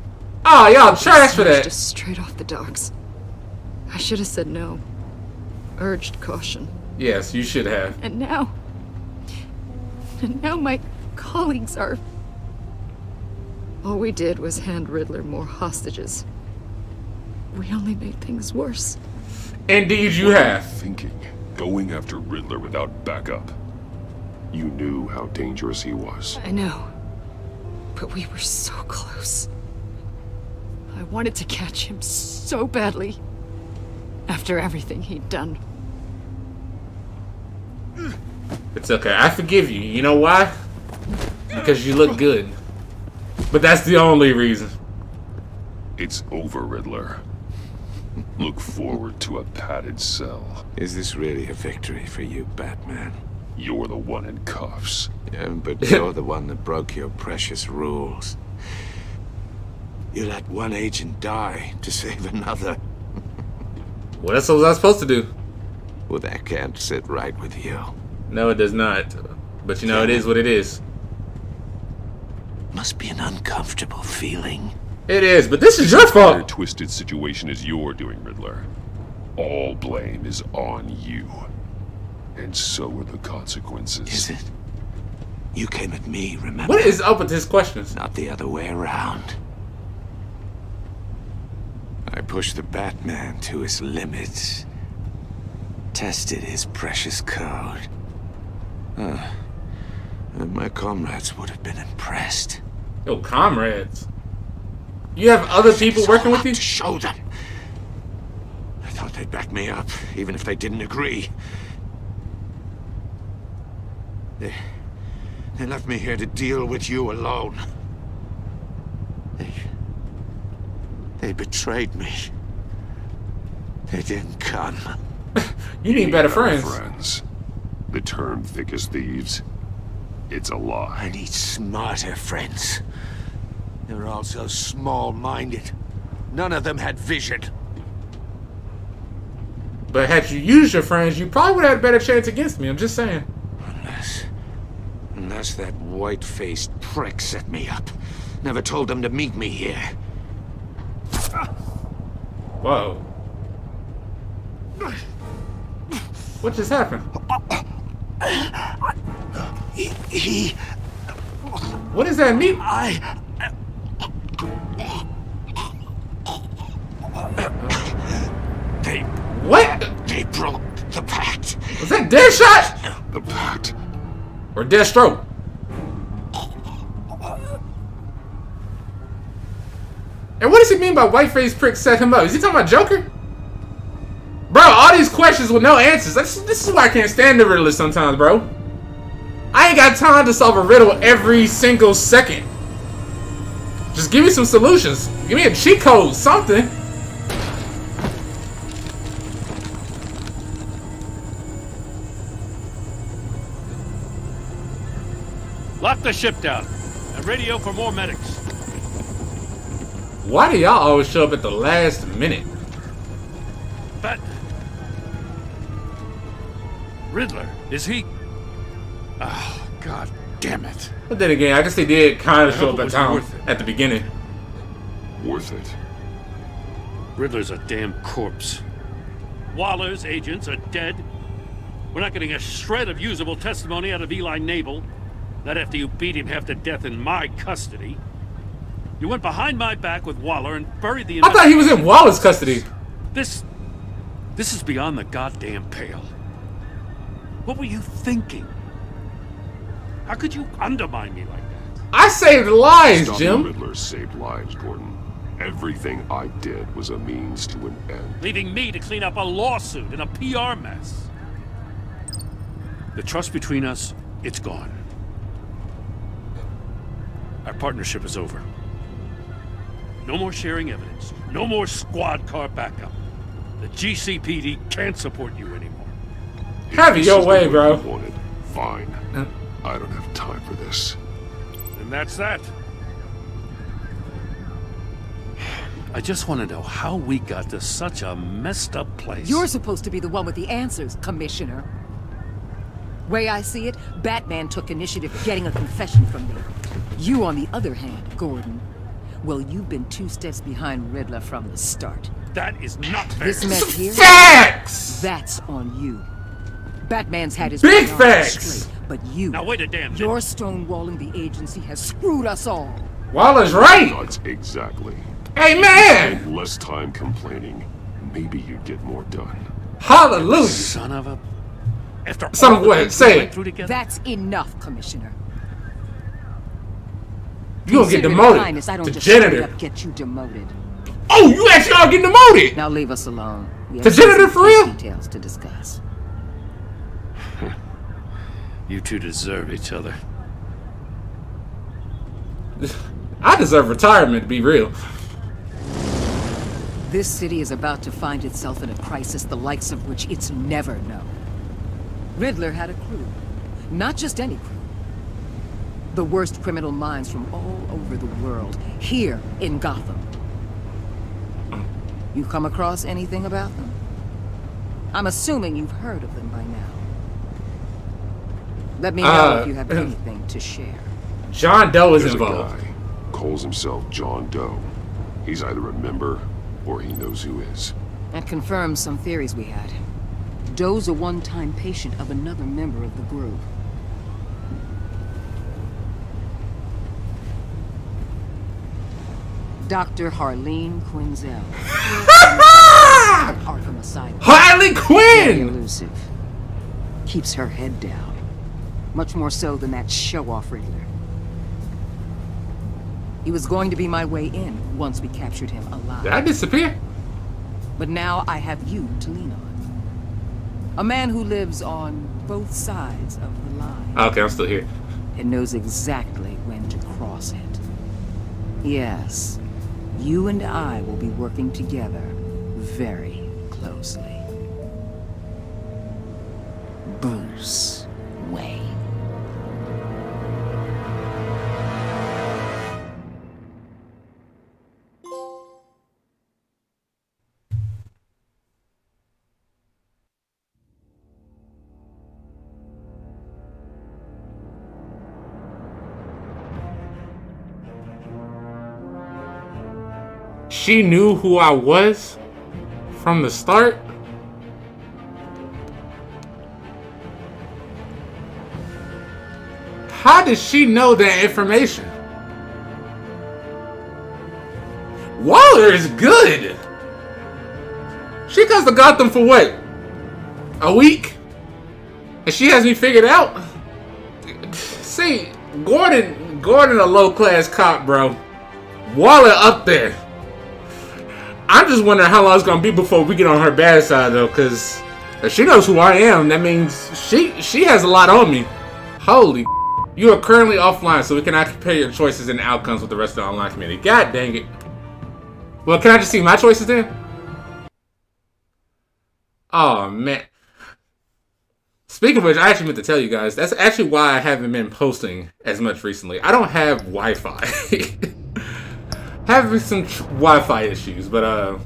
D: Oh, y'all trash for that.
M: Just straight off the docks. I should have said no. Urged caution.
D: Yes, you should have.
M: And now my colleagues are... All we did was hand Riddler more hostages. We only made things worse.
D: Indeed you have.
I: Thinking, going after Riddler without backup. You knew how dangerous he was.
M: I know. But we were so close. I wanted to catch him so badly. After everything he'd done.
D: It's okay. I forgive you. You know why? Because you look good. But that's the only reason.
I: It's over, Riddler. Look forward to a padded cell.
C: Is this really a victory for you, Batman?
I: You're the one in cuffs.
C: Yeah, but you're the one that broke your precious rules. You let one agent die to save another.
D: What else was I supposed to do?
C: Well, that can't sit right with you.
D: No, it does not. But you know, it is what it is.
C: Must be an uncomfortable feeling.
D: It is, but this is your fault.
I: Your twisted situation is your doing, Riddler. All blame is on you. And so are the consequences.
C: Is it? You came at me, remember?
D: What is up with his questions?
C: Not the other way around. I pushed the Batman to his limits. Tested his precious code. And my comrades would have been impressed.
D: Yo, comrades? You have other people working with you?
C: To show them. I thought they'd back me up, even if they didn't agree. They left me here to deal with you alone. They betrayed me. They didn't come.
D: You need better friends.
I: The term thick as thieves, it's a lie.
C: I need smarter friends. They're all so small-minded. None of them had vision.
D: But had you used your friends, you probably would have had a better chance against me. I'm just saying.
C: Unless that white-faced prick set me up. Never told them to meet me here.
D: Whoa. What just happened?
C: He...
D: What does that mean?
C: They...
D: What?
C: They broke the pact.
D: Was that Deadshot?
I: The pact.
D: Or Deathstroke? And what does he mean by white-faced prick set him up? Is he talking about Joker? Bro, all these questions with no answers. This is why I can't stand the Riddler sometimes, bro. I ain't got time to solve a riddle every single second. Just give me some solutions. Give me a cheat code, something.
J: Lock the ship down and radio for more medics.
D: Why do y'all always show up at the last minute?
J: But Riddler, is he? Oh, God damn it.
D: But then again, I guess they did kind of show up at town at the beginning.
I: Worth it.
J: Riddler's a damn corpse. Waller's agents are dead. We're not getting a shred of usable testimony out of Eli Nabel. Not after you beat him half to death in my custody. You went behind my back with Waller and buried the...
D: I thought he was in Waller's custody.
J: This is beyond the goddamn pale. What were you thinking? How could you undermine me like that?
D: I saved lives,
I: Stopping
D: Jim.
I: Riddler saved lives, Gordon. Everything I did was a means to an end.
J: Leaving me to clean up a lawsuit and a PR mess. The trust between us, it's gone. Our partnership is over. No more sharing evidence. No more squad car backup. The GCPD can't support you anymore.
D: Have it your way, bro.
I: Wanted. Fine. I don't have time for this.
J: And that's that. I just want to know how we got to such a messed up place.
L: You're supposed to be the one with the answers, Commissioner. Way I see it, Batman took initiative getting a confession from me. You, on the other hand, Gordon, well, you've been 2 steps behind Riddler from the start.
J: That is not fair.
L: This mess here,
D: facts!
L: That's on you. Batman's had his
D: big
L: priorities
D: facts.
L: straight, but you,
J: now wait a damn minute.
L: Your stonewalling the agency has screwed us all.
D: Waller's right.
I: That's exactly.
D: Hey, man!
I: And less time complaining. Maybe you'd get more done.
D: Hallelujah!
J: Son of a... After
D: Son
J: all
D: of
J: the
D: what?
J: things
D: Say
J: we
D: it.
J: went through together?
L: That's enough, Commissioner.
D: You gonna get
L: Considering
D: demoted
L: kindness, I don't
D: to
L: just straight
D: janitor.
L: up get you demoted.
D: Oh, you actually are getting demoted!
L: Now leave us alone. We
D: To
L: have
D: janitor
L: some
D: for real?
L: details to discuss.
P: You two deserve each other.
D: I deserve retirement, to be real.
L: This city is about to find itself in a crisis the likes of which it's never known. Riddler had a crew. Not just any crew. The worst criminal minds from all over the world, here in Gotham. You come across anything about them? I'm assuming you've heard of them by now. Let me know if you have anything to share.
D: John Doe is
I: There's
D: involved.
I: A guy, calls himself John Doe. He's either a member or he knows who is.
L: That confirms some theories we had. Doe's a one-time patient of another member of the group. Dr. Harleen Quinzel. Arkham Asylum.
D: Harley Quinn!
L: Very elusive. Keeps her head down. Much more so than that show-off Riddler. He was going to be my way in once we captured him alive.
D: Did I disappear?
L: But now I have you to lean on. A man who lives on both sides of the line.
D: Okay, I'm still here.
L: And knows exactly when to cross it. Yes, you and I will be working together very closely. Bruce Wayne.
D: She knew who I was from the start. How did she know that information? Waller is good. She comes to Gotham for what? A week? And she has me figured out? See, Gordon a low-class cop, bro. Waller up there. I'm just wondering how long it's gonna be before we get on her bad side, though, because if she knows who I am, that means she has a lot on me. Holy, you are currently offline, so we cannot compare your choices and outcomes with the rest of the online community. God dang it. Well, can I just see my choices then? Oh man. Speaking of which, I actually meant to tell you guys, that's actually why I haven't been posting as much recently. I don't have Wi-Fi. Having some Wi-Fi issues, but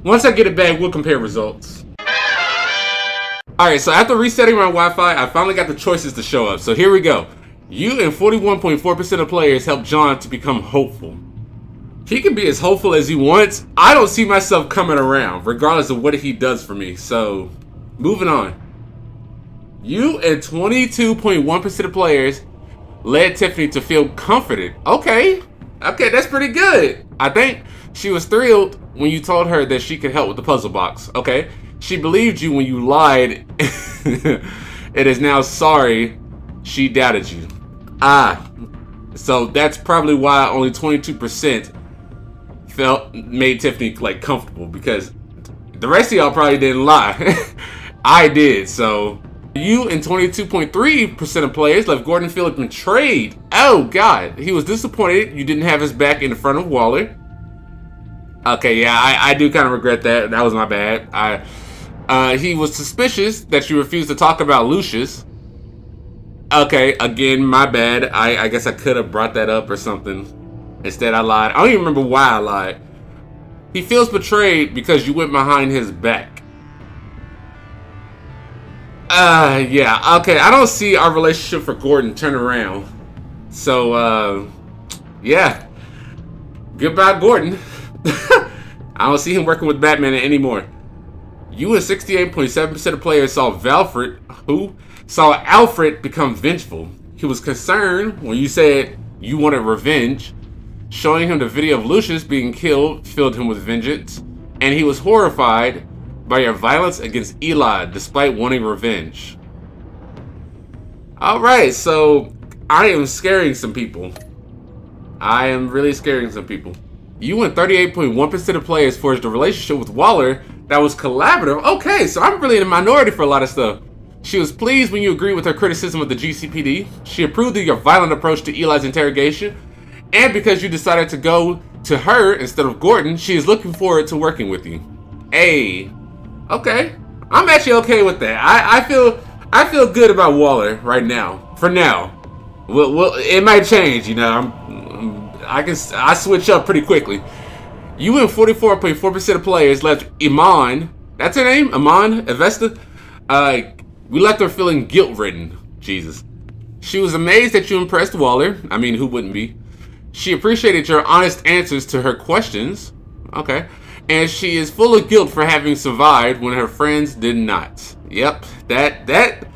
D: once I get it back, we'll compare results. Alright, so after resetting my Wi-Fi, I finally got the choices to show up. So here we go. You and 41.4% of players helped John to become hopeful. He can be as hopeful as he wants. I don't see myself coming around, regardless of what he does for me. So, moving on. You and 22.1% of players led Tiffany to feel comforted. Okay. Okay, that's pretty good. I think she was thrilled when you told her that she could help with the puzzle box. Okay. She believed you when you lied. It is now sorry she doubted you. So that's probably why only 22% made Tiffany like comfortable, because the rest of y'all probably didn't lie. I did. So you and 22.3% of players left Gordon feeling betrayed. Oh God, he was disappointed you didn't have his back in front of Waller. Okay, yeah, I do kind of regret that. That was my bad. He was suspicious that you refused to talk about Lucius. Okay, again, my bad. I guess I could have brought that up or something. Instead, I lied. I don't even remember why I lied. He feels betrayed because you went behind his back. Yeah, okay. I don't see our relationship for Gordon turn around. So, yeah. Goodbye, Gordon. I don't see him working with Batman anymore. You and 68.7% of players saw Alfred become vengeful. He was concerned when you said you wanted revenge. Showing him the video of Lucius being killed filled him with vengeance. And he was horrified by your violence against Eli despite wanting revenge. Alright, so I am scaring some people. I am really scaring some people. You and 38.1% of players forged a relationship with Waller that was collaborative. Okay, so I'm really in a minority for a lot of stuff. She was pleased when you agreed with her criticism of the GCPD. She approved of your violent approach to Eli's interrogation. And because you decided to go to her instead of Gordon, she is looking forward to working with you. Hey, okay. I'm actually okay with that. I feel good about Waller right now. For now. Well, it might change, you know. I switch up pretty quickly. You and 44.4% of players left Iman. That's her name? Iman? Avesta? We left her feeling guilt-ridden. Jesus. She was amazed that you impressed Waller. I mean, who wouldn't be? She appreciated your honest answers to her questions. Okay. And she is full of guilt for having survived when her friends did not. Yep. That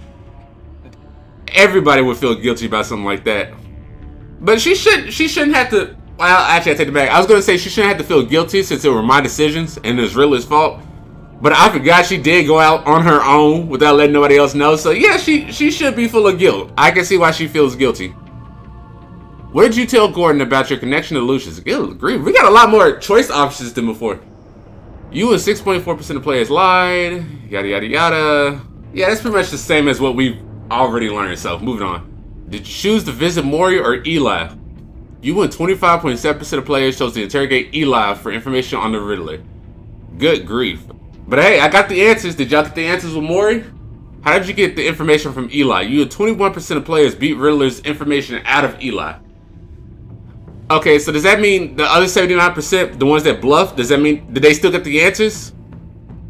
D: everybody would feel guilty about something like that. But she shouldn't have to. Well, actually, I take it back. I was gonna say she shouldn't have to feel guilty since it were my decisions and it was Riddler's fault. But I forgot she did go out on her own without letting nobody else know. So yeah, she should be full of guilt. I can see why she feels guilty. What did you tell Gordon about your connection to Lucius? Good grief. We got a lot more choice options than before. You and 6.4% of players lied. Yada yada yada. Yeah, that's pretty much the same as what we've already learned. So moving on. Did you choose to visit Mori or Eli? You and 25.7% of players chose to interrogate Eli for information on the Riddler. Good grief. But hey, I got the answers. Did y'all get the answers with Mori? How did you get the information from Eli? You and 21% of players beat Riddler's information out of Eli. Okay, so does that mean the other 79%, the ones that bluffed, does that mean, did they still get the answers?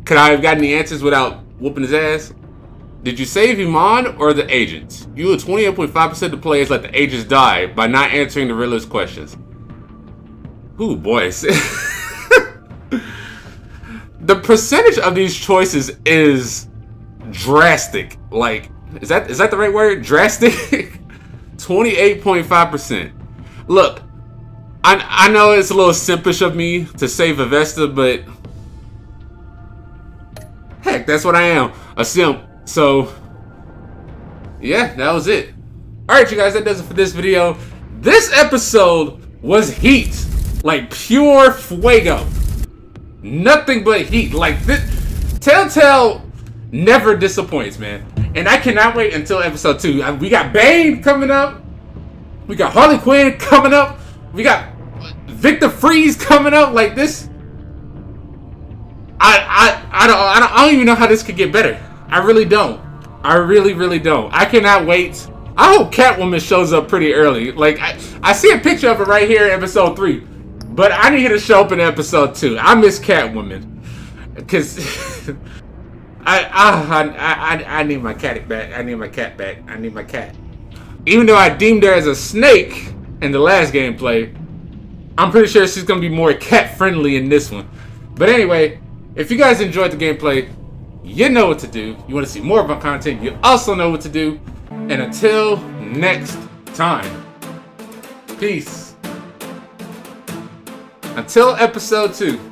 D: Could I have gotten the answers without whooping his ass? Did you save Iman or the agents? You and 28.5% of the players let the agents die by not answering the Riddler's questions. Ooh, boys. The percentage of these choices is drastic. Like, is that the right word? Drastic? 28.5%. Look, I know it's a little simpish of me to say Avesta, but heck, that's what I am. A simp. So, yeah, that was it. Alright, you guys, that does it for this video. This episode was heat. Like, pure fuego. Nothing but heat. Like, this Telltale never disappoints, man. And I cannot wait until episode 2. We got Bane coming up. We got Harley Quinn coming up. We got Victor Freeze coming up. Like, this, I don't even know how this could get better. I really don't. I really don't. I cannot wait. I hope Catwoman shows up pretty early. Like, I see a picture of her right here in episode 3. But I need her to show up in episode 2. I miss Catwoman. Because I need my cat back. I need my cat back. I need my cat. Even though I deemed her as a snake in the last gameplay, I'm pretty sure she's going to be more cat friendly in this one. But anyway, if you guys enjoyed the gameplay, you know what to do. You want to see more of my content, you also know what to do. And until next time, peace. Until episode 2.